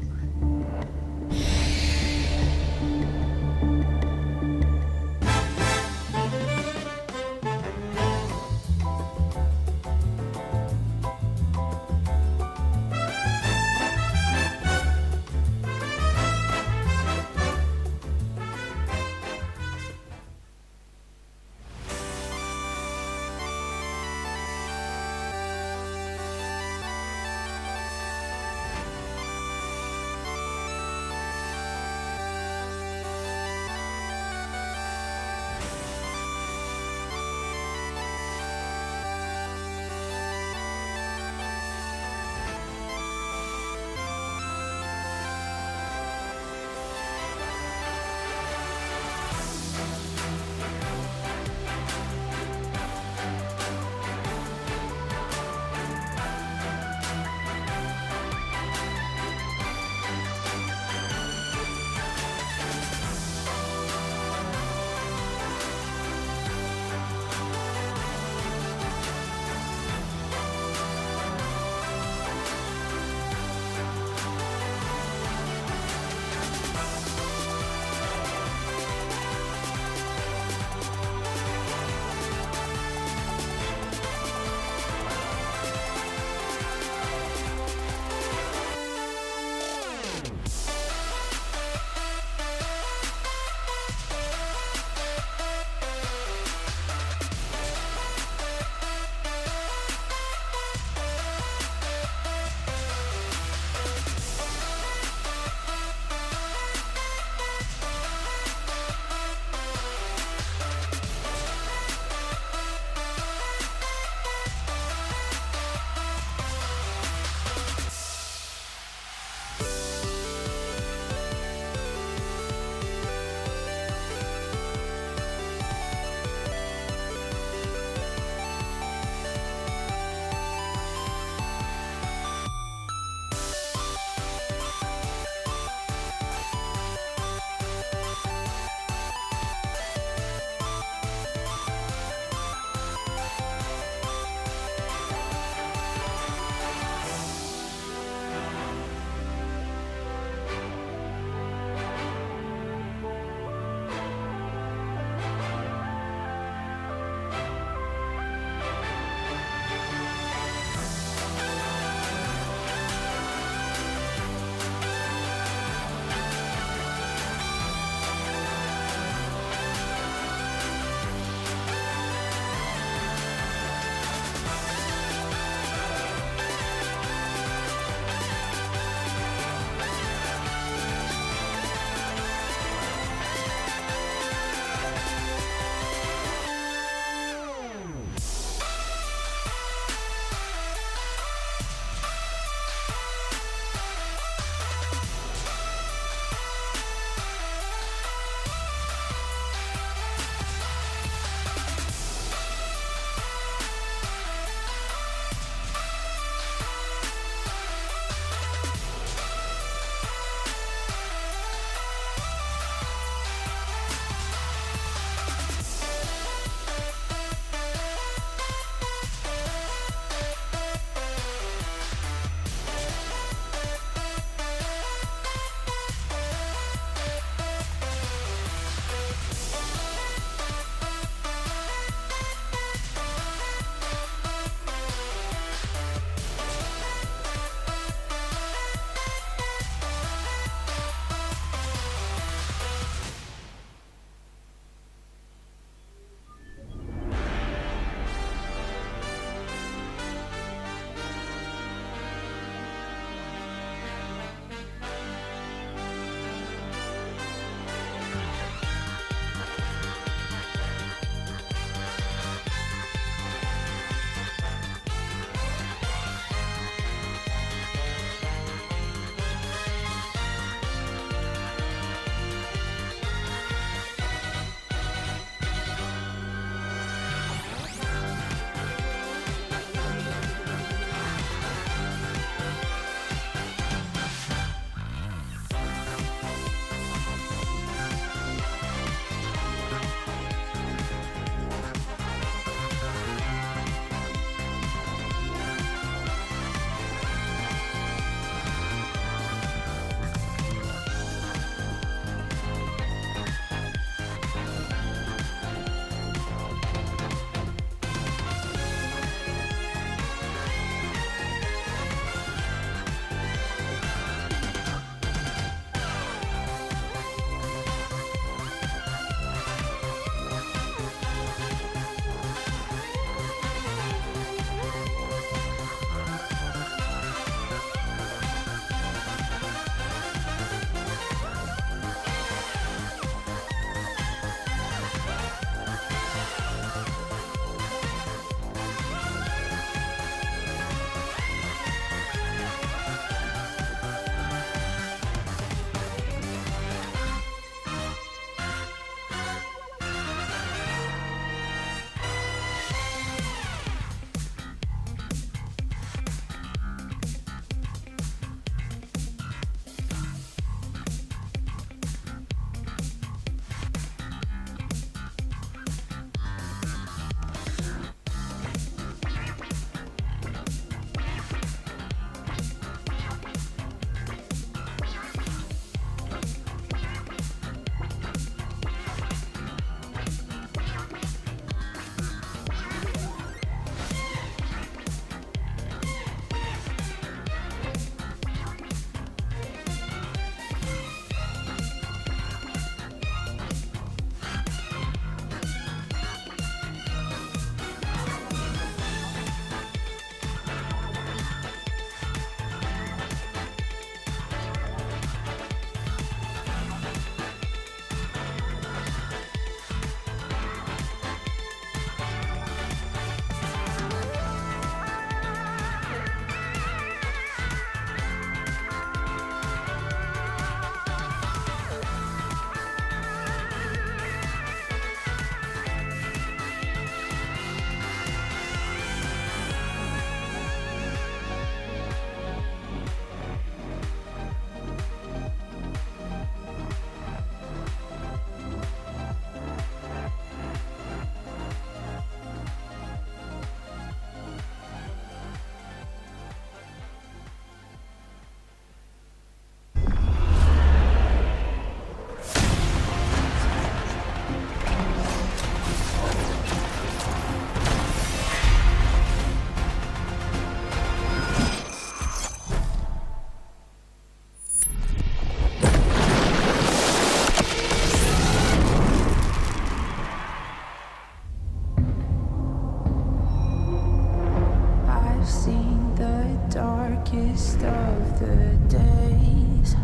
darkest of the days,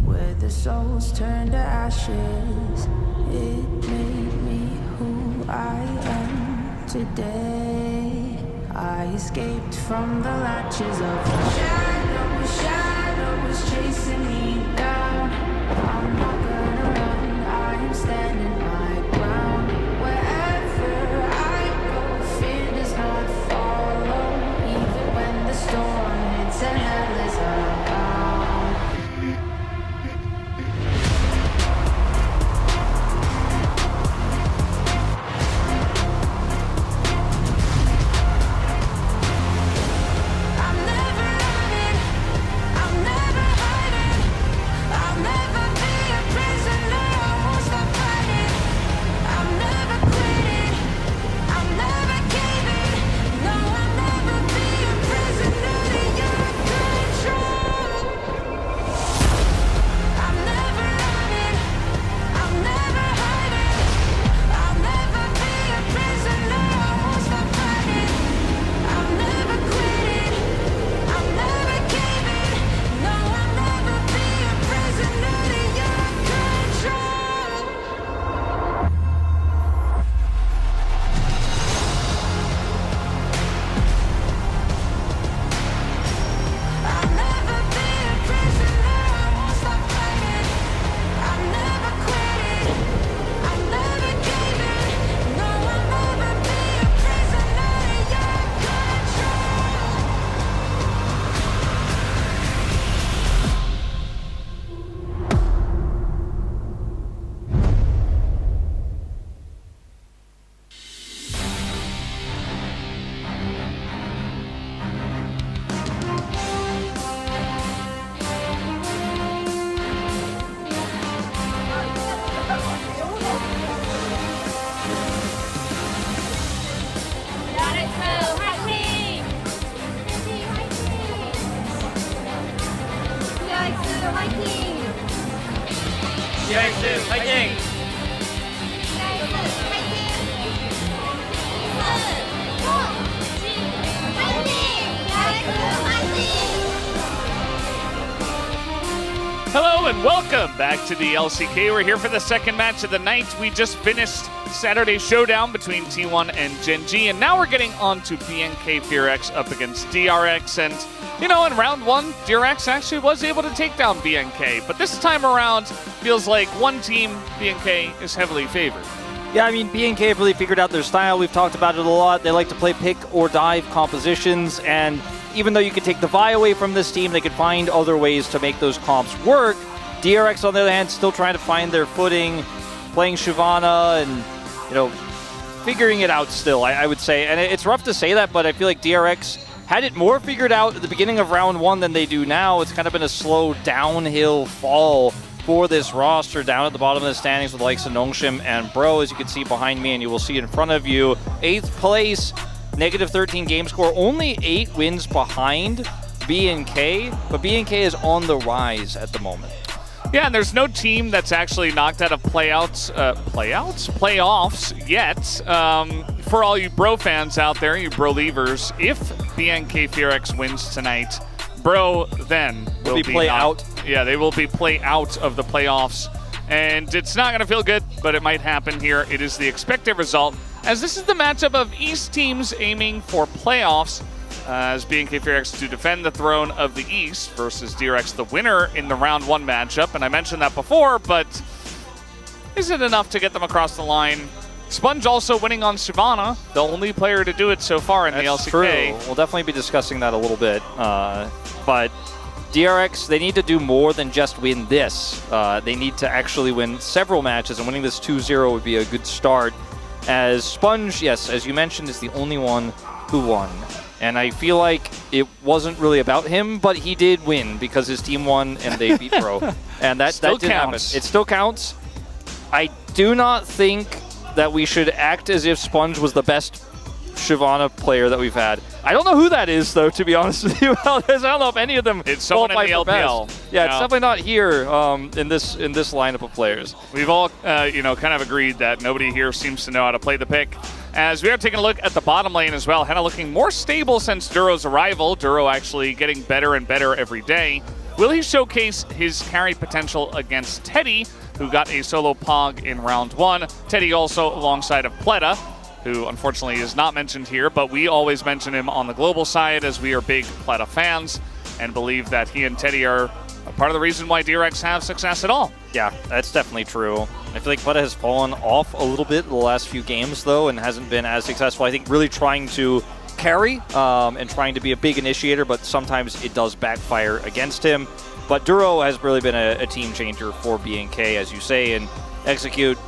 where the souls turn to ashes, it made me who I am today. I escaped from the latches of the shadows chasing me down. I'm not gonna run, I am standing my ground. Wherever I go, fear does not follow, even when the storm hits and hell is around. I'm never running, I'm never hiding, I'll never be a prisoner, I won't stop fighting. I'm never quitting, I'm never caving, no, I'll never be a prisoner to your control. I'm never running, I'm never hiding, I'll never be a prisoner, I won't stop fighting. I'm never quitting, I'm never caving, no, I'll never be a prisoner to your control. I'll never be a prisoner, I won't stop fighting. I'm never quitting, I'm never caving, no, I'll never be a prisoner to your control. DRX 화이팅! Hello and welcome back to the LCK. We're here for the second match of the night. We just finished Saturday's showdown between T1 and Gen G, and now we're getting on to BNK FearX up against DRX. And, you know, in round one, DRX actually was able to take down BNK, but this time around, feels like one team, BNK, is heavily favored. Yeah, I mean, BNK have really figured out their style. We've talked about it a lot. They like to play pick or dive compositions, and even though you could take the Vi away from this team, they could find other ways to make those comps work. DRX, on the other hand, still trying to find their footing, playing Shyvana and, you know, figuring it out still, I would say. And it's rough to say that, but I feel like DRX had it more figured out at the beginning of round one than they do now. It's kind of been a slow downhill fall for this roster down at the bottom of the standings with the likes of Nongshim and Bro, as you can see behind me and you will see in front of you. 8th place, negative 13 game score, only 8 wins behind BNK, but BNK is on the rise at the moment. Yeah, and there's no team that's actually knocked out of playoffs yet. For all you Bro fans out there, you Bro leavers, if BNK FearX wins tonight, Bro then will be play out. Yeah, they will be play out of the playoffs. And it's not going to feel good, but it might happen here. It is the expected result, as this is the matchup of East teams aiming for playoffs, as BNK FearX to defend the throne of the East versus DRX, the winner in the round one matchup. And I mentioned that before, but is it enough to get them across the line? Sponge also winning on Shyvana, the only player to do it so far in the LCK. True. We'll definitely be discussing that a little bit. But DRX, they need to do more than just win this. They need to actually win several matches, and winning this 2-0 would be a good start. As Sponge, yes, as you mentioned, is the only one who won. And I feel like it wasn't really about him, but he did win because his team won and they beat Bro. And that did happen. It still counts. I do not think that we should act as if Sponge was the best Shyvana player that we've had. I don't know who that is, though, to be honest with you about this. I don't know if any of them it's someone in the LPL. Yeah, it's definitely not here in this lineup of players. We've all, kind of agreed that nobody here seems to know how to play the pick. As we are taking a look at the bottom lane as well, Henna looking more stable since Duro's arrival. Duro actually getting better and better every day. Will he showcase his carry potential against Teddy, who got a solo Pog in round 1? Teddy also alongside of Pleta, who unfortunately is not mentioned here, but we always mention him on the global side as we are big Pleta fans and believe that he and Teddy are a part of the reason why DRX have success at all. Yeah, that's definitely true. I feel like Pleta has fallen off a little bit the last few games, though, and hasn't been as successful. I think really trying to carry and trying to be a big initiator, but sometimes it does backfire against him. But Duro has really been a team changer for BNK, as you say, and Execute.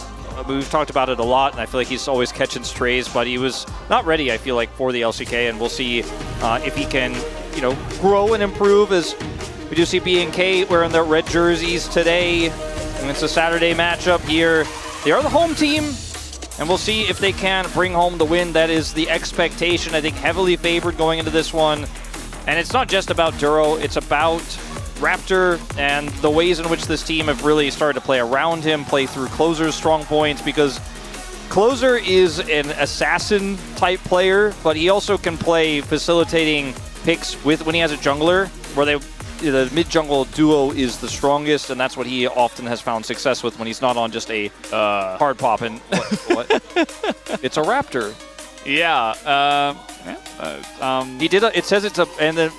We've talked about it a lot, and I feel like he's always catching strays, but he was not ready, I feel like, for the LCK, and we'll see if he can, grow and improve. As we do see BNK wearing their red jerseys today, and it's a Saturday matchup here. They are the home team, and we'll see if they can bring home the win. That is the expectation. I think heavily favored going into this one, and it's not just about Duro, it's about Raptor and the ways in which this team have really started to play around him, play through Closer's strong points, because Closer is an assassin type player, but he also can play facilitating picks when he has a jungler, where the mid-jungle duo is the strongest, and that's what he often has found success with when he's not on just a hard pop. And what? It's a Raptor. Yeah. He did. It says it's and then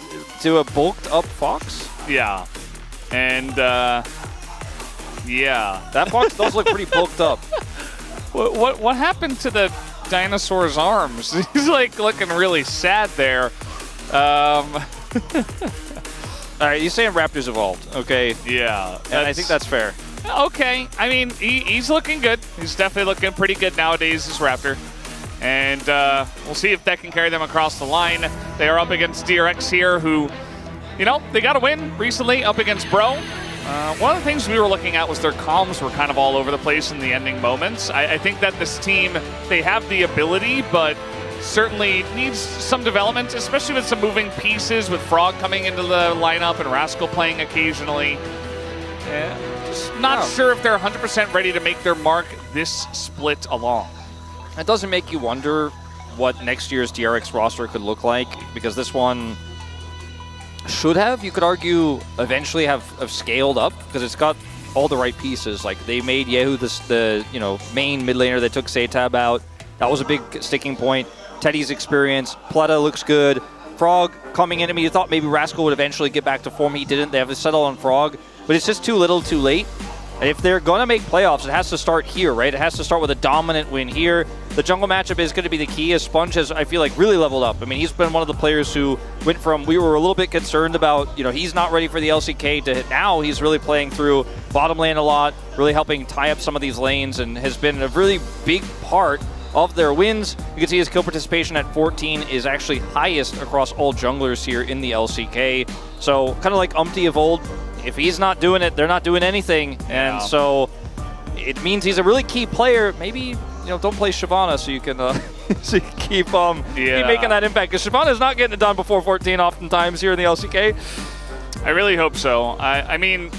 to a bulked up Fox. Yeah, and yeah, that Fox does look pretty bulked up. What happened to the dinosaur's arms? He's like looking really sad there. All right, you're saying Raptors evolved, okay? Yeah, and I think that's fair. Okay, I mean he's looking good. He's definitely looking pretty good nowadays, this Raptor. And we'll see if that can carry them across the line. They are up against DRX here, who, they got a win recently up against Bro. One of the things we were looking at was their comms were kind of all over the place in the ending moments. I think that this team, they have the ability, but certainly needs some development, especially with some moving pieces, with Frog coming into the lineup and Rascal playing occasionally. Just not sure if they're 100% ready to make their mark this split along. It doesn't make you wonder what next year's DRX roster could look like, because this one should have, you could argue, eventually have scaled up, because it's got all the right pieces. Like, they made Yehu the main mid laner. They took Setab out. That was a big sticking point. Teddy's experience. Pleta looks good. Frog coming in. I mean, you thought maybe Rascal would eventually get back to form. He didn't. They have to settle on Frog, but it's just too little too late. And if they're going to make playoffs, it has to start here, right? It has to start with a dominant win here. The jungle matchup is going to be the key, as Sponge has, I feel like, really leveled up. I mean, he's been one of the players who went from, we were a little bit concerned about, he's not ready for the LCK, to now he's really playing through bottom lane a lot, really helping tie up some of these lanes, and has been a really big part of their wins. You can see his kill participation at 14 is actually highest across all junglers here in the LCK. So kind of like Umpty of old, if he's not doing it, they're not doing anything. And so it means he's a really key player. Maybe, don't play Shyvana so you can keep making that impact. Because Shyvana's not getting it done before 14 oftentimes here in the LCK. I really hope so. I mean,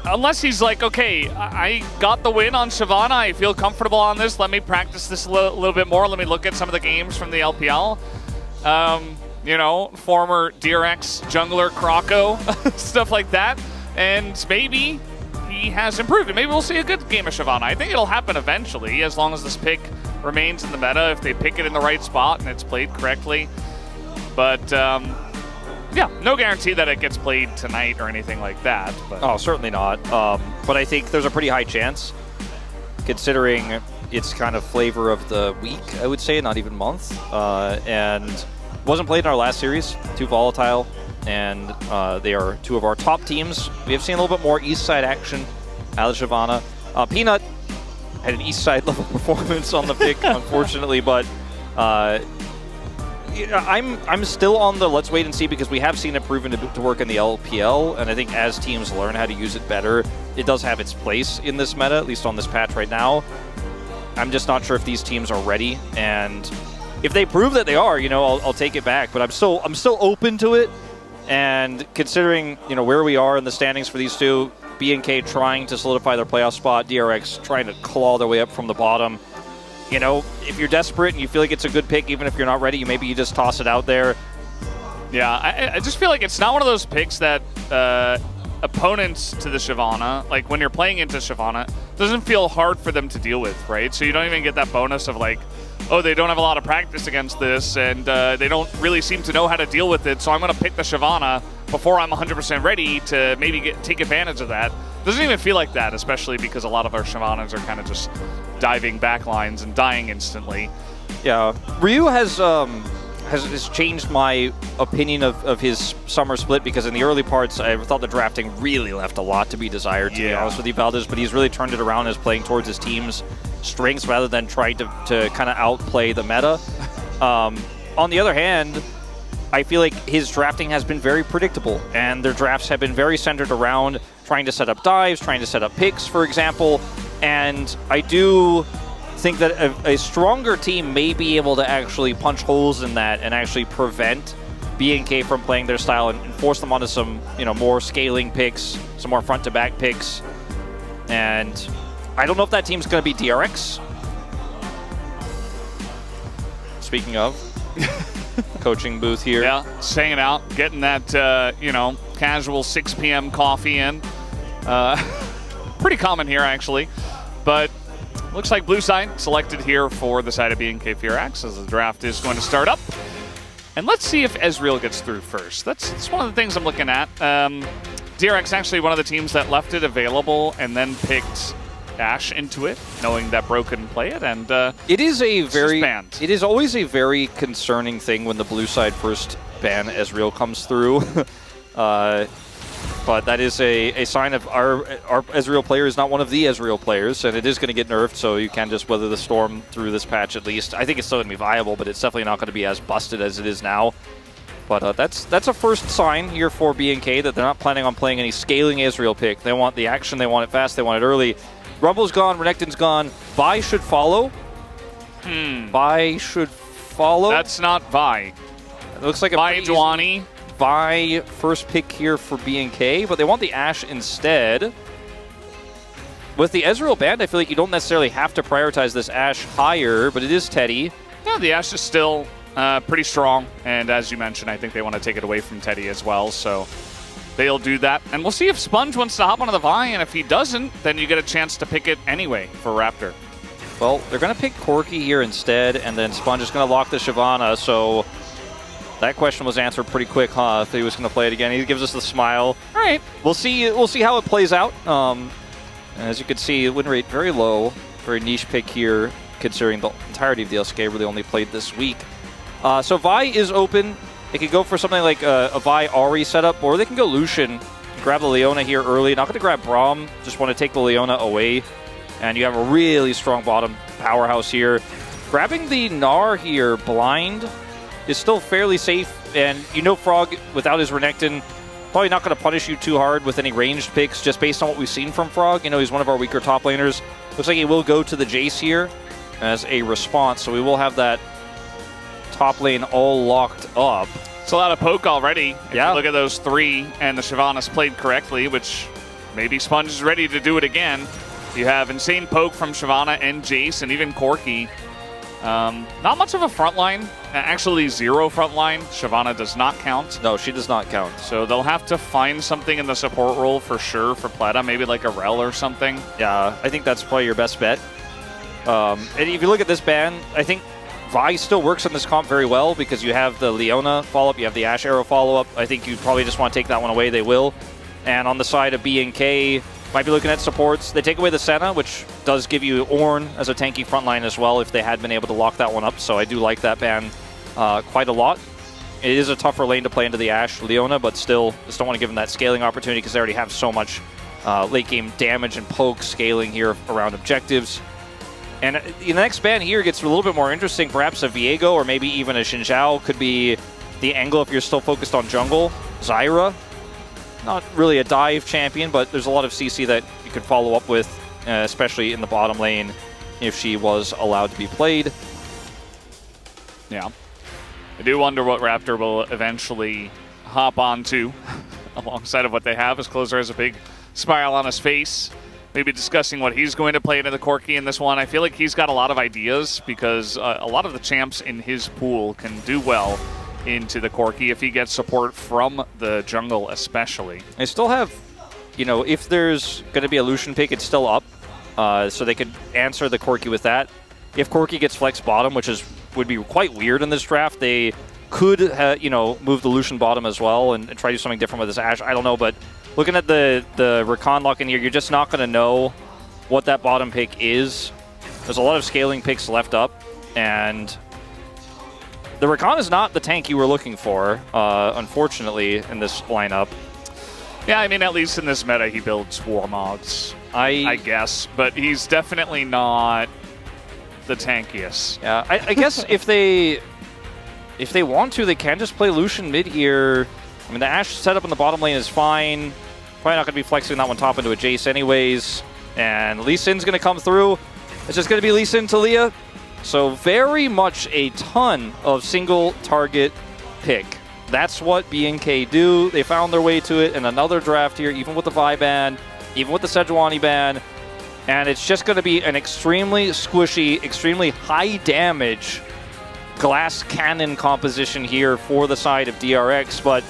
unless he's like, okay, I got the win on Shyvana. I feel comfortable on this. Let me practice this a little bit more. Let me look at some of the games from the LPL. Former DRX jungler Croco, stuff like that. And maybe he has improved. And maybe we'll see a good game of Shyvana. I think it'll happen eventually, as long as this pick remains in the meta, if they pick it in the right spot and it's played correctly. But, yeah, no guarantee that it gets played tonight or anything like that. But. Oh, certainly not. But I think there's a pretty high chance, considering its kind of flavor of the week, I would say, not even month. And wasn't played in our last series, too volatile. And they are two of our top teams. We have seen a little bit more East Side action out of Shyvana. Peanut had an East Side level performance on the pick, unfortunately, but I'm still on the let's wait and see, because we have seen it proven to work in the LPL, and I think as teams learn how to use it better, it does have its place in this meta, at least on this patch right now. I'm just not sure if these teams are ready, and if they prove that they are, I'll take it back. But I'm still open to it. And considering, where we are in the standings for these two, BNK trying to solidify their playoff spot, DRX trying to claw their way up from the bottom, you know, if you're desperate and you feel like it's a good pick, even if you're not ready, maybe you just toss it out there. Yeah, I just feel like it's not one of those picks that opponents to the Shyvana, like when you're playing into Shyvana, doesn't feel hard for them to deal with, right? So you don't even get that bonus of like, oh, they don't have a lot of practice against this, and they don't really seem to know how to deal with it, so I'm going to pick the Shyvana before I'm 100% ready to maybe take advantage of that. Doesn't even feel like that, especially because a lot of our Shyvanas are kind of just diving backlines and dying instantly. Yeah, Ryu has changed my opinion of his summer split, because in the early parts I thought the drafting really left a lot to be desired, to be honest with you, Valdez, but he's really turned it around as playing towards his team's strengths rather than trying to kind of outplay the meta. On the other hand, I feel like his drafting has been very predictable, and their drafts have been very centered around trying to set up dives, trying to set up picks, for example, and I do think that a stronger team may be able to actually punch holes in that and actually prevent BNK from playing their style and force them onto some, you know, more scaling picks, some more front-to-back picks. And I don't know if that team's going to be DRX. Speaking of, coaching booth here. Yeah, just hanging out, getting that, you know, casual 6 p.m. coffee in. Pretty common here, actually. But looks like blue side selected here for the side of BNK Firax as the draft is going to start up. And let's see if Ezreal gets through first. That's one of the things I'm looking at. DRX actually one of the teams that left it available and then picked Ashe into it, knowing that Bro couldn't play it, and it is always a very concerning thing when the blue side first ban Ezreal comes through. But that is a sign of our Ezreal player is not one of the Ezreal players, and it is going to get nerfed, so you can just weather the storm through this patch at least. I think it's still going to be viable, but it's definitely not going to be as busted as it is now. But that's a first sign here for BNK that they're not planning on playing any scaling Ezreal pick. They want the action, they want it fast, they want it early. Rumble's gone, Renekton's gone. Vi should follow. Vi should follow. That's not Vi. It looks like a Vi Dwani. Vi first pick here for BNK, but they want the Ashe instead. With the Ezreal banned, I feel like you don't necessarily have to prioritize this Ashe higher, but it is Teddy. Yeah, the Ashe is still pretty strong, and as you mentioned, I think they want to take it away from Teddy as well, so they'll do that. And we'll see if Sponge wants to hop onto the Vi, and if he doesn't, then you get a chance to pick it anyway for Raptor. Well, they're going to pick Corki here instead, and then Sponge is going to lock the Shyvana, so that question was answered pretty quick, huh? If he was going to play it again. He gives us the smile. All right. We'll see how it plays out. As you can see, win rate very low. Very niche pick here, considering the entirety of the LCK really only played this week. So Vi is open. They could go for something like a Vi Ahri setup, or they can go Lucian, grab the Leona here early. Not going to grab Braum, just want to take the Leona away. And you have a really strong bottom powerhouse here. Grabbing the Gnar here, blind, is still fairly safe. And you know Frog, without his Renekton, probably not going to punish you too hard with any ranged picks, just based on what we've seen from Frog. You know, he's one of our weaker top laners. Looks like he will go to the Jace here as a response, so we will have that top lane all locked up. It's a lot of poke already. If yeah. You look at those three, and the Shyvana's played correctly, which maybe Sponge is ready to do it again. You have insane poke from Shyvana and Jace, and even Corki. Not much of a front line. Actually, zero front line. Shyvana does not count. No, she does not count. So they'll have to find something in the support role for sure for Plata, maybe like a Rel or something. Yeah, I think that's probably your best bet. And if you look at this ban, I think Vi still works on this comp very well because you have the Leona follow-up, you have the Ashe Arrow follow-up. I think you probably just want to take that one away. They will. And on the side of BNK, might be looking at supports. They take away the Senna, which does give you Ornn as a tanky frontline as well if they had been able to lock that one up. So I do like that ban quite a lot. It is a tougher lane to play into the Ashe Leona, but still just don't want to give them that scaling opportunity because they already have so much late game damage and poke scaling here around objectives. And the next ban here gets a little bit more interesting. Perhaps a Viego or maybe even a Xin Zhao could be the angle if you're still focused on jungle. Zyra, not really a dive champion, but there's a lot of CC that you could follow up with, especially in the bottom lane if she was allowed to be played. Yeah. I do wonder what Raptor will eventually hop onto alongside of what they have. His closer has a big smile on his face. maybe discussing what he's going to play into the Corki in this one. I feel like he's got a lot of ideas because a lot of the champs in his pool can do well into the Corki if he gets support from the jungle especially. They still have, you know, if there's going to be a Lucian pick, it's still up. So they could answer the Corki with that. If Corki gets flex bottom, which would be quite weird in this draft, they could, you know, move the Lucian bottom as well and try to do something different with this Ashe. I don't know, but looking at the Recon lock in here, you're just not going to know what that bottom pick is. There's a lot of scaling picks left up, and the Recon is not the tank you were looking for, unfortunately, in this lineup. Yeah, I mean, at least in this meta, he builds Warmogs, I guess, but he's definitely not the tankiest. Yeah, I guess if they want to, they can just play Lucian mid here. I mean, the Ashe setup in the bottom lane is fine. Probably not going to be flexing that one top into a Jace anyways. And Lee Sin's going to come through. It's just going to be Lee Sin to Leah. So very much a ton of single target pick. That's what BNK do. They found their way to it in another draft here, even with the Vi ban, even with the Sejuani ban. And it's just going to be an extremely squishy, extremely high damage glass cannon composition here for the side of DRX. But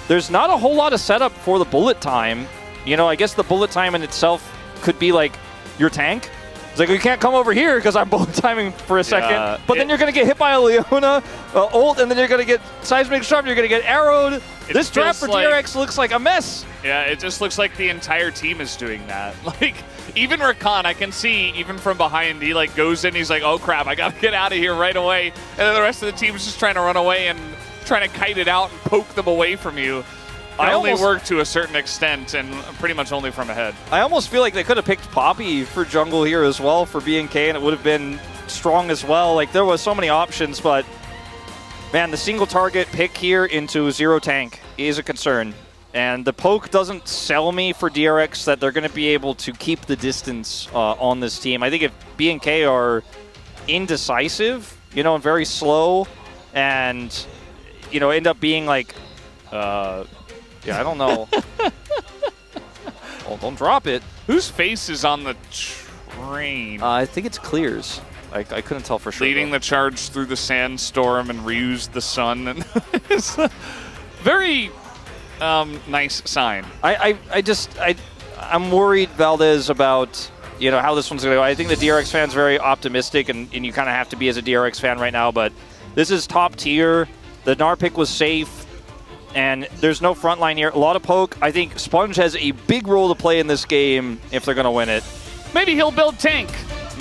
there's not a whole lot of setup for the bullet time. You know, I guess the bullet time in itself could be like your tank. It's like, you can't come over here because I'm bullet timing for a second. But then you're going to get hit by a Leona ult, and then you're going to get seismic sharp, you're going to get arrowed. This draft for DRX looks like a mess. Yeah, it just looks like the entire team is doing that. Like, even Rakan, I can see, even from behind, he like goes in, he's like, oh crap, I gotta get out of here right away. And then the rest of the team's just trying to run away and trying to kite it out and poke them away from you. I only work to a certain extent and pretty much only from ahead. I almost feel like they could have picked Poppy for jungle here as well for BNK, and it would have been strong as well. Like, there was so many options, but man, the single target pick here into zero tank is a concern. And the poke doesn't sell me for DRX that they're going to be able to keep the distance on this team. I think if BNK are indecisive, you know, and very slow, and, you know, end up being like, yeah, I don't know. Oh, don't drop it. Whose face is on the train? I think it's Clear's. I couldn't tell for sure. Leading the charge through the sandstorm and reuse the sun. And it's a very nice sign. I'm worried, Valdez, about, you know, how this one's going to go. I think the DRX fan's very optimistic, and you kind of have to be as a DRX fan right now, but this is top tier. The Gnar pick was safe. And there's no front line here. A lot of poke. I think Sponge has a big role to play in this game if they're going to win it. Maybe he'll build tank.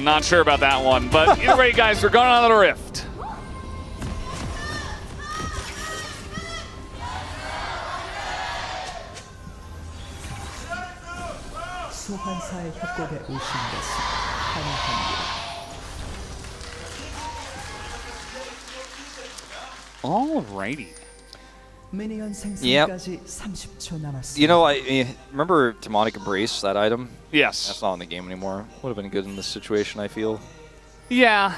Not sure about that one. But either way, guys, we're going on the rift. 소환사의 협곡에 오신 것을 환영합니다. Alrighty. Yep. 30초 남았습니다. You know, I remember Demonic Embrace, that item? Yes. That's not in the game anymore. Would have been good in this situation, I feel. Yeah.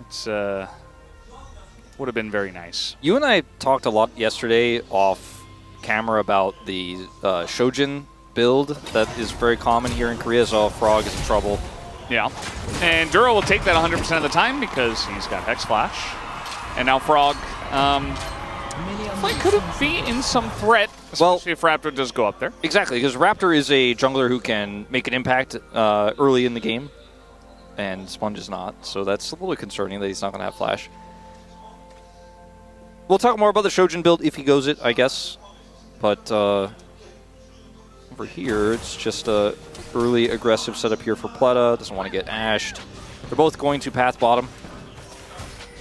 It's would have been very nice. You and I talked a lot yesterday off camera about the Shojin build that is very common here in Korea, so Frog is in trouble. Yeah. And Duro will take that 100% of the time because he's got Hex Flash. And now Frog, could it be in some threat, especially if Raptor does go up there? Exactly, because Raptor is a jungler who can make an impact early in the game, and Sponge is not, so that's a little concerning that he's not going to have Flash. We'll talk more about the Shojin build if he goes it, I guess, but over here, it's just a early aggressive setup here for Pleta. Doesn't want to get ashed. They're both going to path bottom,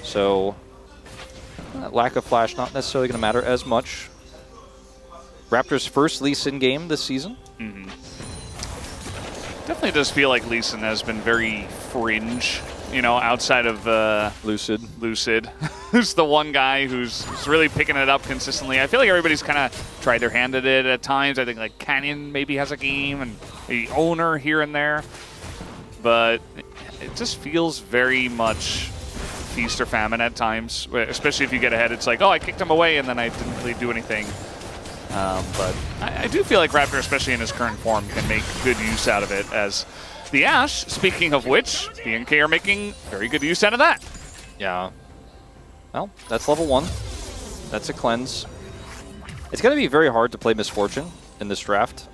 so lack of Flash not necessarily going to matter as much. Raptors' first Lee Sin game this season. Mm-hmm. Definitely does feel like Lee Sin has been very fringe, you know, outside of Lucid. Who's the one guy who's really picking it up consistently. I feel like everybody's kind of tried their hand at it at times. I think like Canyon maybe has a game, and the owner here and there. But it just feels very much feast or famine at times, especially if you get ahead. It's like, oh, I kicked him away, and then I didn't really do anything. But I do feel like Raptor, especially in his current form, can make good use out of it. As the Ashe, speaking of which, the NK are making very good use out of that. Yeah. Well, that's level 1. That's a cleanse. It's going to be very hard to play Misfortune in this draft,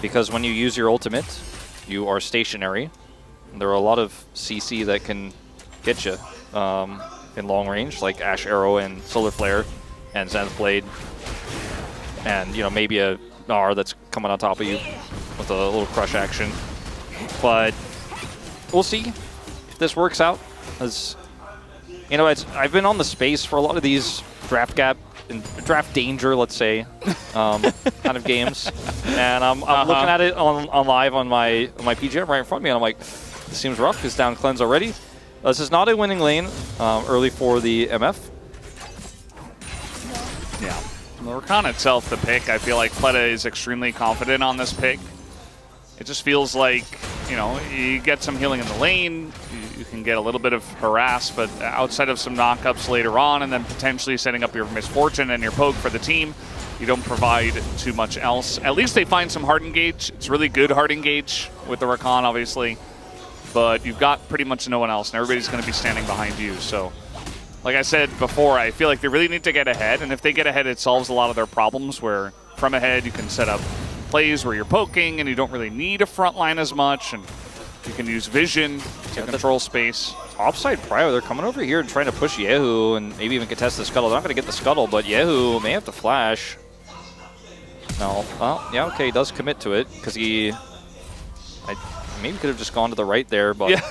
because when you use your ultimate, you are stationary. There are a lot of CC that can get you in long range, like Ashe Arrow and Solar Flare and Zenith Blade. And, you know, maybe a R that's coming on top of you with a little crush action. But we'll see if this works out. As you know, I've been on the space for a lot of these draft gap and draft danger, let's say, kind of games, and I'm looking at it on live on my PGM right in front of me, and I'm like, this seems rough. It's down cleanse already. This is not a winning lane early for the MF. Yeah. The Rakan itself, the pick, I feel like Pleta is extremely confident on this pick. It just feels like, you know, you get some healing in the lane, you can get a little bit of harass, but outside of some knockups later on and then potentially setting up your Misfortune and your poke for the team, you don't provide too much else. At least they find some hard engage. It's really good hard engage with the Rakan, obviously, but you've got pretty much no one else, and everybody's going to be standing behind you. So, like I said before, I feel like they really need to get ahead, and if they get ahead, it solves a lot of their problems, where from ahead you can set up plays where you're poking and you don't really need a front line as much, and you can use vision to control space. Topside Prio, they're coming over here and trying to push Yehu and maybe even contest the Scuttle. They're not going to get the Scuttle, but Yehu may have to flash. No. Well, yeah, okay, he does commit to it, because he maybe could have just gone to the right there, but... Yeah.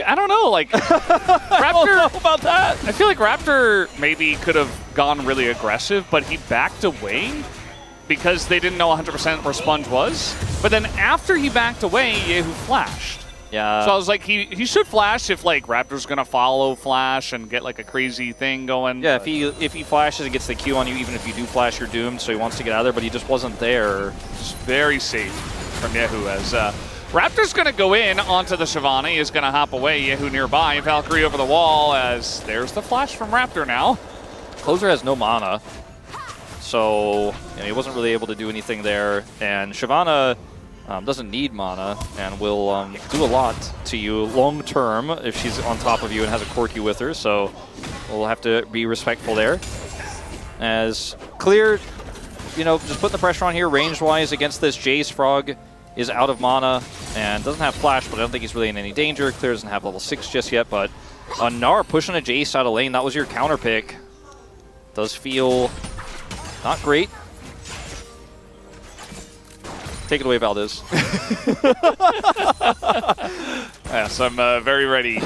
I don't know, like, Raptor... I don't know about that. I feel like Raptor maybe could have gone really aggressive, but he backed away because they didn't know 100% where Sponge was. But then after he backed away, Yehu flashed. Yeah. So I was like, he should flash if, like, Raptor's going to follow flash and get, like, a crazy thing going. Yeah, if he flashes and gets the Q on you, even if you do flash, you're doomed, so he wants to get out of there, but he just wasn't there. Just very safe from Yehu, as Raptor's going to go in onto the Shivani, is going to hop away. Yehu nearby, Valkyrie over the wall, as there's the flash from Raptor now. Closer has no mana, so he wasn't really able to do anything there. And Shyvana doesn't need mana and will do a lot to you long term if she's on top of you and has a Corki with her, so we'll have to be respectful there. As Clear, just putting the pressure on here range-wise against this Jace. Frog is out of mana and doesn't have flash, but I don't think he's really in any danger. Clear doesn't have level 6 just yet, but Gnar pushing a Jace out of lane, that was your counter pick. Does feel not great. Take it away, Valdez. Yes, I'm very ready.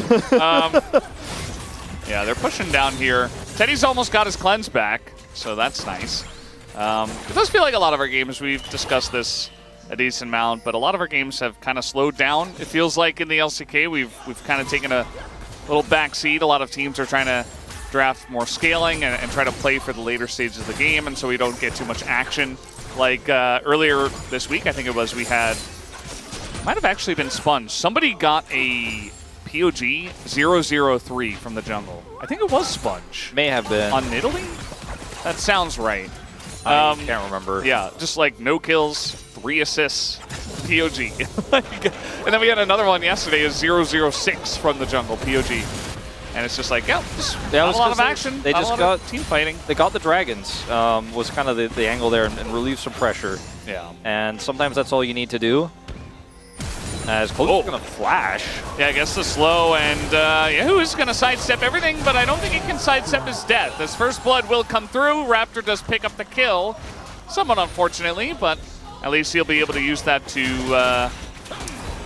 Yeah, they're pushing down here. Teddy's almost got his cleanse back, so that's nice. It does feel like a lot of our games, we've discussed this a decent amount, but a lot of our games have kind of slowed down. It feels like in the LCK we've kind of taken a little back seat. A lot of teams are trying to draft more scaling and try to play for the later stages of the game, and so we don't get too much action. Like earlier this week, I think it was, we had, might have actually been Sponge. Somebody got a POG 003 from the jungle. I think it was Sponge. May have been. On Italy? That sounds right. I can't remember. Yeah, just like no kills, 3 assists, POG. And then we had another one yesterday, is 006 from the jungle, POG. And it's just like, yeah, not a lot of action. They just got team fighting. They got the dragons. Was kind of the angle there, and relieve some pressure. Yeah. And sometimes that's all you need to do. As Closer's going to flash. Yeah, I guess the slow, and Yehu is going to sidestep everything, but I don't think he can sidestep his death. His first blood will come through. Raptor does pick up the kill, somewhat unfortunately, but at least he'll be able to use that to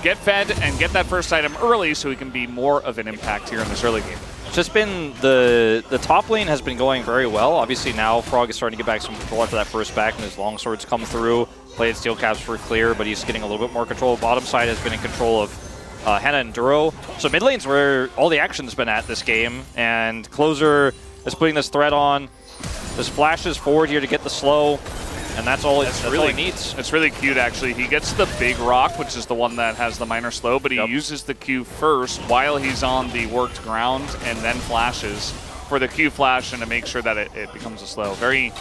get fed and get that first item early so he can be more of an impact here in this early game. It's just been the top lane has been going very well. Obviously now Frog is starting to get back some control after that first back, and his longswords come through. Played steel caps for Clear, but he's getting a little bit more control. Bottom side has been in control of Hannah and Duro. So mid lane's where all the action's been at this game, and Closer is putting this threat on. This flashes forward here to get the slow, and that's all he needs. It's really cute, actually. He gets the big rock, which is the one that has the minor slow, but he uses the Q first while he's on the worked ground, and then flashes for the Q flash and to make sure that it becomes a slow. Very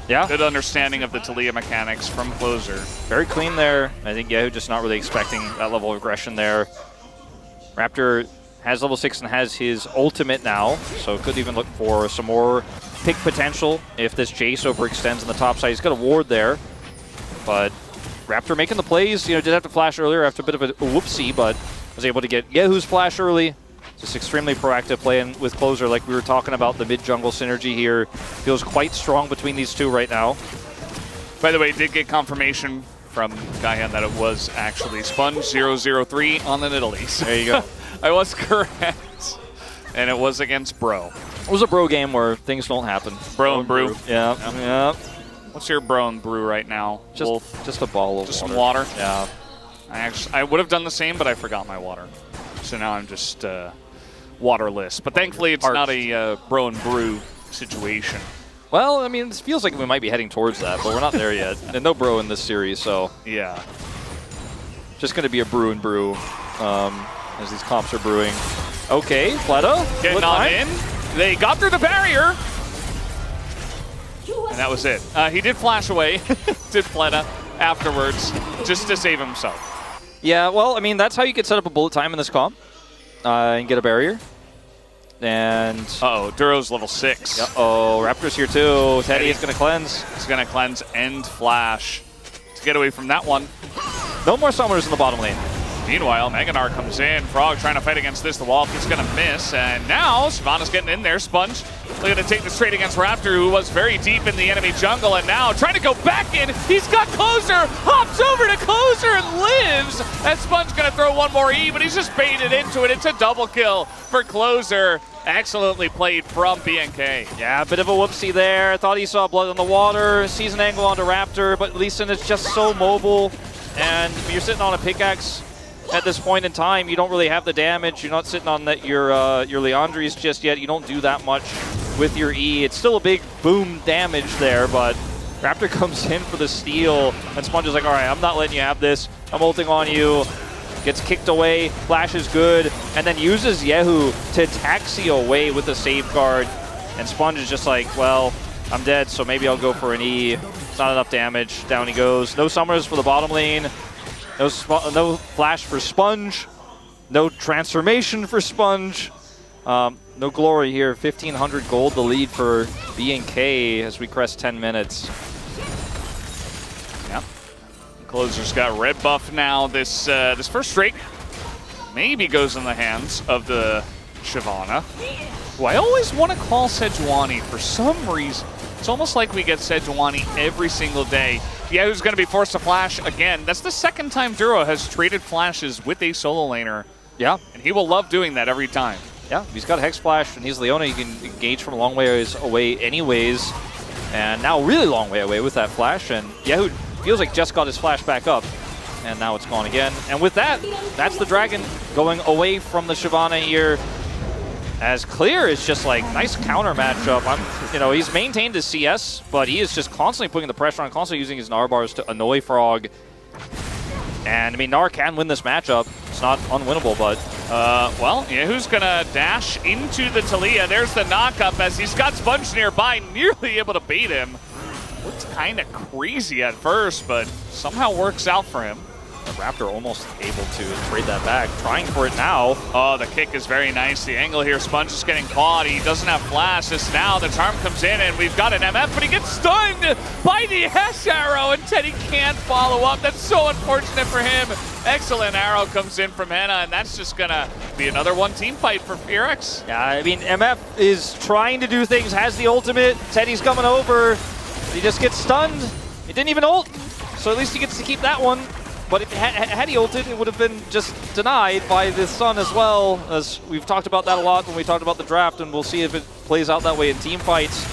Yeah. Good understanding of the Taliyah mechanics from Closer. Very clean there. I think Yehu just not really expecting that level of aggression there. Raptor has level 6 and has his ultimate now, so could even look for some more pick potential if this Jace overextends on the top side. He's got a ward there, but Raptor making the plays. You know, did have to flash earlier after a bit of a whoopsie, but was able to get Yehu's flash early. Just extremely proactive playing with Closer, like we were talking about. The mid-jungle synergy here feels quite strong between these two right now. By the way, did get confirmation from Gaihan that it was actually Sponge 003 on the Nidalee. There you go. I was correct. And it was against Bro. It was a Bro game where things don't happen. Bro and Brew. Yeah. Yeah. What's your Bro and Brew right now, Wolf? Just a bottle of just water. Some water? Yeah. I would have done the same, but I forgot my water. So now I'm just waterless. But thankfully it's not a Bro and Brew situation. Well, I mean, this feels like we might be heading towards that, but we're not there yet. And no Bro in this series, so. Yeah. Just going to be a brew and brew as these comps are brewing. Okay, Fleta. Getting on in. They got through the barrier. And that was it. He did flash away, did Fleta afterwards, just to save himself. Yeah, well, I mean, that's how you could set up a bullet time in this comp and get a barrier. And uh-oh, Duro's level 6. Uh-oh, Raptor's here too. Teddy is going to cleanse. He's going to cleanse and flash to get away from that one. No more summoners in the bottom lane. Meanwhile, Meganar comes in. Frog trying to fight against this. The wall is going to miss. And now Shyvana's getting in there. Sponge looking to take the straight against Raptor, who was very deep in the enemy jungle. And now trying to go back in. He's got Closer. Hops over to Closer and lives. And Sponge going to throw one more E, but he's just baited into it. It's a double kill for Closer. Excellently played from BNK. Yeah, a bit of a whoopsie there. Thought he saw blood in the water. Sees an angle onto Raptor, but Lee Sin is just so mobile. And if you're sitting on a pickaxe at this point in time, you don't really have the damage. You're not sitting on your Leandries just yet. You don't do that much with your E. It's still a big boom damage there, but Raptor comes in for the steal, and Sponge is like, all right, I'm not letting you have this. I'm ulting on you. Gets kicked away, Flash is good, and then uses Yehu to taxi away with the safeguard. And Sponge is just like, well, I'm dead, so maybe I'll go for an E. It's not enough damage. Down he goes. No summoners for the bottom lane. No Flash for Sponge. No transformation for Sponge. No glory here. 1,500 gold, the lead for B&K as we crest 10 minutes. Yep. Closer's got red buff now. This first streak maybe goes in the hands of the Shyvana, who I always want to call Sejuani for some reason. It's almost like we get Sejuani every single day. Yeah, who's going to be forced to flash again. That's the second time Duro has traded flashes with a solo laner. Yeah. And he will love doing that every time. Yeah, he's got Hex Splash, and he's Leona. You can engage from a long ways away anyways. And now really long way away with that flash. And Yehu feels like just got his flash back up. And now it's gone again. And with that, that's the Dragon going away from the Shyvana here. As Clear is just like, nice counter matchup. He's maintained his CS, but he is just constantly putting the pressure on, constantly using his Gnar bars to annoy Frog. And I mean, Gnar can win this matchup. It's not unwinnable, but well, yeah, who's gonna dash into the Taliyah? There's the knock-up as he's got Sponge nearby, nearly able to bait him. Looked kind of crazy at first, but somehow works out for him. The Raptor almost able to trade that back, trying for it now. Oh, the kick is very nice. The angle here, Sponge is getting caught. He doesn't have flash. Just now, the charm comes in, and we've got an MF, but he gets stunned by the Hesh arrow, and Teddy can't follow up. That's so unfortunate for him. Excellent arrow comes in from Henna, and that's just gonna be another one team fight for DRX. Yeah, I mean, MF is trying to do things, has the ultimate. Teddy's coming over. He just gets stunned. He didn't even ult, so at least he gets to keep that one. But if had he ulted, it would have been just denied by the Sun as well, as we've talked about that a lot when we talked about the draft, and we'll see if it plays out that way in team fights.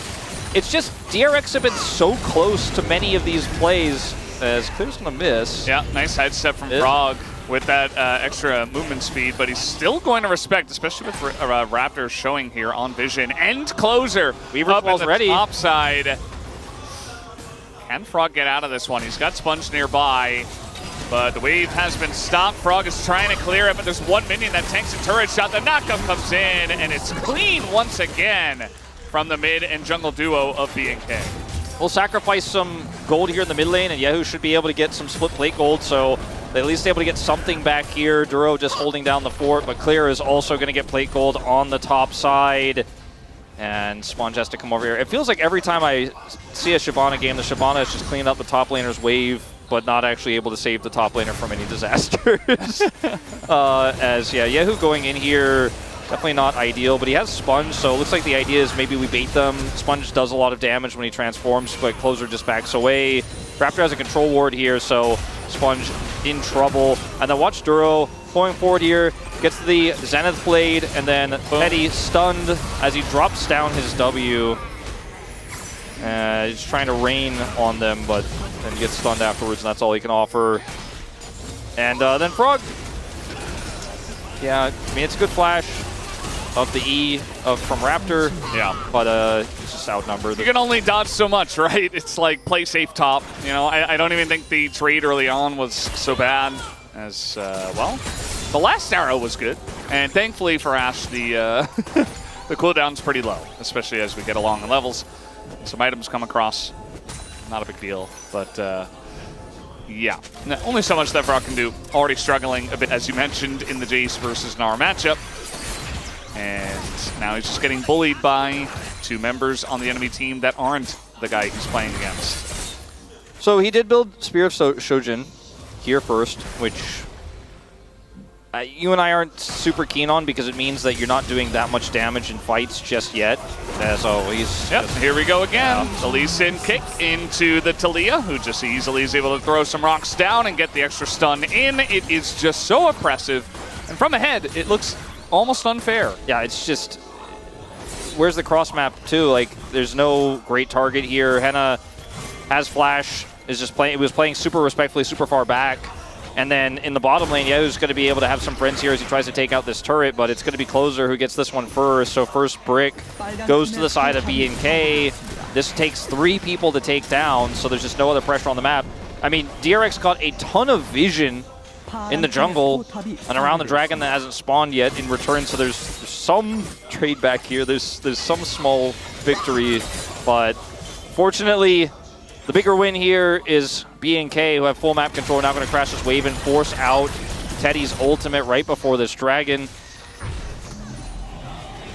It's just DRX have been so close to many of these plays, as Clear's going to miss. Yeah, nice sidestep from Frog with that extra movement speed, but he's still going to respect, especially with Raptor showing here on Vision. And Closer Weaver up ball's in the ready. top side. Can Frog get out of this one? He's got Sponge nearby. But the wave has been stopped. Frog is trying to clear it, but there's one minion that tanks a turret shot. The knockup comes in, and it's clean once again from the mid and jungle duo of B&K. we'll sacrifice some gold here in the mid lane, and Yehu should be able to get some split plate gold, so they're at least able to get something back here. Duro just holding down the fort, but Clear is also going to get plate gold on the top side. And Sponge has to come over here. It feels like every time I see a Shyvana game, the Shyvana is just cleaning up the top laner's wave, but not actually able to save the top laner from any disasters. Yehu going in here, definitely not ideal, but he has Sponge, so it looks like the idea is maybe we bait them. Sponge does a lot of damage when he transforms, but Closer just backs away. Raptor has a control ward here, so Sponge in trouble. And then watch Duro going forward here, gets the Zenith Blade, and then Teddy stunned as he drops down his W. He's trying to rain on them, but then gets stunned afterwards, and that's all he can offer. And then Frog. Yeah, I mean, it's a good flash of the E from Raptor. Yeah. But it's just outnumbered. You can only dodge so much, right? It's like play safe top. You know, I don't even think the trade early on was so bad as, well, the last arrow was good. And thankfully for Ashe, the the cooldown's pretty low, especially as we get along in levels. Some items come across. Not a big deal, but yeah. Only so much that Frog can do. Already struggling a bit, as you mentioned, in the Jace versus Gnar matchup. And now he's just getting bullied by two members on the enemy team that aren't the guy he's playing against. So he did build Spear of Shojin here first, which you and I aren't super keen on because it means that you're not doing that much damage in fights just yet. So he's... Yep, here we go again. The Lee Sin kick into the Taliyah, who just easily is able to throw some rocks down and get the extra stun in. It is just so oppressive. And from ahead, it looks almost unfair. Yeah, it's just... Where's the cross map too? Like, there's no great target here. Henna has flash, is just playing. It was playing super respectfully, super far back. And then in the bottom lane, Yehu's going to be able to have some friends here as he tries to take out this turret, but it's going to be Closer who gets this one first. So first brick goes to the side of B&K. This takes 3 people to take down, so there's just no other pressure on the map. I mean, DRX got a ton of vision in the jungle and around the dragon that hasn't spawned yet in return, so there's some trade back here. There's some small victory, but fortunately, the bigger win here is B&K, who have full map control, now going to crash this wave and force out Teddy's ultimate right before this dragon.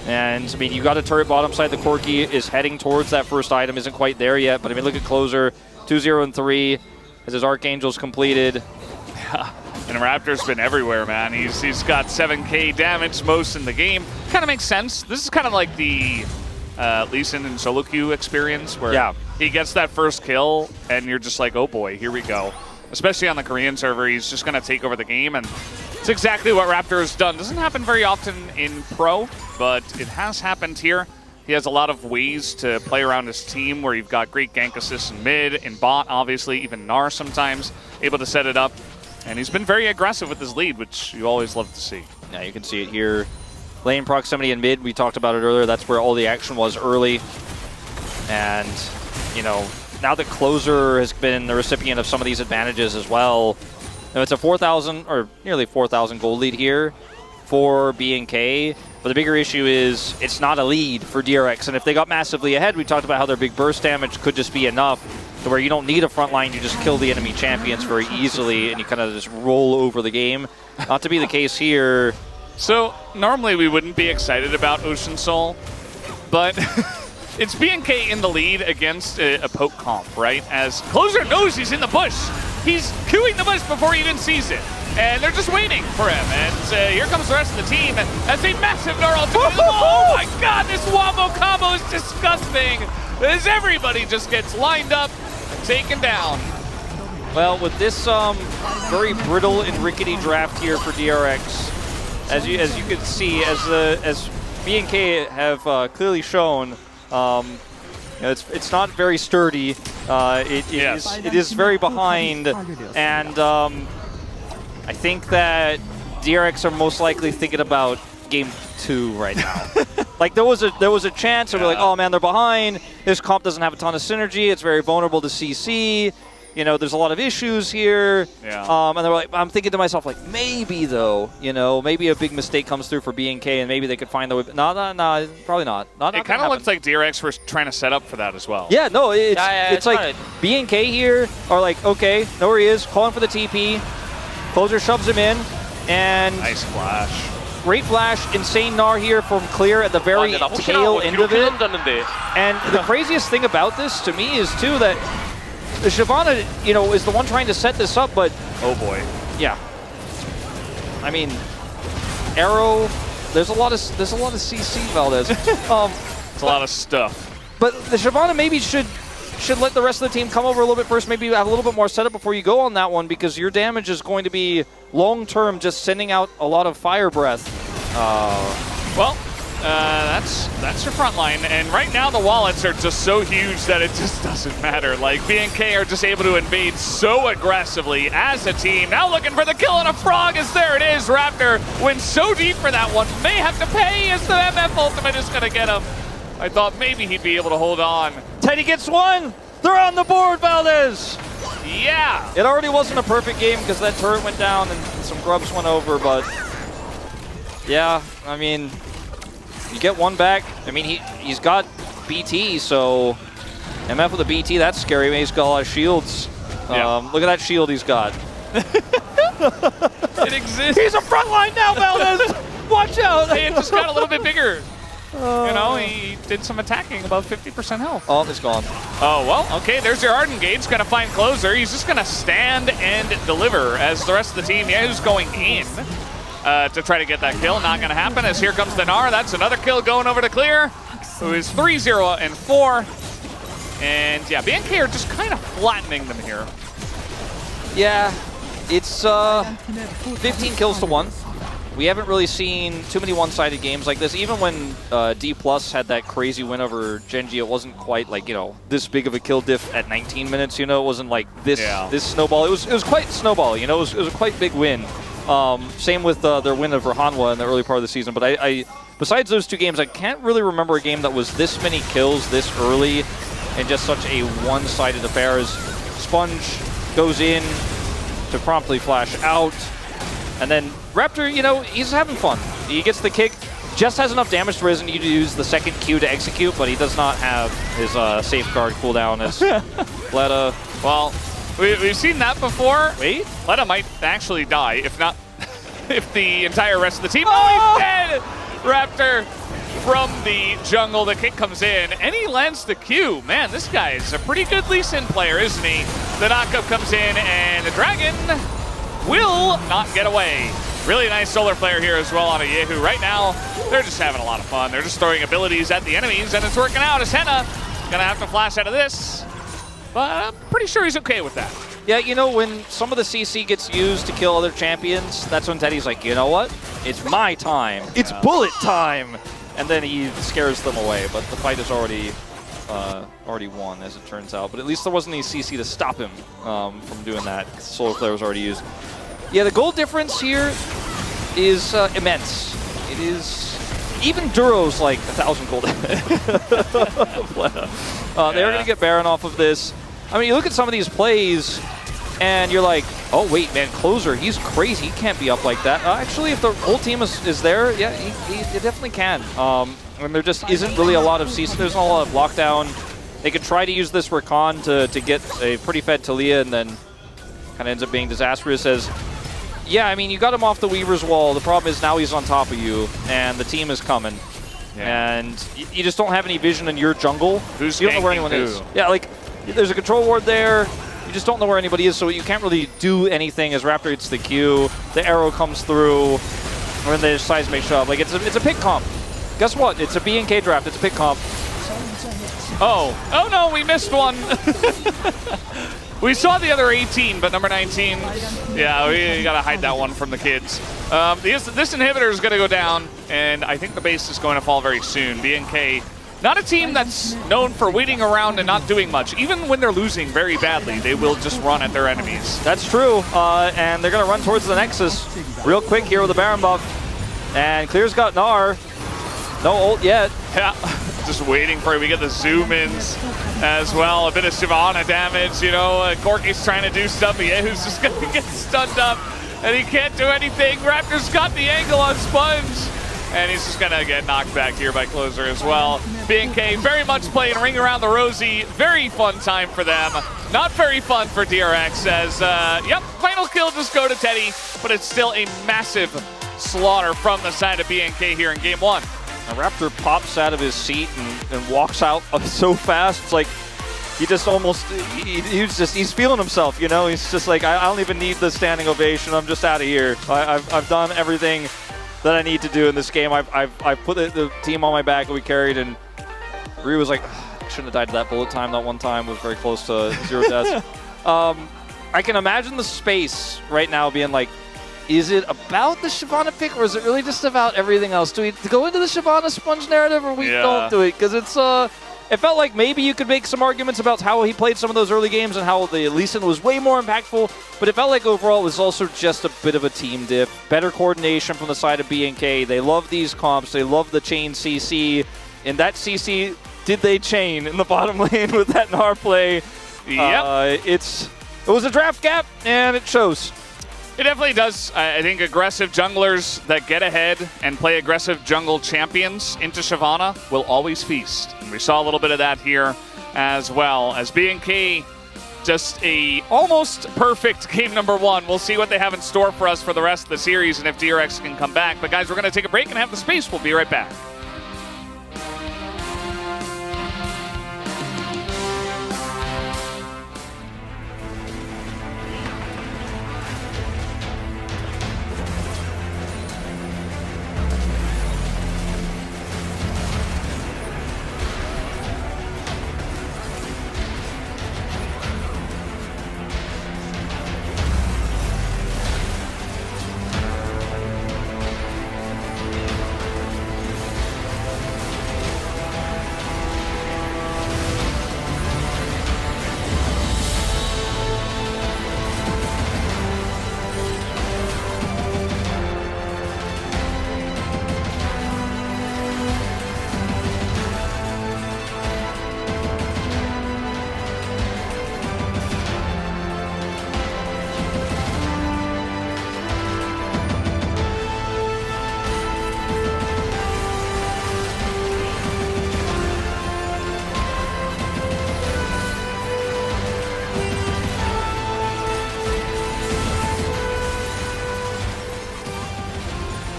And, I mean, you got a turret bottom side. The Corki is heading towards that first item. Isn't quite there yet, but, I mean, look at Closer. 2-0 and 3 as his Archangel's completed. And Raptor's been everywhere, man. He's got 7k damage, most in the game. Kind of makes sense. This is kind of like the Lee Sin and solo queue experience where he gets that first kill and you're just like, oh boy, here we go. Especially on the Korean server, he's just going to take over the game, and it's exactly what Raptor has done. Doesn't happen very often in Pro, but it has happened here. He has a lot of ways to play around his team where you've got great gank assists in mid, in bot, obviously, even Gnar sometimes, able to set it up. And he's been very aggressive with his lead, which you always love to see. Yeah, you can see it here. Lane proximity in mid, we talked about it earlier. That's where all the action was early. And, you know, now that Closer has been the recipient of some of these advantages as well, now it's a 4,000 or nearly 4,000 gold lead here for B&K. But the bigger issue is it's not a lead for DRX. And if they got massively ahead, we talked about how their big burst damage could just be enough to where you don't need a front line, you just kill the enemy champions very easily and you kind of just roll over the game. Not to be the case here. So normally we wouldn't be excited about Ocean Soul, but it's B&K in the lead against a poke comp, right? As Closer knows he's in the bush. He's queuing the bush before he even sees it. And they're just waiting for him. And here comes the rest of the team. That's a massive Gnarl. Oh my god, this Wombo combo is disgusting. As everybody just gets lined up, taken down. Well, with this very brittle and rickety draft here for DRX, as you can see, as B&K have clearly shown, it's not very sturdy. It is very behind, and I think that DRX are most likely thinking about game 2 right now. Like there was a chance, and we're like, oh man, they're behind. This comp doesn't have a ton of synergy. It's very vulnerable to CC. you know, there's a lot of issues here. Yeah. And they're like, I'm thinking to myself, like, maybe though, you know, maybe a big mistake comes through for BNK and maybe they could find the way. No, probably not. It kind of looks like DRX was trying to set up for that as well. Yeah, no, it's like BNK here are like, okay, know where he is, calling for the TP. Closer shoves him in, and nice flash. Great flash, insane Gnar here from Clear at the very tail end of it. And the craziest thing about this to me is too that the Shyvana, you know, is the one trying to set this up, but oh boy, yeah. I mean, Arrow. There's a lot of CC Valdez. It's a lot of stuff. But the Shyvana maybe should let the rest of the team come over a little bit first, maybe have a little bit more setup before you go on that one, because your damage is going to be long-term just sending out a lot of fire breath. Well, that's your front line, and right now the wallets are just so huge that it just doesn't matter. Like, BNK are just able to invade so aggressively as a team. Now looking for the kill on a frog, as there it is. Raptor went so deep for that one. May have to pay as the MF ultimate is going to get him. I thought maybe he'd be able to hold on. Teddy gets one. They're on the board, Valdez. Yeah. It already wasn't a perfect game because that turret went down and some grubs went over, but yeah, I mean, you get one back. I mean, he's got BT, so MF with a BT, that's scary. He's got a lot of shields. Yeah. Look at that shield he's got. It exists. He's a frontline now, Valdez. Watch out. It just got a little bit bigger. You know, he did some attacking, above 50% health. Oh, it's gone. Oh, well, okay, there's your Arden Gauge. Going to find Closer. He's just going to stand and deliver as the rest of the team, who's going in to try to get that kill. Not going to happen, as here comes the Gnar. That's another kill going over to Clear, who is 3-0 and 4. And, yeah, BNK are just kind of flattening them here. Yeah, it's 15 kills to 1. We haven't really seen too many one-sided games like this. Even when D+ had that crazy win over Gen.G, it wasn't quite like, you know, this big of a kill diff at 19 minutes. You know, it wasn't like this snowball. It was quite snowball. You know, it was a quite big win. Same with their win over Hanwha in the early part of the season. But I besides those two games, I can't really remember a game that was this many kills this early and just such a one-sided affair. As Sponge goes in to promptly flash out. And then Raptor, you know, he's having fun. He gets the kick, just has enough damage to need to use the second Q to execute, but he does not have his safeguard cooldown as Letta. Well, we've seen that before. Wait? Letta might actually die, if not, if the entire rest of the team. Oh, he's dead! Raptor from the jungle. The kick comes in, and he lands the Q. Man, this guy is a pretty good Lee Sin player, isn't he? The knockup comes in, and the Dragon will not get away. Really nice solar flare here as well on a Yehu. Right now, they're just having a lot of fun. They're just throwing abilities at the enemies, and it's working out. As Henna gonna have to flash out of this, but I'm pretty sure he's okay with that. Yeah, you know, when some of the CC gets used to kill other champions, that's when Teddy's like, you know what? It's my time. It's bullet time. And then he scares them away, but the fight is already won, as it turns out. But at least there wasn't any CC to stop him from doing that. Solar Flare was already used. Yeah, the gold difference here is immense. It is... Even Duro's like 1,000 gold. They're going to get Baron off of this. I mean, you look at some of these plays, and you're like, oh, wait, man, Closer, he's crazy. He can't be up like that. Actually, if the whole team is there, yeah, he definitely can. And there just isn't really a lot of CC. There's not a lot of lockdown. They could try to use this Rakan to get a pretty fed Talia, and then kind of ends up being disastrous as... Yeah, I mean, you got him off the Weaver's wall. The problem is now he's on top of you, and the team is coming. Yeah. And you just don't have any vision in your jungle. You don't know where anyone is. Yeah, like, there's a control ward there. You just don't know where anybody is, so you can't really do anything as Raptor hits the Q. The arrow comes through, and then they decide to make shove. Like, it's a pick comp. Guess what? It's a BNK draft. It's a pick comp. Oh no, we missed one. We saw the other 18, but number 19, yeah, we gotta hide that one from the kids. This inhibitor is gonna go down, and I think the base is going to fall very soon. BNK, not a team that's known for waiting around and not doing much. Even when they're losing very badly, they will just run at their enemies. That's true, and they're gonna run towards the Nexus real quick here with the Baron buff. And Clear's got Gnar. No ult yet. Yeah. just waiting for it. We get the zoom-ins as well. A bit of Shyvana damage, you know. Corky's trying to do stuff. Yehu's just going to get stunned up, and he can't do anything. Raptor's got the angle on Sponge, and he's just going to get knocked back here by Closer as well. BNK very much playing Ring Around the Rosie. Very fun time for them. Not very fun for DRX as, yep, final kill just go to Teddy, but it's still a massive slaughter from the side of BNK here in game one. A Raptor pops out of his seat and walks out so fast. It's like he just almost, he's feeling himself, you know? He's just like, I don't even need the standing ovation. I'm just out of here. I've done everything that I need to do in this game. I've put the team on my back that we carried, and Ryu was like, I shouldn't have died to that bullet time that one time. Was very close to 0 deaths. I can imagine the space right now being like, is it about the Shyvana pick, or is it really just about everything else? Do we go into the Shyvana Sponge narrative, or we don't do it? Because it's it felt like maybe you could make some arguments about how he played some of those early games and how the Lee Sin was way more impactful, but it felt like overall it was also just a bit of a team diff. Better coordination from the side of BNK. They love these comps. They love the chain CC. And that CC, did they chain in the bottom lane with that Gnar play? Yep. It was a draft gap, and it shows. It definitely does. I think aggressive junglers that get ahead and play aggressive jungle champions into Shyvana will always feast. And we saw a little bit of that here as well. As BNK, just a almost perfect game number one. We'll see what they have in store for us for the rest of the series and if DRX can come back. But guys, we're going to take a break and have the space. We'll be right back.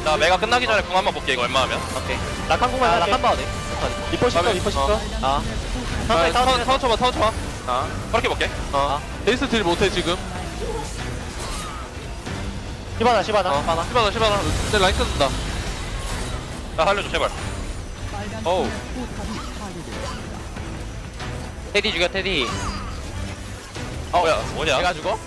나 메가 끝나기 전에 공 한번 볼게. 이거 웬만하면. 오케이. 나 칸공만 나 칸봐도 돼. 리퍼 시켜 리퍼 시켜. 타워 쳐봐 타워 쳐봐. 그렇게 볼게. 데이스 딜 못해 지금. 시바나 내 라인 쳐준다. 나 살려줘 제발. 어우. 테디 죽여 테디. 야 뭐냐? 내가 죽어?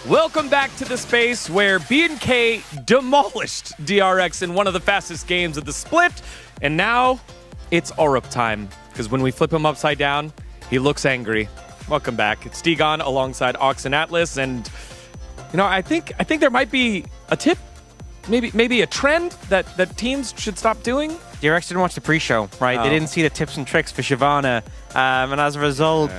Welcome back to the space where B&K demolished DRX in one of the fastest games of the split. And now it's Orup time, because when we flip him upside down, he looks angry. Welcome back. It's Digon alongside Ox and Atlas. And, you know, I think there might be a tip, maybe a trend that teams should stop doing. DRX didn't watch the pre-show, right? They didn't see the tips and tricks for Shyvana. And as a result...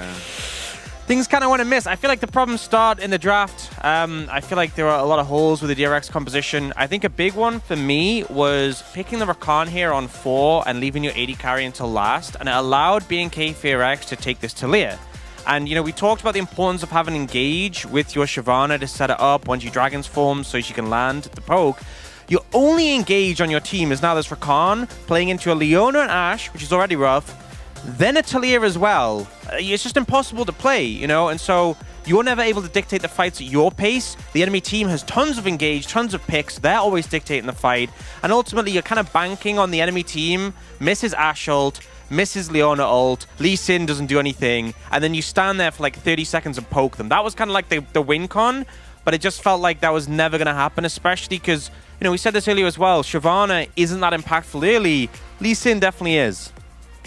things kind of went amiss. I feel like the problems start in the draft. I feel like there are a lot of holes with the DRX composition. I think a big one for me was picking the Rakan here on 4 and leaving your AD carry until last, and it allowed B&K FearX to take this Talia. And, you know, we talked about the importance of having engage with your Shyvana to set it up once you Dragon's Form so she can land the poke. Your only engage on your team is now this Rakan playing into a Leona and Ashe, which is already rough, then a Talia as well. It's just impossible to play, you know, and so you're never able to dictate the fights at your pace. The enemy team has tons of engage, tons of picks. They're always dictating the fight, and ultimately you're kind of banking on the enemy team, misses Ashe ult, misses Leona ult, Lee Sin doesn't do anything, and then you stand there for like 30 seconds and poke them. That was kind of like the win con, but it just felt like that was never going to happen, especially because, you know, we said this earlier as well, Shyvana isn't that impactful early. Lee Sin definitely is.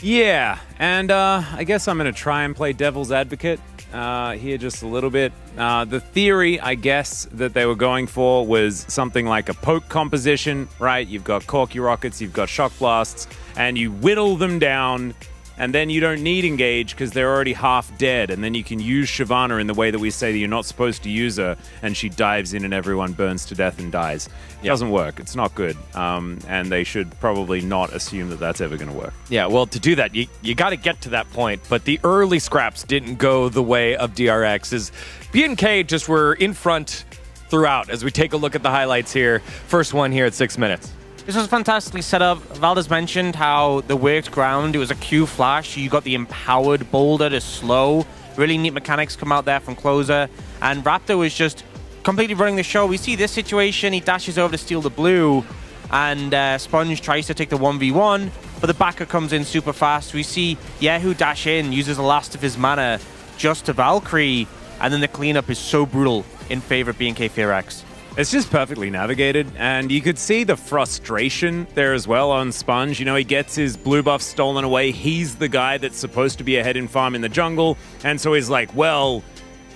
Yeah, and I guess I'm going to try and play devil's advocate here just a little bit. The theory, I guess, that they were going for was something like a poke composition, right? You've got Corky Rockets, you've got Shock Blasts, and you whittle them down, and then you don't need engage because they're already half dead, and then you can use Shyvana in the way that we say that you're not supposed to use her, and she dives in and everyone burns to death and dies. It doesn't work. It's not good. And they should probably not assume that that's ever going to work. Yeah, well, to do that, you got to get to that point, but the early scraps didn't go the way of DRX, as B&K just were in front throughout. As we take a look at the highlights here, first one here at 6 minutes. This was fantastically set up. Valdez mentioned how the worked ground, it was a Q flash. You got the empowered boulder to slow. Really neat mechanics come out there from Closer. And Raptor was just completely running the show. We see this situation. He dashes over to steal the blue. And Sponge tries to take the 1v1. But the backer comes in super fast. We see Yehu dash in, uses the last of his mana just to Valkyrie. And then the cleanup is so brutal in favor of B&K FearX. It's just perfectly navigated, and you could see the frustration there as well on Sponge. You know, he gets his blue buff stolen away. He's the guy that's supposed to be ahead in farm in the jungle, and so he's like, well,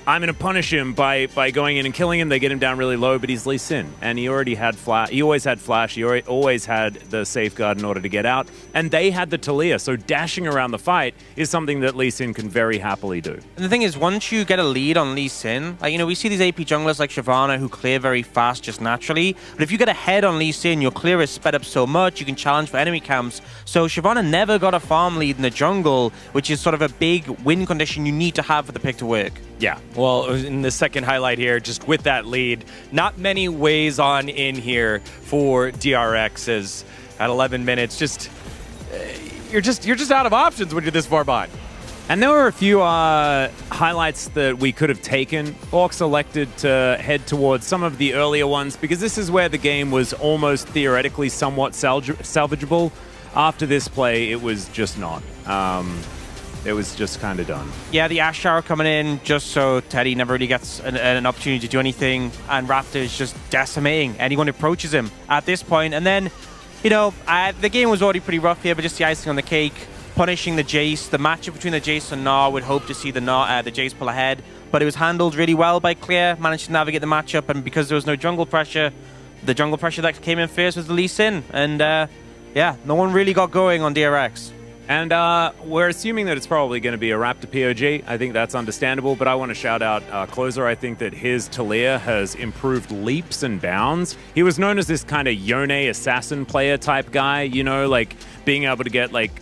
I'm going to punish him by going in and killing him. They get him down really low, but he's Lee Sin, and he already had flash. He always had flash. He always had the safeguard in order to get out, and they had the Talia, so dashing around the fight is something that Lee Sin can very happily do. And the thing is, once you get a lead on Lee Sin, like, you know, we see these AP junglers like Shyvana who clear very fast just naturally, but if you get ahead on Lee Sin, your clear is sped up so much, you can challenge for enemy camps. So Shyvana never got a farm lead in the jungle, which is sort of a big win condition you need to have for the pick to work. Yeah, well, in the second highlight here, just with that lead, not many ways on in here for DRX, as at 11 minutes, you're just out of options when you're this far behind. And there were a few highlights that we could have taken. Orcs elected to head towards some of the earlier ones because this is where the game was almost theoretically somewhat salvageable. After this play, it was just not. It was just kind of done. Yeah, the Ashe Shower coming in just so Teddy never really gets an opportunity to do anything, and Raptor is just decimating anyone who approaches him at this point. And then, you know, the game was already pretty rough here, but just the icing on the cake, punishing the Jace. The matchup between the Jace and Gnar would hope to see the Jace pull ahead, but it was handled really well by Clear, managed to navigate the matchup, and because there was no jungle pressure, the jungle pressure that came in first was the Lee Sin, and yeah, no one really got going on DRX. And we're assuming that it's probably going to be a Raptor POG. I think that's understandable, but I want to shout out Closer. I think that his Talia has improved leaps and bounds. He was known as this kind of Yone assassin player type guy, you know, like being able to get like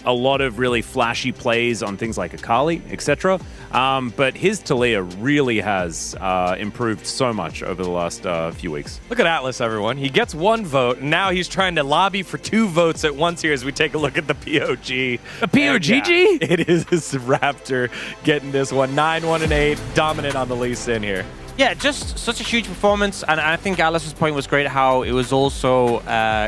a lot of really flashy plays on things like Akali, etc. But his Talia really has improved so much over the last few weeks. Look at Atlas, everyone. He gets 1 vote, and now he's trying to lobby for 2 votes at once here as we take a look at the POG. The POGG? Yeah, it is Raptor getting this one. 9-1-8, dominant on the Lee Sin here. Yeah, just such a huge performance, and I think Atlas's point was great how it was also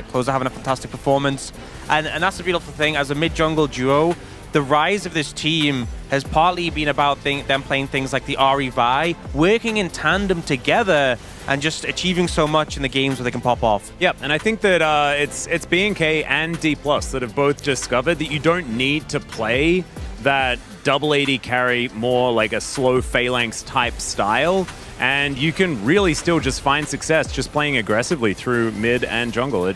Closer having a fantastic performance. And that's the beautiful thing, as a mid-jungle duo, the rise of this team has partly been about them playing things like the RE Vi, working in tandem together and just achieving so much in the games where they can pop off. Yep, and I think that it's BNK and D+ that have both discovered that you don't need to play that double AD carry more like a slow phalanx type style, and you can really still just find success just playing aggressively through mid and jungle.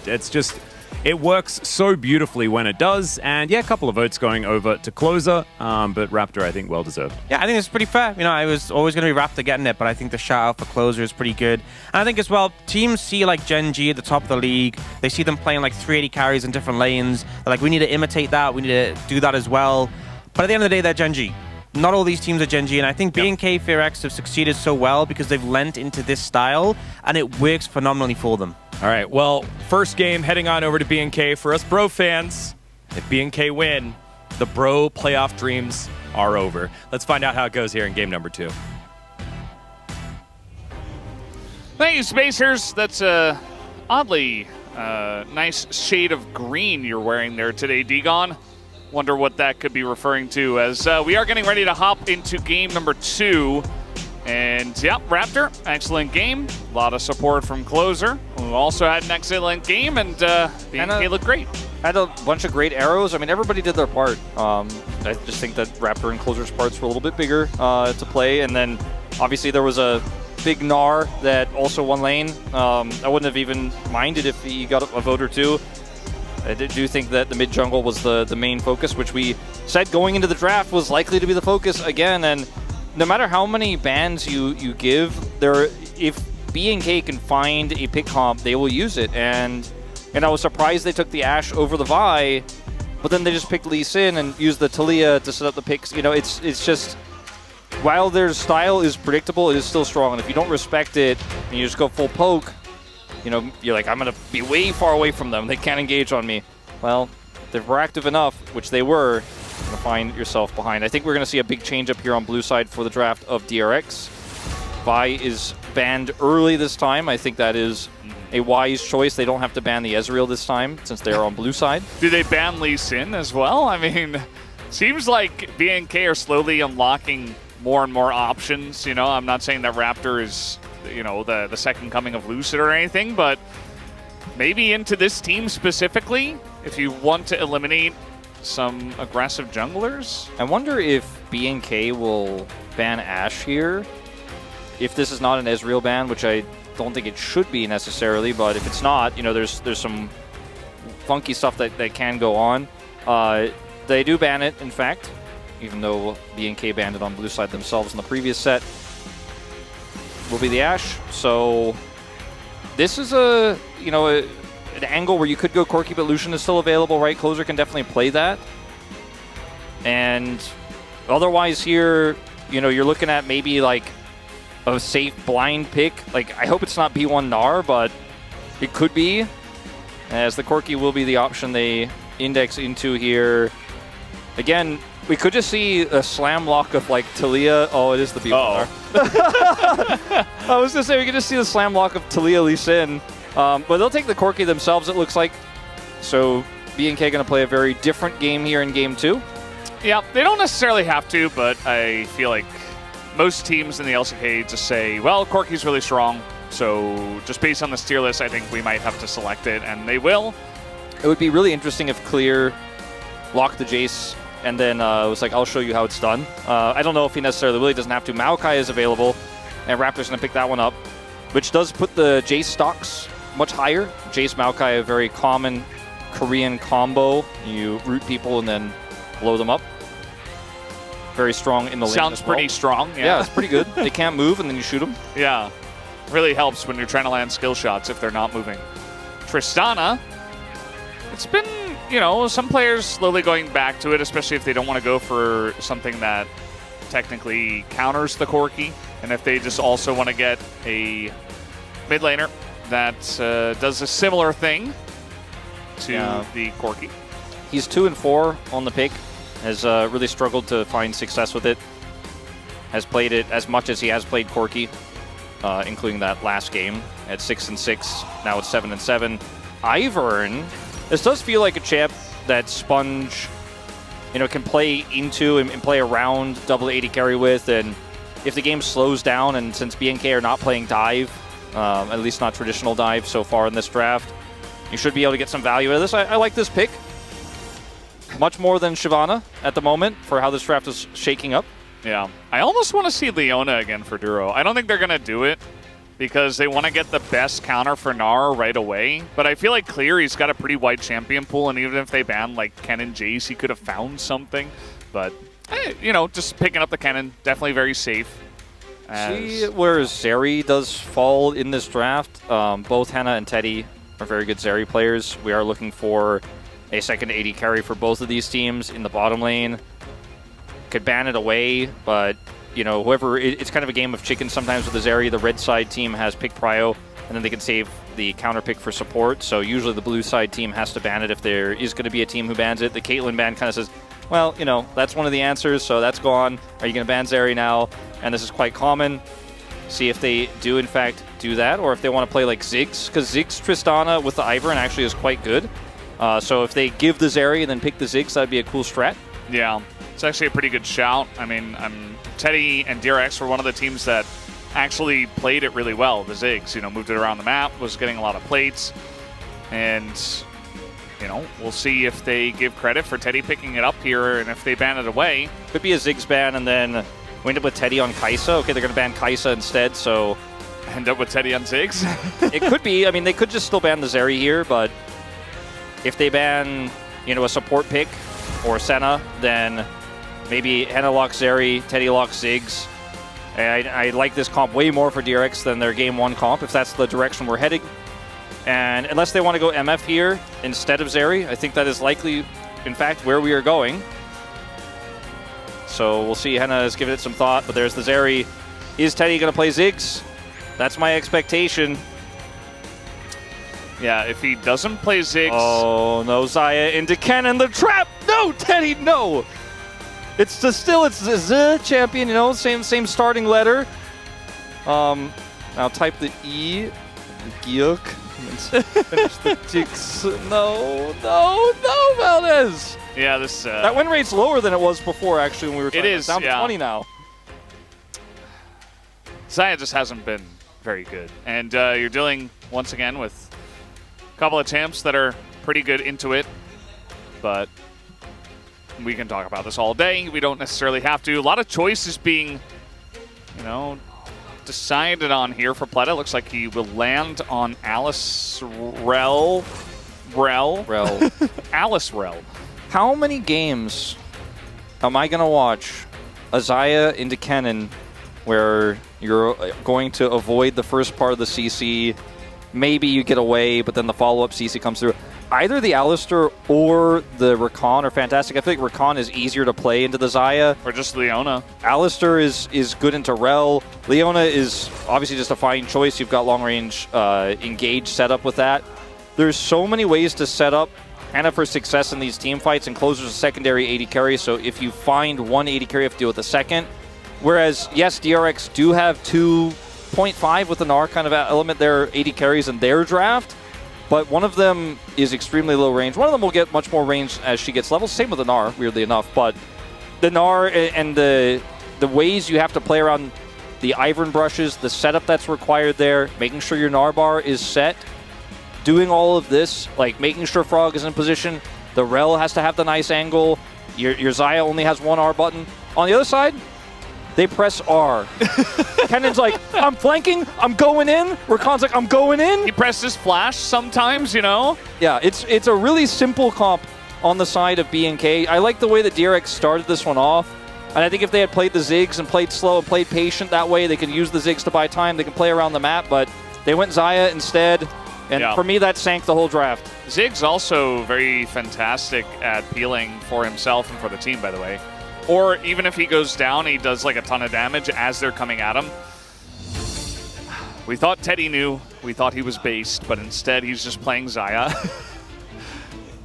It works so beautifully when it does, and yeah, a couple of votes going over to Closer, but Raptor, I think, well deserved. Yeah, I think it's pretty fair. You know, I was always going to be Raptor getting it, but I think the shout out for Closer is pretty good. And I think as well, teams see like Gen G at the top of the league. They see them playing like 380 carries in different lanes. They're like, we need to imitate that. We need to do that as well. But at the end of the day, they're Gen G. Not all these teams are Gen G, and I think BNK FearX have succeeded so well because they've lent into this style, and it works phenomenally for them. All right, well, first game heading on over to BNK. For us Bro fans, if BNK win, the Bro playoff dreams are over. Let's find out how it goes here in game number 2. Thank you, Spacers. That's a oddly nice shade of green you're wearing there today, Digon. Wonder what that could be referring to, as we are getting ready to hop into game number 2. And yeah, Raptor, excellent game. A lot of support from Closer, who also had an excellent game, and BNK looked great. Had a bunch of great arrows. I mean, everybody did their part. I just think that Raptor and Closer's parts were a little bit bigger to play. And then obviously there was a big Gnar that also won lane. I wouldn't have even minded if he got a vote or two. I do think that the mid jungle was the main focus, which we said going into the draft was likely to be the focus again. And no matter how many bans you give, if BNK can find a pick comp, they will use it. And I was surprised they took the Ashe over the Vi, but then they just picked Lee Sin and used the Talia to set up the picks. You know, it's just, while their style is predictable, it is still strong. And if you don't respect it and you just go full poke, you know, you're like, I'm going to be way far away from them. They can't engage on me. Well, if they're proactive enough, which they were, you're going to find yourself behind. I think we're going to see a big change up here on blue side for the draft of DRX. Vi is banned early this time. I think that is a wise choice. They don't have to ban the Ezreal this time since they're on blue side. Do they ban Lee Sin as well? I mean, seems like BNK are slowly unlocking more and more options. You know, I'm not saying that Raptor is, you know, the second coming of Lucid or anything, but maybe into this team specifically, if you want to eliminate some aggressive junglers. I wonder if BNK will ban Ashe here. If this is not an Ezreal ban, which I don't think it should be necessarily, but if it's not, you know, there's some funky stuff that can go on. They do ban it, in fact, even though BNK banned it on blue side themselves in the previous set. Will be the Ashe. So this is an angle where you could go Corki, but Lucian is still available, right? Closer can definitely play that. And otherwise here, you know, you're looking at maybe like a safe blind pick. Like, I hope it's not B1 Gnar, but it could be, as the Corki will be the option they index into here. Again, we could just see a slam lock of like Talia. Oh, it is the B1 Gnar. I was going to say we could just see the slam lock of Talia Lee Sin. But they'll take the Corki themselves, it looks like. So BNK going to play a very different game here in game 2. Yeah, they don't necessarily have to, but I feel like most teams in the LCK just say, well, Corki's really strong, so just based on this tier list, I think we might have to select it, and they will. It would be really interesting if Clear locked the Jace, and then it was like, I'll show you how it's done. I don't know if he necessarily will. He doesn't have to. Maokai is available, and Raptor's going to pick that one up, which does put the Jace stocks much higher. Jace Maokai, a very common Korean combo. You root people and then blow them up. Very strong in the lane. Sounds pretty strong. Yeah, it's pretty good. They can't move and then you shoot them. Yeah, really helps when you're trying to land skill shots if they're not moving. Tristana, it's been, you know, some players slowly going back to it, especially if they don't want to go for something that technically counters the Corki, and if they just also want to get a mid laner that does a similar thing to the Corki. He's 2 and 4 on the pick. Has really struggled to find success with it. Has played it as much as he has played Corki, including that last game at 6 and 6. Now it's 7 and 7. Ivern, this does feel like a champ that Sponge can play into and play around double AD carry with. And if the game slows down, and since BNK are not playing dive, at least not traditional dive so far in this draft, you should be able to get some value out of this. I like this pick much more than Shyvana at the moment for how this draft is shaking up. Yeah. I almost want to see Leona again for Duro. I don't think they're going to do it because they want to get the best counter for Gnar right away. But I feel like Cleary's got a pretty wide champion pool, and even if they ban like Ken and Jace, he could have found something. But, just picking up the Kennen, definitely very safe. See where Zeri does fall in this draft. Both Hannah and Teddy are very good Zeri players. We are looking for a second AD carry for both of these teams in the bottom lane. Could ban it away, but whoever, it's kind of a game of chicken sometimes with the Zeri. The red side team has pick prio, and then they can save the counter pick for support. So usually the blue side team has to ban it if there is going to be a team who bans it. The Caitlyn ban kind of says, well, that's one of the answers, so that's gone. Are you going to ban Zeri now? And this is quite common. See if they do, in fact, do that, or if they want to play like Ziggs, because Ziggs Tristana with the Ivern actually is quite good. So if they give the Zeri and then pick the Ziggs, that'd be a cool strat. Yeah, it's actually a pretty good shout. I mean, Teddy and DRX were one of the teams that actually played it really well. The Ziggs, moved it around the map, was getting a lot of plates. And, we'll see if they give credit for Teddy picking it up here, and if they ban it away. Could be a Ziggs ban, and then we end up with Teddy on Kai'Sa. Okay, they're going to ban Kai'Sa instead, so... End up with Teddy on Ziggs? It could be. I mean, they could just still ban the Zeri here, but if they ban, a support pick or Senna, then maybe Hannah locks Zeri, Teddy locks Ziggs. I like this comp way more for DRX than their Game 1 comp, if that's the direction we're heading. And unless they want to go MF here instead of Zeri, I think that is likely, in fact, where we are going. So we'll see. Hannah has given it some thought, but there's the Zeri. Is Teddy going to play Ziggs? That's my expectation. Yeah, if he doesn't play Ziggs... Oh, no, Xayah into Kennen, the trap! No, Teddy, no! It's the Z champion, same starting letter. Now type the E, Gyuk, and finish the Jix. No, Valdez! Yeah, this... that win rate's lower than it was before, actually, when we were trying. It is, down to 20 now. Xayah just hasn't been very good. And you're dealing, once again, with a couple of champs that are pretty good into it. But we can talk about this all day. We don't necessarily have to. A lot of choices being, decided on here for Pleta. Looks like he will land on Alice Rel. Alice Rel. How many games am I going to watch a Xayah into Kennen where you're going to avoid the first part of the CC, maybe you get away, but then the follow-up CC comes through? Either the Alistar or the Rakan are fantastic. I think Rakan is easier to play into the Xayah. Or just Leona. Alistar is good into Rel. Leona is obviously just a fine choice. You've got long-range engage set up with that. There's so many ways to set up Hannah for success in these team fights, and Closer's a secondary AD carry, so if you find one AD carry, you have to deal with the second. Whereas, yes, DRX do have 2.5 with the Gnar kind of element, their AD carries in their draft, but one of them is extremely low range. One of them will get much more range as she gets levels. Same with the Gnar, weirdly enough. But the Gnar and the ways you have to play around the Ivern brushes, the setup that's required there, making sure your Gnar bar is set, doing all of this, like making sure Frog is in position, the Rel has to have the nice angle, your Xayah only has one R button. On the other side, they press R. Kennen's like, I'm flanking, I'm going in. Rakan's like, I'm going in. He presses flash sometimes, Yeah, it's a really simple comp on the side of BNK. I like the way that DRX started this one off. And I think if they had played the Ziggs and played slow and played patient that way, they could use the Ziggs to buy time. They can play around the map, but they went Xayah instead. And for me, that sank the whole draft. Ziggs also very fantastic at peeling for himself and for the team, by the way. Or even if he goes down, he does like a ton of damage as they're coming at him. We thought Teddy knew. We thought he was based, but instead he's just playing Xayah.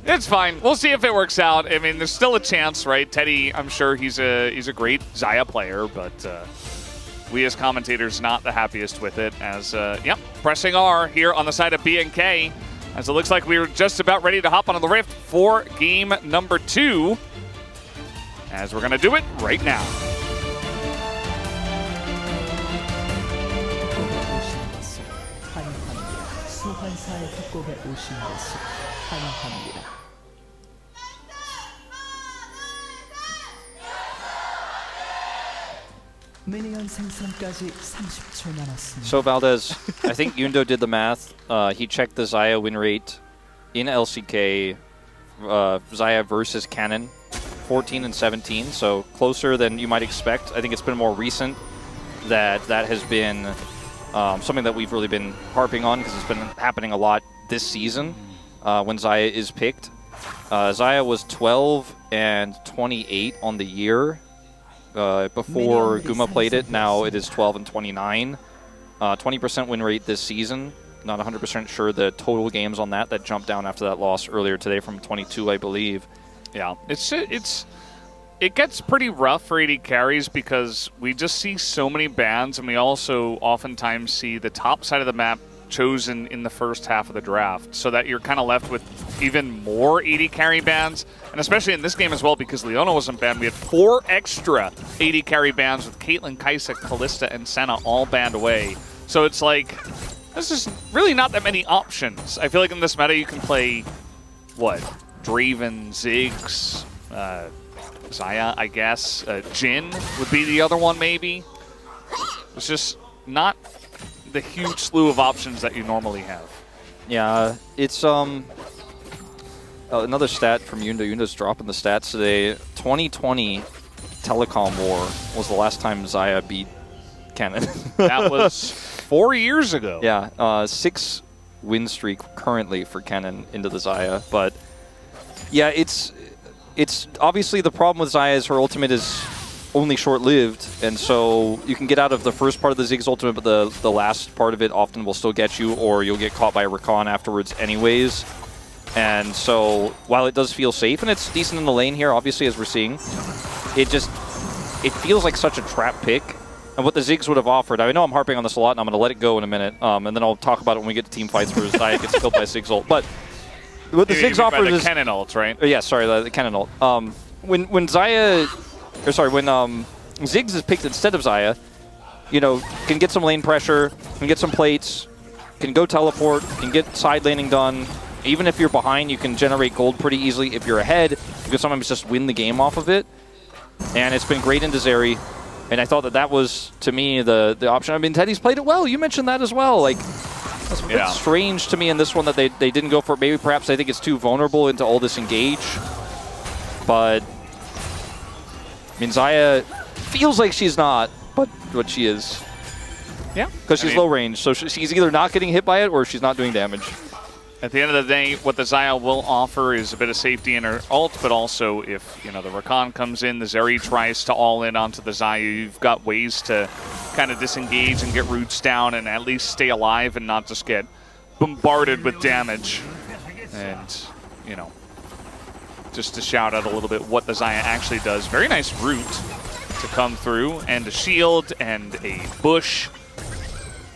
It's fine. We'll see if it works out. I mean, there's still a chance, right? Teddy, I'm sure he's a great Xayah player, but we as commentators not the happiest with it. As pressing R here on the side of BNK, as it looks like we were just about ready to hop onto the Rift for game number 2. as we're going to do it right now. 소환사의 협곡에 오신 것을 환영합니다. 미니언 생성까지 30초 남았습니다. So Valdez, I think Yundo did the math. He checked the Xayah win rate in LCK, Xayah versus Canon, 14 and 17, so closer than you might expect. I think it's been more recent that has been something that we've really been harping on because it's been happening a lot this season when Xayah is picked. Xayah was 12 and 28 on the year before Guma played it. Now it is 12 and 29. 20% win rate this season. Not 100% sure the total games on that jumped down after that loss earlier today from 22, I believe. Yeah, it gets pretty rough for AD carries because we just see so many bans, and we also oftentimes see the top side of the map chosen in the first half of the draft, so that you're kind of left with even more AD carry bans, and especially in this game as well because Leona wasn't banned. We had 4 extra AD carry bans with Caitlyn, Kaisa, Kalista, and Senna all banned away. So it's like, there's just really not that many options. I feel like in this meta you can play, what, Draven, Ziggs, Xayah, I guess. Jhin would be the other one, maybe. It's just not the huge slew of options that you normally have. Yeah, it's another stat from Yundo. Yundo's dropping the stats today. 2020 Telecom War was the last time Xayah beat Canon. That was 4 years ago. Yeah, 6 win streak currently for Canon into the Xayah, but yeah, it's obviously the problem with Xayah is her ultimate is only short-lived, and so you can get out of the first part of the Ziggs ultimate, but the last part of it often will still get you, or you'll get caught by a Rakan afterwards anyways. And so while it does feel safe, and it's decent in the lane here, obviously, as we're seeing, it feels like such a trap pick. And what the Ziggs would have offered, I know I'm harping on this a lot, and I'm going to let it go in a minute, and then I'll talk about it when we get to team fights where Xayah gets killed by Ziggs ult. But what the Ziggs offered is... the Kennen ult, right? Yeah, sorry, the Kennen ult. When Ziggs is picked instead of Xayah, you know, can get some lane pressure, can get some plates, can go teleport, can get side laning done. Even if you're behind, you can generate gold pretty easily. If you're ahead, you can sometimes just win the game off of it. And it's been great into Zeri. And I thought that was, to me, the option. I mean, Teddy's played it well. You mentioned that as well. Like, that's a bit strange to me in this one that they didn't go for it. Maybe perhaps they think it's too vulnerable into all this engage. But, I mean, Xayah feels like she's not, but she is. Yeah. Because she's low range. So she's either not getting hit by it or she's not doing damage. At the end of the day, what the Xayah will offer is a bit of safety in her ult, but also if, you know, the Rakan comes in, the Zeri tries to all in onto the Xayah, you've got ways to kind of disengage and get roots down and at least stay alive and not just get bombarded with damage. And, you know, just to shout out a little bit what the Xayah actually does. Very nice root to come through, and a shield and a bush.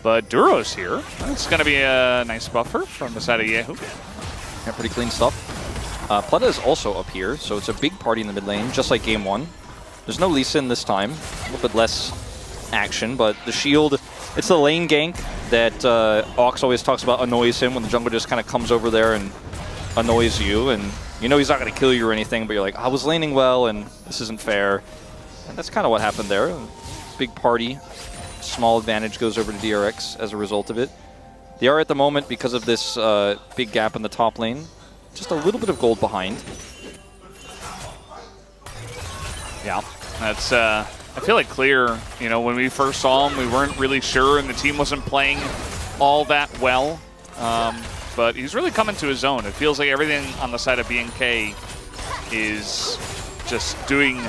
But Duro's here. It's going to be a nice buffer from the side of Yehu. Yeah, pretty clean stuff. Pleta is also up here, so it's a big party in the mid lane, just like game 1. There's no Lee Sin this time. A little bit less action, but the shield, it's the lane gank that Ox always talks about annoys him when the jungler just kind of comes over there and annoys you. And you know he's not going to kill you or anything, but you're like, I was laning well, and this isn't fair. And that's kind of what happened there. Big party. Small advantage goes over to DRX as a result of it. They are at the moment, because of this big gap in the top lane, just a little bit of gold behind. Yeah, that's, I feel like clear, you know, when we first saw him, we weren't really sure and the team wasn't playing all that well. But he's really coming to his own. It feels like everything on the side of BNK is just doing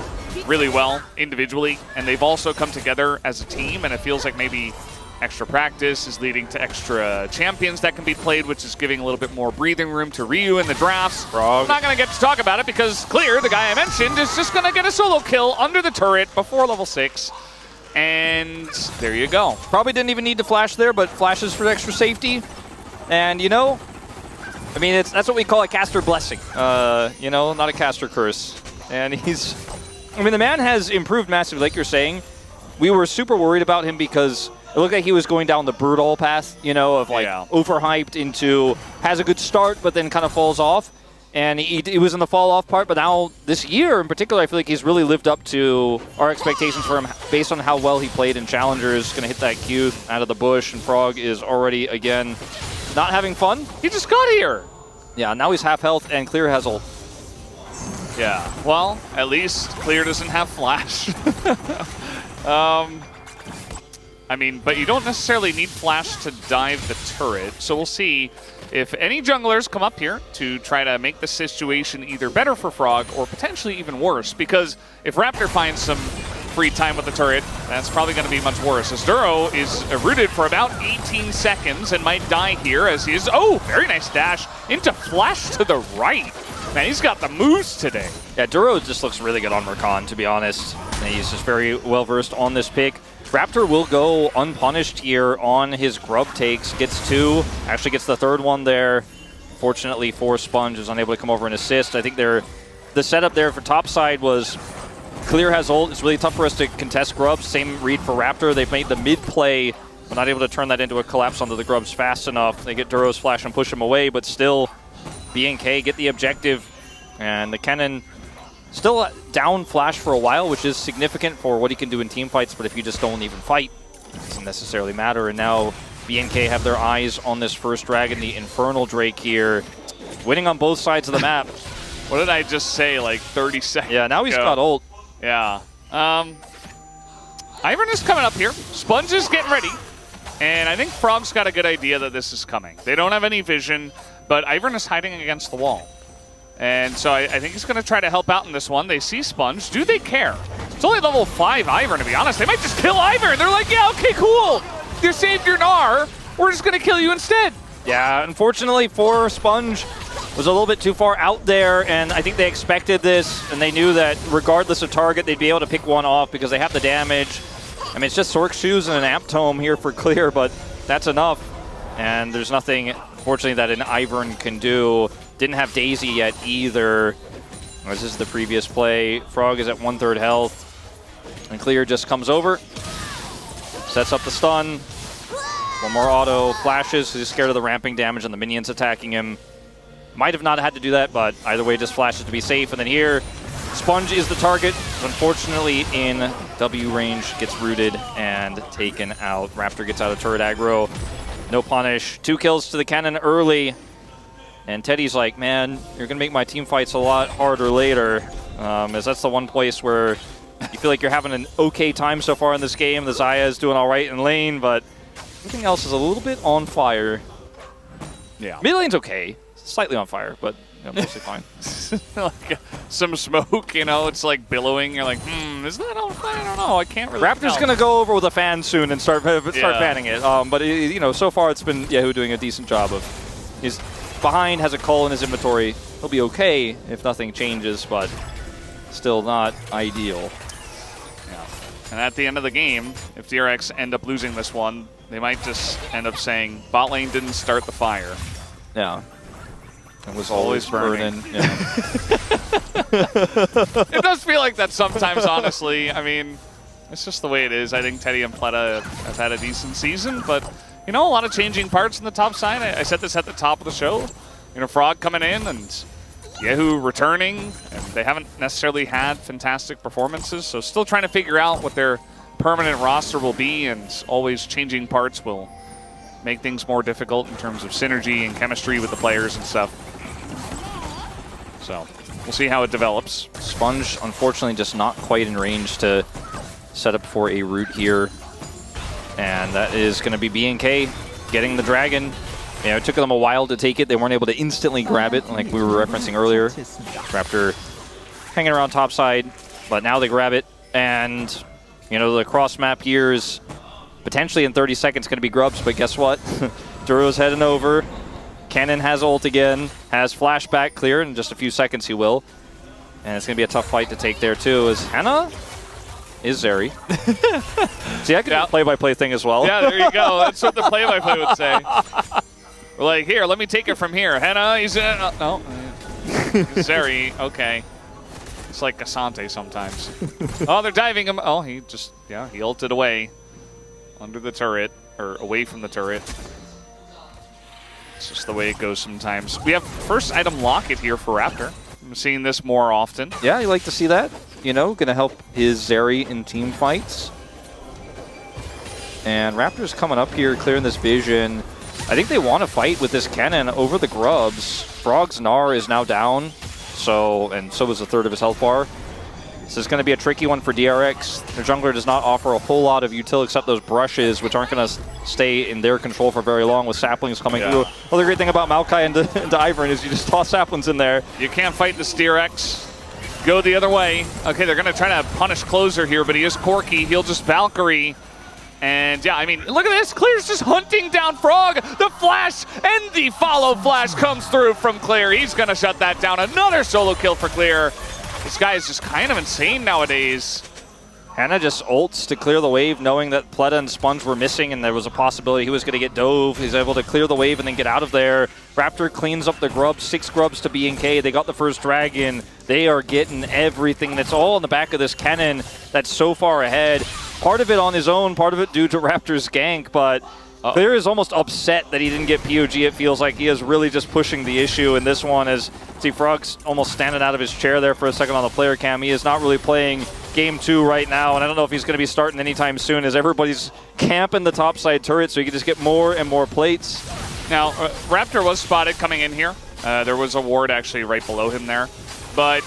really well individually, and they've also come together as a team, and it feels like maybe extra practice is leading to extra champions that can be played, which is giving a little bit more breathing room to Ryu in the drafts. I'm not going to get to talk about it because Clear, the guy I mentioned, is just going to get a solo kill under the turret before level 6. And there you go. Probably didn't even need to flash there, but flashes for extra safety. And, you know, I mean, that's what we call a caster blessing. You know, not a caster curse. And he's I mean, the man has improved massively, like you're saying. We were super worried about him because it looked like he was going down the brutal path, you know, of like overhyped into has a good start, but then kind of falls off. And he was in the fall off part, but now this year in particular, I feel like he's really lived up to our expectations for him based on how well he played in Challengers. Going to hit that Q out of the bush, and Frog is already, again, not having fun. He just got here. Yeah, now he's half health, and Clear has ult. Yeah, well, at least Clear doesn't have Flash. I mean, but you don't necessarily need Flash to dive the turret, so we'll see if any junglers come up here to try to make the situation either better for Frog or potentially even worse, because if Raptor finds some free time with the turret, that's probably going to be much worse, as Duro is rooted for about 18 seconds and might die here as he is, oh, very nice dash into Flash to the right. Man, he's got the moves today. Yeah, Duro just looks really good on Rakan, to be honest. And he's just very well-versed on this pick. Raptor will go unpunished here on his grub takes. Gets two, actually gets the third one there. Fortunately for Sponge, is unable to come over and assist. I think the setup there for topside was Clear has ult. It's really tough for us to contest grubs. Same read for Raptor. They've made the mid play, but not able to turn that into a collapse onto the grubs fast enough. They get Duro's flash and push him away, but still BNK get the objective. And the cannon still down Flash for a while, which is significant for what he can do in team fights, but if you just don't even fight, it doesn't necessarily matter. And now BNK have their eyes on this first dragon, the Infernal Drake here, winning on both sides of the map. What did I just say, like 30 seconds Yeah, now he's ago? got ult. Yeah. Ivern is coming up here. Sponge is getting ready. And I think Frog's got a good idea that this is coming. They don't have any vision, but Ivern is hiding against the wall. And so I think he's going to try to help out in this one. They see Sponge. Do they care? It's only level 5 Ivern, to be honest. They might just kill Ivern. They're like, yeah, okay, cool. You saved your Gnar. We're just going to kill you instead. Yeah, unfortunately for Sponge, was a little bit too far out there, and I think they expected this, and they knew that regardless of target, they'd be able to pick one off because they have the damage. I mean, it's just Sork Shoes and an Amp Tome here for Clear, but that's enough. And there's nothing, fortunately, that an Ivern can do. Didn't have Daisy yet either. This is the previous play. Frog is at 1/3 health. And Clear just comes over. Sets up the stun. One more auto. Flashes. He's scared of the ramping damage and the minions attacking him. Might have not had to do that, but either way, just flashes to be safe. And then here, Sponge is the target. Unfortunately, in W range, gets rooted and taken out. Raptor gets out of turret aggro. No punish. 2 kills to the cannon early. And Teddy's like, man, you're going to make my team fights a lot harder later. As that's the one place where you feel like you're having an okay time so far in this game. The Xayah is doing all right in lane, but everything else is a little bit on fire. Yeah. Mid lane's okay. Slightly on fire, but mostly fine. Like some smoke, you know, it's like billowing. You're like, is that on fire? I don't know. I can't really Raptor's tell. going to go over with a fan soon and start fanning it. But, you know, so far it's been Yahoo doing a decent job of... He's behind, has a cull in his inventory. He'll be okay if nothing changes, but still not ideal. Yeah. And at the end of the game, if DRX end up losing this one, they might just end up saying, bot lane didn't start the fire. Yeah. It was always burning. Yeah. It does feel like that sometimes, honestly. I mean, it's just the way it is. I think Teddy and Pleta have had a decent season, but, you know, a lot of changing parts on the top side. I said this at the top of the show. You know, Frog coming in and Yahoo returning, and they haven't necessarily had fantastic performances, so still trying to figure out what their permanent roster will be, and always changing parts will make things more difficult in terms of synergy and chemistry with the players and stuff. So we'll see how it develops. Sponge, unfortunately, just not quite in range to set up for a root here. And that is going to be BNK getting the dragon. You know, it took them a while to take it. They weren't able to instantly grab it, like we were referencing earlier. Raptor hanging around topside, but now they grab it. And, you know, the cross map here is potentially in 30 seconds going to be grubs, but guess what? Duro's heading over. Cannon has ult again, has flashback clear. In just a few seconds he will. And it's going to be a tough fight to take there too, as Hannah is Zeri. See, I can do the play-by-play thing as well. Yeah, there you go. That's what the play-by-play would say. We're like, here, let me take it from here. Henna, he's no. Zeri, okay. It's like Asante sometimes. Oh, they're diving him. Oh, he just, yeah, he ulted away under the turret, or away from the turret. It's just the way it goes sometimes. We have first item locket here for Raptor. I'm seeing this more often. Yeah, you like to see that. You know, gonna help his Zeri in team fights. And Raptor's coming up here, clearing this vision. I think they want to fight with this cannon over the grubs. Frog's Gnar is now down, so is a third of his health bar. This is going to be a tricky one for DRX. Their jungler does not offer a whole lot of util except those brushes, which aren't going to stay in their control for very long with saplings coming through. Well, the great thing about Maokai and Ivern is you just toss saplings in there. You can't fight this DRX. Go the other way. Okay, they're going to try to punish Closer here, but he is Corki. He'll just Valkyrie. And yeah, I mean, look at this. Clear's just hunting down Frog. The flash and the follow flash comes through from Clear. He's going to shut that down. Another solo kill for Clear. This guy is just kind of insane nowadays. Hannah just ults to clear the wave, knowing that Pleta and Sponge were missing and there was a possibility he was going to get dove. He's able to clear the wave and then get out of there. Raptor cleans up the grubs, 6 grubs to B&K. They got the first dragon. They are getting everything. And it's all in the back of this cannon that's so far ahead. Part of it on his own, part of it due to Raptor's gank, but Clear is almost upset that he didn't get POG. It feels like he is really just pushing the issue in this one as see Frog's almost standing out of his chair there for a second on the player cam. He is not really playing game 2 right now, and I don't know if he's going to be starting anytime soon as everybody's camping the topside turret so he can just get more and more plates. Now, Raptor was spotted coming in here. There was a ward actually right below him there, but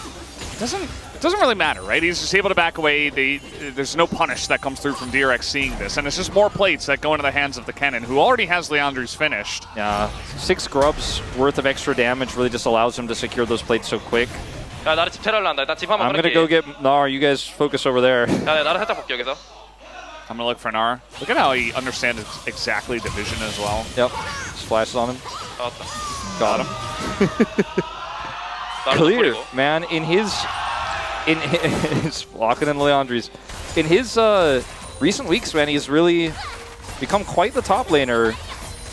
it doesn't really matter, right? He's just able to back away. There's no punish that comes through from DRX seeing this, and it's just more plates that go into the hands of the cannon, who already has Leandri's finished. Yeah, 6 grubs worth of extra damage really just allows him to secure those plates so quick. I'm going to go get Gnar. You guys focus over there. I'm going to look for Gnar. Look at how he understands exactly the vision as well. Yep, just flashes on him. Got him. Clear, man, in his locking in Leandri's. In his recent weeks, man, he's really become quite the top laner.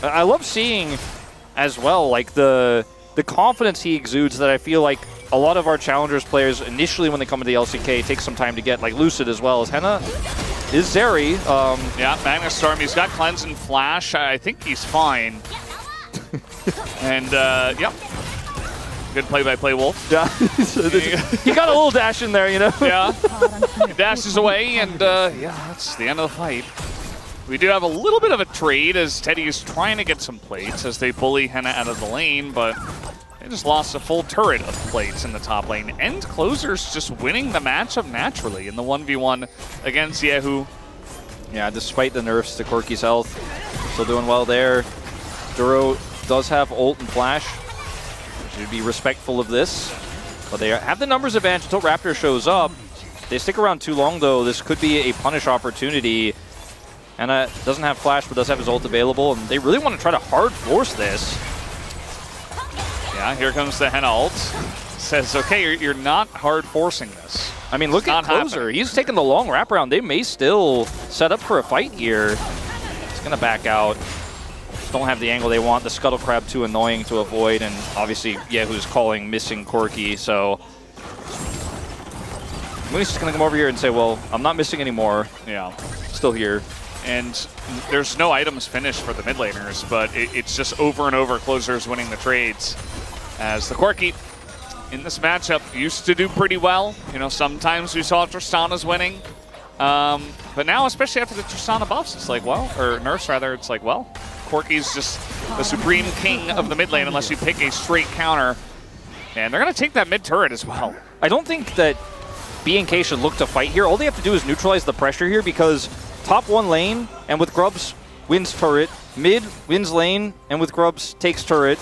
I love seeing as well, like the confidence he exudes that I feel like a lot of our challengers players initially when they come into the LCK take some time to get, like Lucid as well as Henna is Zeri. Yeah, Magnus Storm, he's got Cleanse and Flash. I think he's fine. And yep. Good play-by-play, Wolf. Yeah. He got a little dash in there, you know? Yeah. He dashes away, and yeah, that's the end of the fight. We do have a little bit of a trade as Teddy is trying to get some plates as they bully Henna out of the lane, but they just lost a full turret of plates in the top lane. And Closer's just winning the matchup naturally in the 1v1 against Yehu. Yeah, despite the nerfs to Corki's health, still doing well there. Duro does have ult and flash. Should be respectful of this, but they have the numbers advantage until Raptor shows up. If they stick around too long, though, this could be a punish opportunity. Henna doesn't have flash, but does have his ult available, and they really want to try to hard force this. Yeah, here comes the Henna ult. Says, okay, you're not hard forcing this. I mean, look at Closer. He's taking the long wraparound. They may still set up for a fight here. He's going to back out. Don't have the angle they want. The Scuttle Crab too annoying to avoid, and obviously Yehu's calling missing Corki, so Mooney's just gonna come over here and say, well, I'm not missing anymore. Yeah. Still here. And there's no items finished for the mid laners, but it's just over and over Closer's winning the trades. As the Corki in this matchup used to do pretty well. You know, sometimes we saw Tristana's winning. But now, especially after the Tristana buffs, it's like, well, or nerfs rather, it's like, well, Corki's just the supreme king of the mid lane unless you pick a straight counter. And they're going to take that mid turret as well. I don't think that B&K should look to fight here. All they have to do is neutralize the pressure here because top 1 lane and with grubs wins turret, mid wins lane and with grubs takes turret.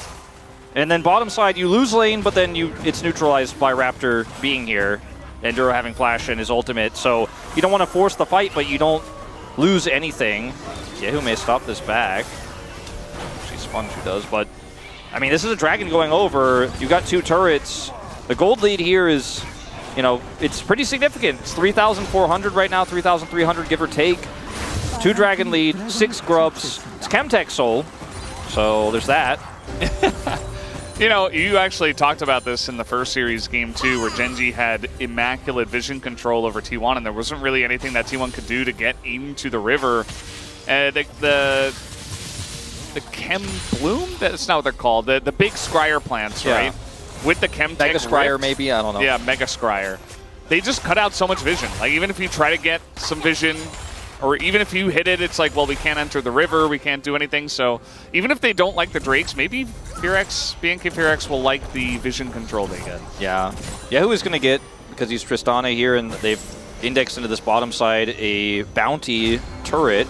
And then bottom side, you lose lane, but then it's neutralized by Raptor being here and Duro having flash and his ultimate. So you don't want to force the fight, but you don't lose anything. Yehu may stop this back. Actually, Sponge who does, but I mean, this is a dragon going over. You got 2 turrets. The gold lead here is, you know, it's pretty significant. It's 3,400 right now, 3,300 give or take. 2 dragon lead, 6 grubs. It's Chemtech Soul, so there's that. You know, you actually talked about this in the first series game too, where Gen.G had immaculate vision control over T1, and there wasn't really anything that T1 could do to get into the river. The Chem Bloom? That's not what they're called. The big scryer plants, right? With the Chem Mega Scryer, maybe? I don't know. Yeah, Mega Scryer. They just cut out so much vision. Like, even if you try to get some vision, or even if you hit it, it's like, well, we can't enter the river, we can't do anything. So even if they don't like the Drakes, maybe BNK Fearex will like the vision control they get. Yeah. Yahoo is going to get, because he's Tristana here, and they've indexed into this bottom side, a bounty turret.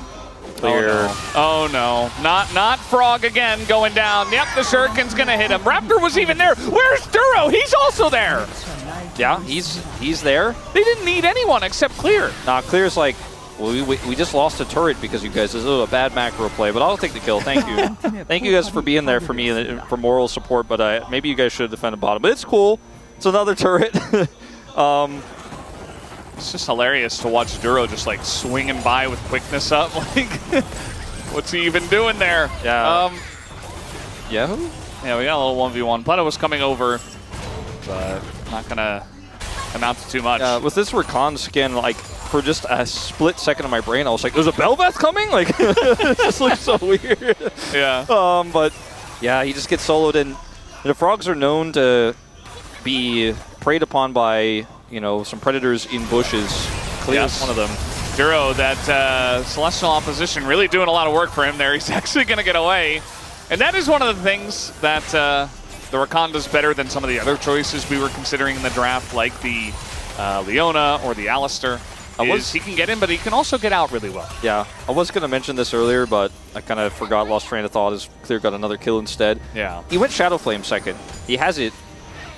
Clear. Oh no. Not Frog again going down. Yep, the Shuriken's going to hit him. Raptor was even there. Where's Duro? He's also there. Yeah, he's there. They didn't need anyone except Clear. Nah, Clear's like, well, we just lost a turret because you guys. This is a bad macro play, but I'll take the kill. Thank you. Thank you guys for being there for me and for moral support, but maybe you guys should have defended bottom. But it's cool. It's another turret. It's just hilarious to watch Duro just like swinging by with quickness up. Like, what's he even doing there? Yeah. Yahoo? Yeah, we got a little 1v1. Plato was coming over, but not gonna amount to too much. With this Rakan skin, like for just a split second of my brain, I was like, "There's a Bel'Veth coming!" Like, it just looks so weird. Yeah. But yeah, he just gets soloed, and the frogs are known to be preyed upon by, you know, some predators in bushes. Clear's one of them. Duro, that Celestial opposition, really doing a lot of work for him there. He's actually going to get away. And that is one of the things that the Rakan does better than some of the other choices we were considering in the draft, like the Leona or the Alistair. He can get in, but he can also get out really well. Yeah, I was going to mention this earlier, but I kind of forgot, lost train of thought, as Clear got another kill instead. Yeah. He went Shadow Flame second. He has it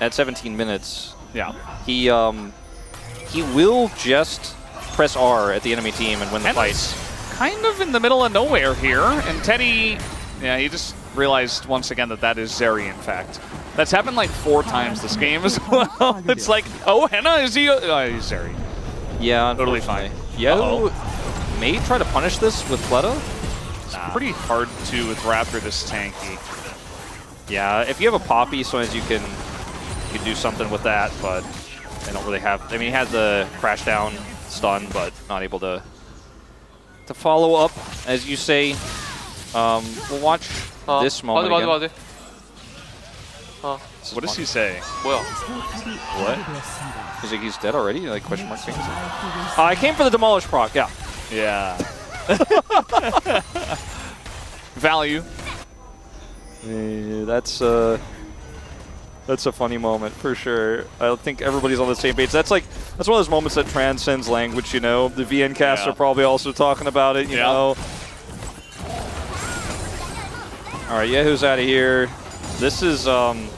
at 17 minutes. Yeah. He will just press R at the enemy team and win the fight. Kind of in the middle of nowhere here, and Teddy, yeah, he just realized once again that is Zeri, in fact. That's happened like 4 times this game as well. It's like, oh, Henna, is he? Oh, he's Zeri. Yeah, totally fine. Yahoo may try to punish this with Fleta. It's pretty hard to with Raptor this tanky. Yeah, if you have a Poppy, sometimes you can do something with that, but they don't really have. I mean, he had the crash down stun, but not able to follow up, as you say. We'll watch this moment again. What does he say? Well, what? He's like, he's dead already? Like, question mark things? I came for the demolish proc, yeah. Yeah. Value. Yeah, that's a funny moment for sure. I think everybody's on the same page. That's one of those moments that transcends language, you know. The VN cast are probably also talking about it, you know. All right, Yahoo's out of here. This is going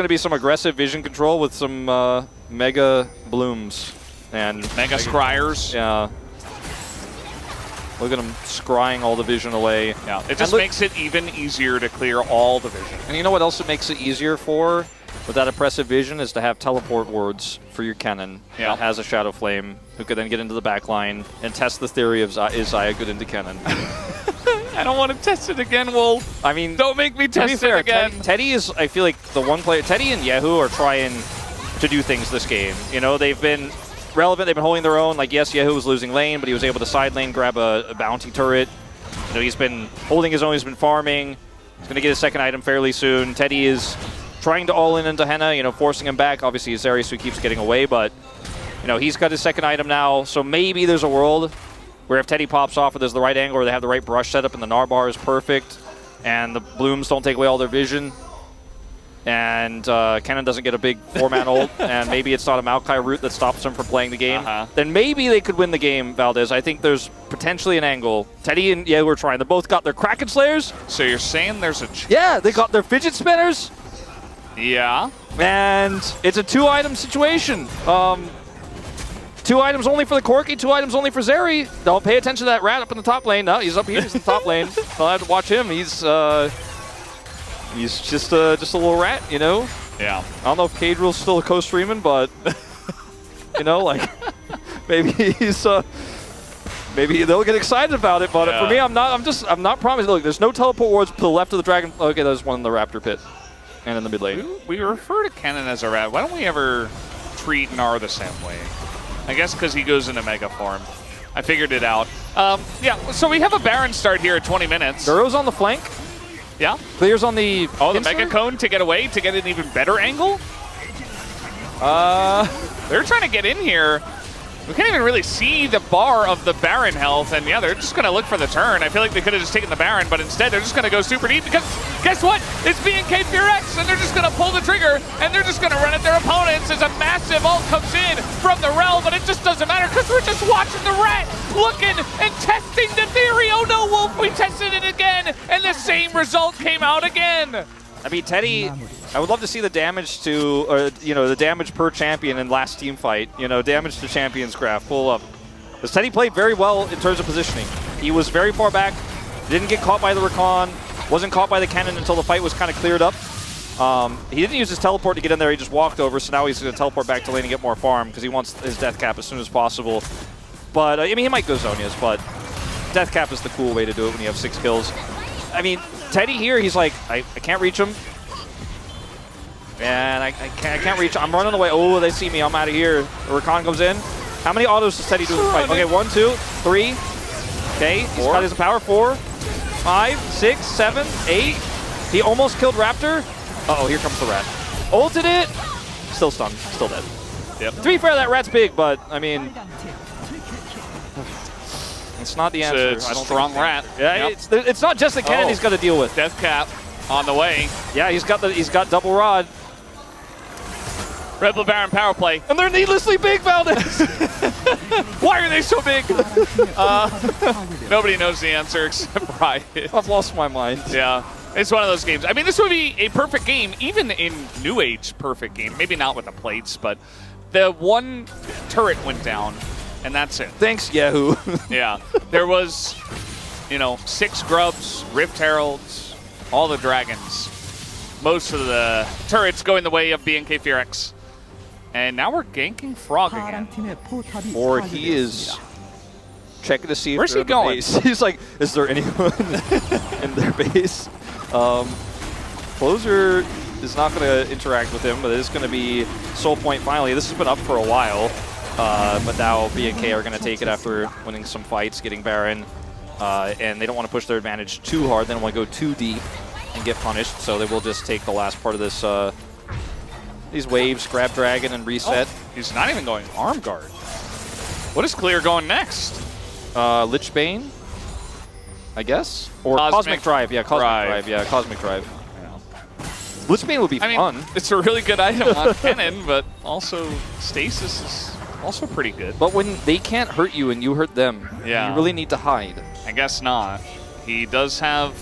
to be some aggressive vision control with some mega blooms and mega scryers. Yeah. Look at him scrying all the vision away. Yeah, it just makes it even easier to clear all the vision. And you know what else it makes it easier for with that oppressive vision is to have teleport wards for your cannon that has a Shadow Flame who could then get into the back line and test the theory of is Xayah good into cannon. I don't want to test it again, Wolf. I mean, don't make me test it again. Teddy is, I feel like, the one player. Teddy and Yahoo are trying to do things this game. You know, they've been relevant. They've been holding their own. Like, yes, Yahoo was losing lane, but he was able to side lane, grab a bounty turret. You know, he's been holding his own. He's been farming. He's going to get his second item fairly soon. Teddy is trying to all in into Henna, you know, forcing him back. Obviously, it's Zeri, so he keeps getting away, but, you know, he's got his second item now, so maybe there's a world where if Teddy pops off or there's the right angle or they have the right brush set up and the Gnar bar is perfect and the blooms don't take away all their vision and Kennen doesn't get a big 4-man ult and maybe it's not a Maokai route that stops him from playing the game, then maybe they could win the game, Valdez. I think there's potentially an angle. Teddy and Yahoo are trying. They both got their Kraken Slayers. So you're saying there's a... Yeah, they got their Fidget Spinners. Yeah. And it's a 2-item situation. 2 items only for the Corki, 2 items only for Zeri. Don't pay attention to that rat up in the top lane. No, he's up here, he's in the top lane. I'll have to watch him. He's just a little rat, you know? Yeah. I don't know if Cadril's still co-streaming, but, you know, like, maybe he's, maybe they'll get excited about it, but for me, I'm not promising. Look, there's no teleport wards to the left of the dragon. Okay, there's one in the raptor pit. And in the mid lane. We refer to Kennen as a rat. Why don't we ever treat Gnar the same way? I guess because he goes into Mega form. I figured it out. Yeah, so we have a Baron start here at 20 minutes. Duro's on the flank. Yeah. Clears on the the Mega Cone to get away, to get an even better angle. They're trying to get in here. We can't even really see the bar of the Baron health, and yeah, they're just going to look for the turn. I feel like they could have just taken the Baron, but instead they're just going to go super deep because guess what? It's BNK DRX, and they're just going to pull the trigger, and they're just going to run at their opponents as a massive ult comes in from the realm, but it just doesn't matter because we're just watching the rat looking and testing the theory. Oh no, Wolf, we tested it again, and the same result came out again. I mean, Teddy, I would love to see the damage to, the damage per champion in last team fight. Damage to champions graph, pull up. Because Teddy played very well in terms of positioning. He was very far back, didn't get caught by the Recon, wasn't caught by the cannon until the fight was kind of cleared up. He didn't use his teleport to get in there, he just walked over, so now he's going to teleport back to lane and get more farm because he wants his death cap as soon as possible. But, I mean, he might go Zhonya's, but death cap is the cool way to do it when you have 6 kills. I mean, Teddy here, he's like, I can't reach him. And I can't reach him. I'm running away. Oh, they see me. I'm out of here. The Recon comes in. How many autos does Teddy do in the fight? Okay, 1, 2, 3. Okay, he's got his power. 4, 5, 6, 7, 8. He almost killed Raptor. Uh-oh, here comes the rat. Ulted it. Still stunned. Still dead. Yep. To be fair, that rat's big, but, I mean... It's not the answer. It's a strong rat. Yeah, yep. It's not just the cannon he's got to deal with. Death cap on the way. Yeah, he's got double rod. Red Bull Baron power play. And they're needlessly big, Valdez. Why are they so big? Nobody knows the answer except Brian. I've lost my mind. Yeah. It's one of those games. I mean, this would be a perfect game, even in New Age perfect game. Maybe not with the plates, but the one turret went down. And that's it. Thanks, Yahoo. Yeah. There was, 6 grubs, Rift Heralds, all the dragons. Most of the turrets going the way of BNK DRX. And now we're ganking Frog again. Or he is checking to see if where's he going? He's like, is there anyone in their base? Closer is not going to interact with him, but it is going to be Soul Point finally. This has been up for a while. But now BNK are going to take it after winning some fights, getting Baron, and they don't want to push their advantage too hard. They don't want to go too deep and get punished, so they will just take the last part of this, these waves, grab Dragon, and reset. Oh, he's not even going Arm Guard. What is Clear going next? Lich Bane, I guess? Or Cosmic Drive. Yeah, Cosmic Drive. Yeah, Cosmic Drive. Yeah. Lich Bane would be fun. It's a really good item on Kennen, but also Stasis is also pretty good. But when they can't hurt you and you hurt them, yeah, you really need to hide. I guess not. He does have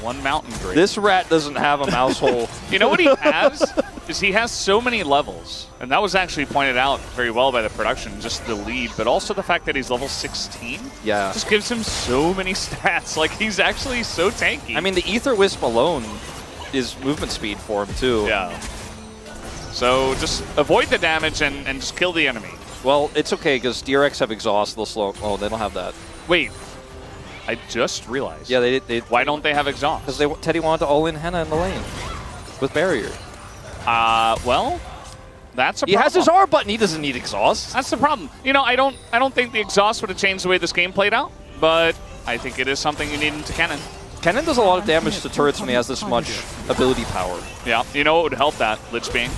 one mountain drake. This rat doesn't have a mouse hole. You know what he has? Is he has so many levels. And that was actually pointed out very well by the production, just the lead, but also the fact that he's level 16. Yeah. Just gives him so many stats. Like, he's actually so tanky. I mean, the Ether Wisp alone is movement speed for him, too. Yeah. So just avoid the damage and just kill the enemy. Well, it's okay because DRX have exhaust. They'll slow. Oh, they don't have that. Wait, I just realized. Yeah, they why don't they have exhaust? Because Teddy wanted to all-in Henna in the lane with barrier. Well, that's a problem. He has his R button. He doesn't need exhaust. That's the problem. I don't think the exhaust would have changed the way this game played out, but I think it is something you need into Kennen. Kennen does a lot of damage to turrets when he has this much ability power. Yeah, you know what would help that? Lich Bane.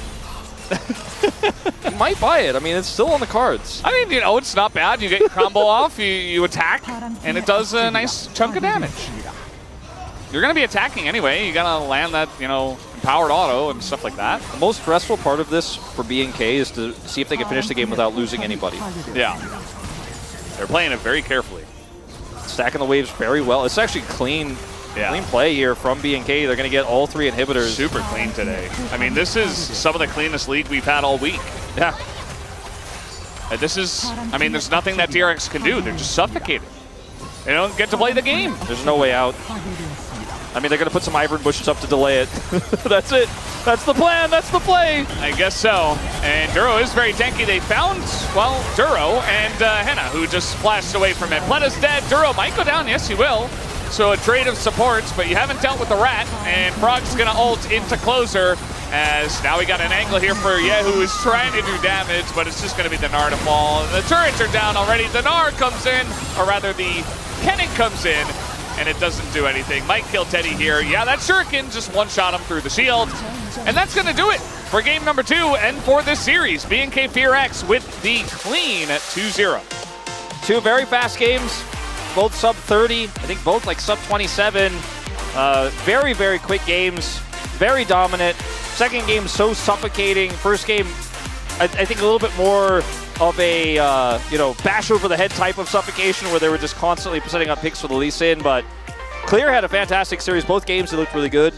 You might buy it. I mean, it's still on the cards. I mean, it's not bad. You get your combo off, you attack, and it does a nice chunk of damage. You're going to be attacking anyway. You got to land that, empowered auto and stuff like that. The most stressful part of this for BNK is to see if they can finish the game without losing anybody. Yeah. They're playing it very carefully. Stacking the waves very well. It's actually clean play here from BNK. They're going to get all 3 inhibitors. Super clean today. I mean, this is some of the cleanest league we've had all week. Yeah. This is, I mean, there's nothing that DRX can do. They're just suffocated. They don't get to play the game. There's no way out. I mean, they're going to put some Ivern bushes up to delay it. That's it. That's the plan. That's the play. I guess so. And Duro is very tanky. They found, well, Duro and Henna, who just splashed away from it. Pletta's dead. Duro might go down. Yes, he will. So a trade of supports, but you haven't dealt with the rat, and Frog's gonna ult into closer, as now we got an angle here for Ye, who is trying to do damage, but it's just gonna be the Gnar to fall. The turrets are down already. The Gnar comes in, or rather the Kennen comes in, and it doesn't do anything. Might kill Teddy here. Yeah, that Shuriken just one-shot him through the shield. And that's gonna do it for game number 2 and for this series. B&K DRX with the clean at 2-0. 2 very fast games, both sub 30. I think both like sub 27. Very, very quick games, very dominant. Second game so suffocating. First game, I think a little bit more of a bash over the head type of suffocation where they were just constantly setting up picks for the Lee Sin. But Clear had a fantastic series. Both games, he looked really good.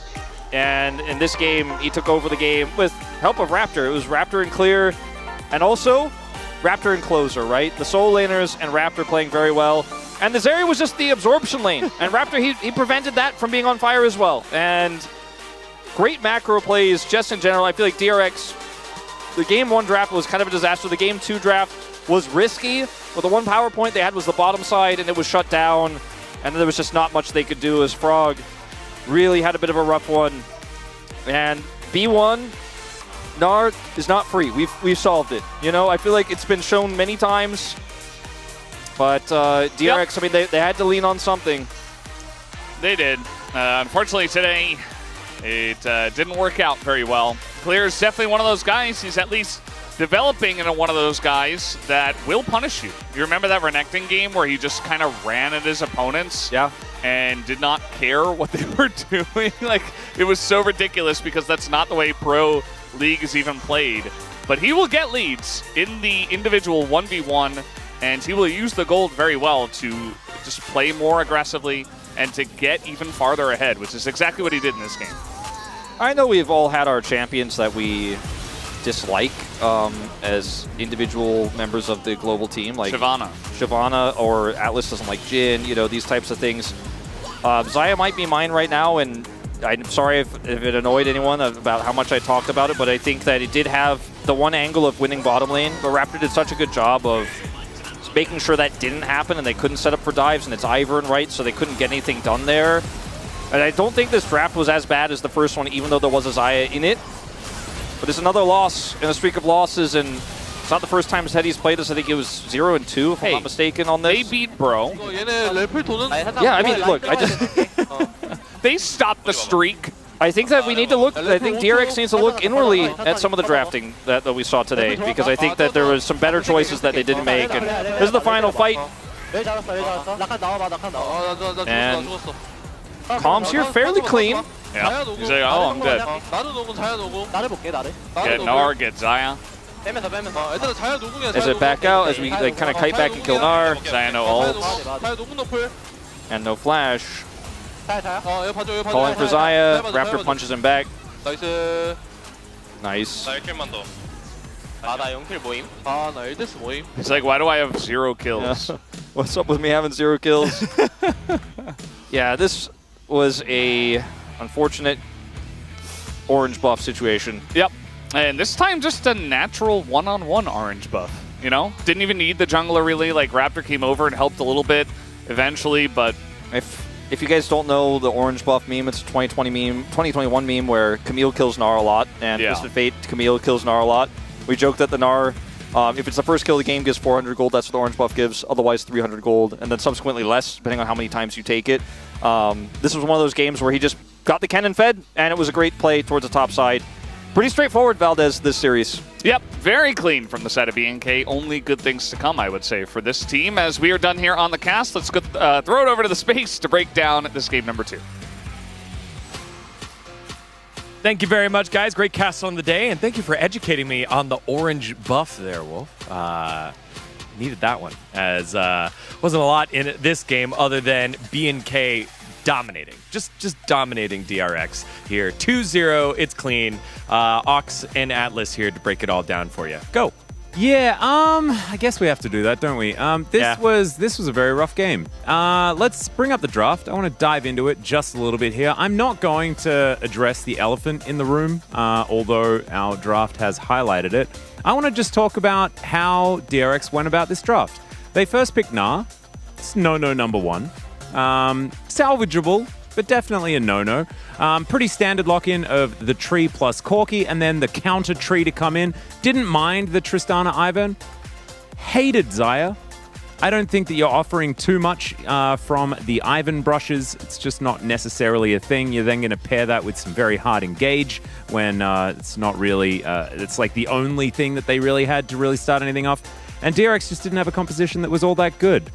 And in this game, he took over the game with help of Raptor. It was Raptor and Clear, and also Raptor and Closer, right? The Soul Laners and Raptor playing very well. And the Zeri was just the absorption lane. And Raptor, he prevented that from being on fire as well. And great macro plays just in general. I feel like DRX, the game 1 draft was kind of a disaster. The game 2 draft was risky, but the one power point they had was the bottom side, and it was shut down. And there was just not much they could do as Frog really had a bit of a rough one. And B1, Gnar is not free. We've solved it. You know, I feel like it's been shown many times. But DRX, I mean, they had to lean on something. They did. Unfortunately today, it didn't work out very well. Clear is definitely one of those guys. He's at least developing into one of those guys that will punish you. You remember that Renekton game where he just kind of ran at his opponents? Yeah. And did not care what they were doing. Like, it was so ridiculous because that's not the way Pro League is even played. But he will get leads in the individual 1v1, and he will use the gold very well to just play more aggressively and to get even farther ahead, which is exactly what he did in this game. I know we've all had our champions that we dislike as individual members of the global team, like Shyvana, or Atlas doesn't like Jhin, you know, these types of things. Xayah might be mine right now, and I'm sorry if it annoyed anyone about how much I talked about it, but I think that it did have the one angle of winning bottom lane, but Raptor did such a good job of making sure that didn't happen, and they couldn't set up for dives, and it's Ivern, right, so they couldn't get anything done there. And I don't think this draft was as bad as the first one, even though there was a Xayah in it. But it's another loss in a streak of losses, and it's not the first time Teddy's played us. I think it was 0-2, if I'm not mistaken, on this. They beat Bro. Yeah, I mean, look, I just... They stopped the streak. I think that we need to look, I think DRX needs to look inwardly at some of the drafting that we saw today, because I think that there was some better choices that they didn't make, and this is the final fight. And comms here fairly clean. Yeah, he's like, oh, I'm dead. Get Gnar, get Xayah. As it back out, as we like kind of kite back and kill Gnar. Xayah no ult. And no flash. Calling for Xayah. Raptor punches him back. Nice. He's like, why do I have 0 kills? Yeah. What's up with me having 0 kills? Yeah, this was a unfortunate orange buff situation. Yep. And this time just a natural one-on-one orange buff, you know? Didn't even need the jungler really. Like, Raptor came over and helped a little bit eventually, but... If you guys don't know the orange buff meme, it's a 2021 meme where Camille kills Gnar a lot, and Twisted Fate, Camille kills Gnar a lot. We joke that the Gnar, if it's the first kill of the game, gives 400 gold. That's what the orange buff gives. Otherwise, 300 gold, and then subsequently less, depending on how many times you take it. This was one of those games where he just got the Kennen fed, and it was a great play towards the top side. Pretty straightforward, Valdez, this series. Yep, very clean from the side of B&K. Only good things to come, I would say, for this team. As we are done here on the cast, let's go, throw it over to the space to break down this game number 2. Thank you very much, guys. Great cast on the day, and thank you for educating me on the orange buff there, Wolf. Needed that one, as wasn't a lot in this game other than B&K dominating. Just dominating DRX here. 2-0, it's clean. Ox and Atlas here to break it all down for you. Go. Yeah, I guess we have to do that, don't we? This was a very rough game. Let's bring up the draft. I want to dive into it just a little bit here. I'm not going to address the elephant in the room, although our draft has highlighted it. I want to just talk about how DRX went about this draft. They first picked Gnar. It's no number 1. Salvageable, but definitely a no-no. Pretty standard lock-in of the tree plus Corki, and then the counter tree to come in. Didn't mind the Tristana Ivern. Hated Xayah. I don't think that you're offering too much from the Ivern brushes. It's just not necessarily a thing. You're then going to pair that with some very hard engage when it's not really, it's like the only thing that they really had to really start anything off. And DRX just didn't have a composition that was all that good.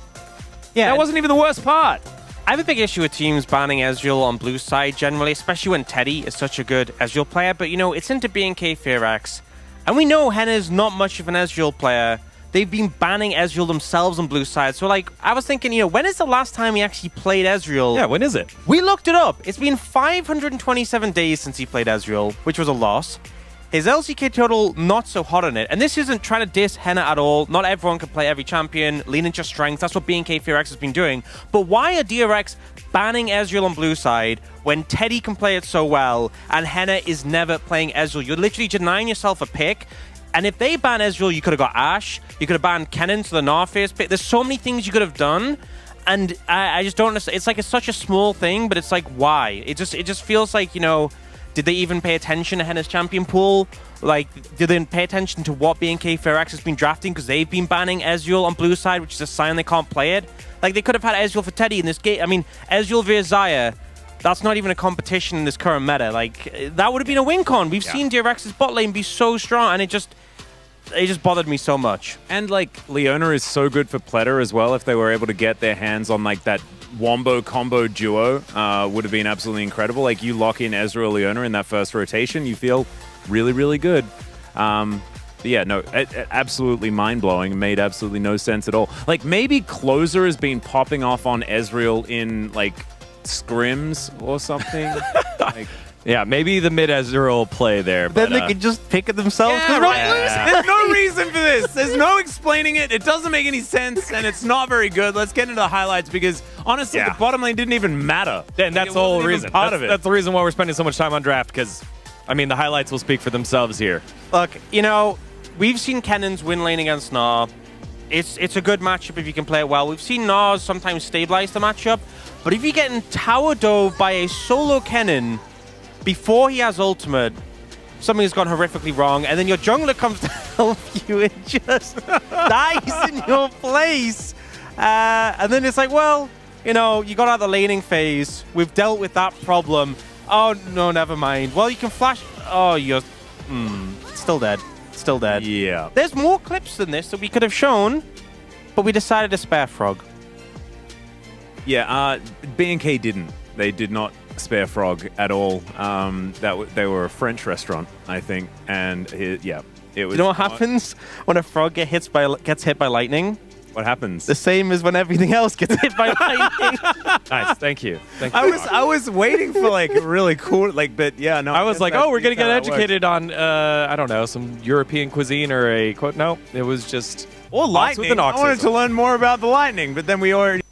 Yeah, that wasn't even the worst part. I have a big issue with teams banning Ezreal on blue side generally, especially when Teddy is such a good Ezreal player. But, you know, it's into BNK Firax. And we know Henna's not much of an Ezreal player. They've been banning Ezreal themselves on blue side. So, like, I was thinking, you know, when is the last time he actually played Ezreal? Yeah, when is it? We looked it up. It's been 527 days since he played Ezreal, which was a loss. His LCK total, not so hot on it. And this isn't trying to diss Henna at all. Not everyone can play every champion. Lean into your strength. That's what BNK Firax has been doing. But why are DRX banning Ezreal on blue side when Teddy can play it so well and Henna is never playing Ezreal? You're literally denying yourself a pick. And if they ban Ezreal, you could have got Ashe. You could have banned Kennen to the Narface pick. There's so many things you could have done. And I just don't understand. It's like it's such a small thing, but it's like, why? It just feels like, you know, did they even pay attention to Henna's champion pool? Like, did they pay attention to what BNK Firax has been drafting? Because they've been banning Ezreal on blue side, which is a sign they can't play it. Like, they could have had Ezreal for Teddy in this game. I mean, Ezreal vs Xayah, that's not even a competition in this current meta. Like, that would have been a win con. We've seen DRX's bot lane be so strong, and it just bothered me so much. And, like, Leona is so good for Pleta as well. If they were able to get their hands on, like, that Wombo combo duo, would have been absolutely incredible. Like, you lock in Ezreal Leona in that first rotation, you feel really, really good. But yeah, no, absolutely mind-blowing. Made absolutely no sense at all. Like, maybe Closer has been popping off on Ezreal in, like, scrims or something. Like, yeah, maybe the mid Ezreal play there. Then they could just pick it themselves. Yeah, right. There's no reason for this. There's no explaining it. It doesn't make any sense, and it's not very good. Let's get into the highlights because, honestly, the bottom lane didn't even matter. And that's the whole reason. Part of it. That's the reason why we're spending so much time on draft, because, I mean, the highlights will speak for themselves here. Look, you know, we've seen Kennen's win lane against Gnar. It's a good matchup if you can play it well. We've seen Gnar sometimes stabilize the matchup, but if you're getting tower dove by a solo Kennen before he has ultimate, something has gone horrifically wrong, and then your jungler comes to help you and just dies in your place. And then it's like, well, you know, you got out of the laning phase. We've dealt with that problem. Oh, no, never mind. Well, you can flash. Oh, you're still dead. Still dead. Yeah. There's more clips than this that we could have shown, but we decided to spare Frog. Yeah, B&K didn't. They did not spare Frog at all. They were a French restaurant, I think, and yeah, it was. You know what happens when a frog gets hit by lightning? What happens? The same as when everything else gets hit by lightning. Nice, thank you. Thank you. I was waiting for like really cool, like, but yeah, no. I was like, oh, we're gonna get educated on I don't know, some European cuisine or a quote. No, it was just or lightning. With I wanted to learn more about the lightning, but then we already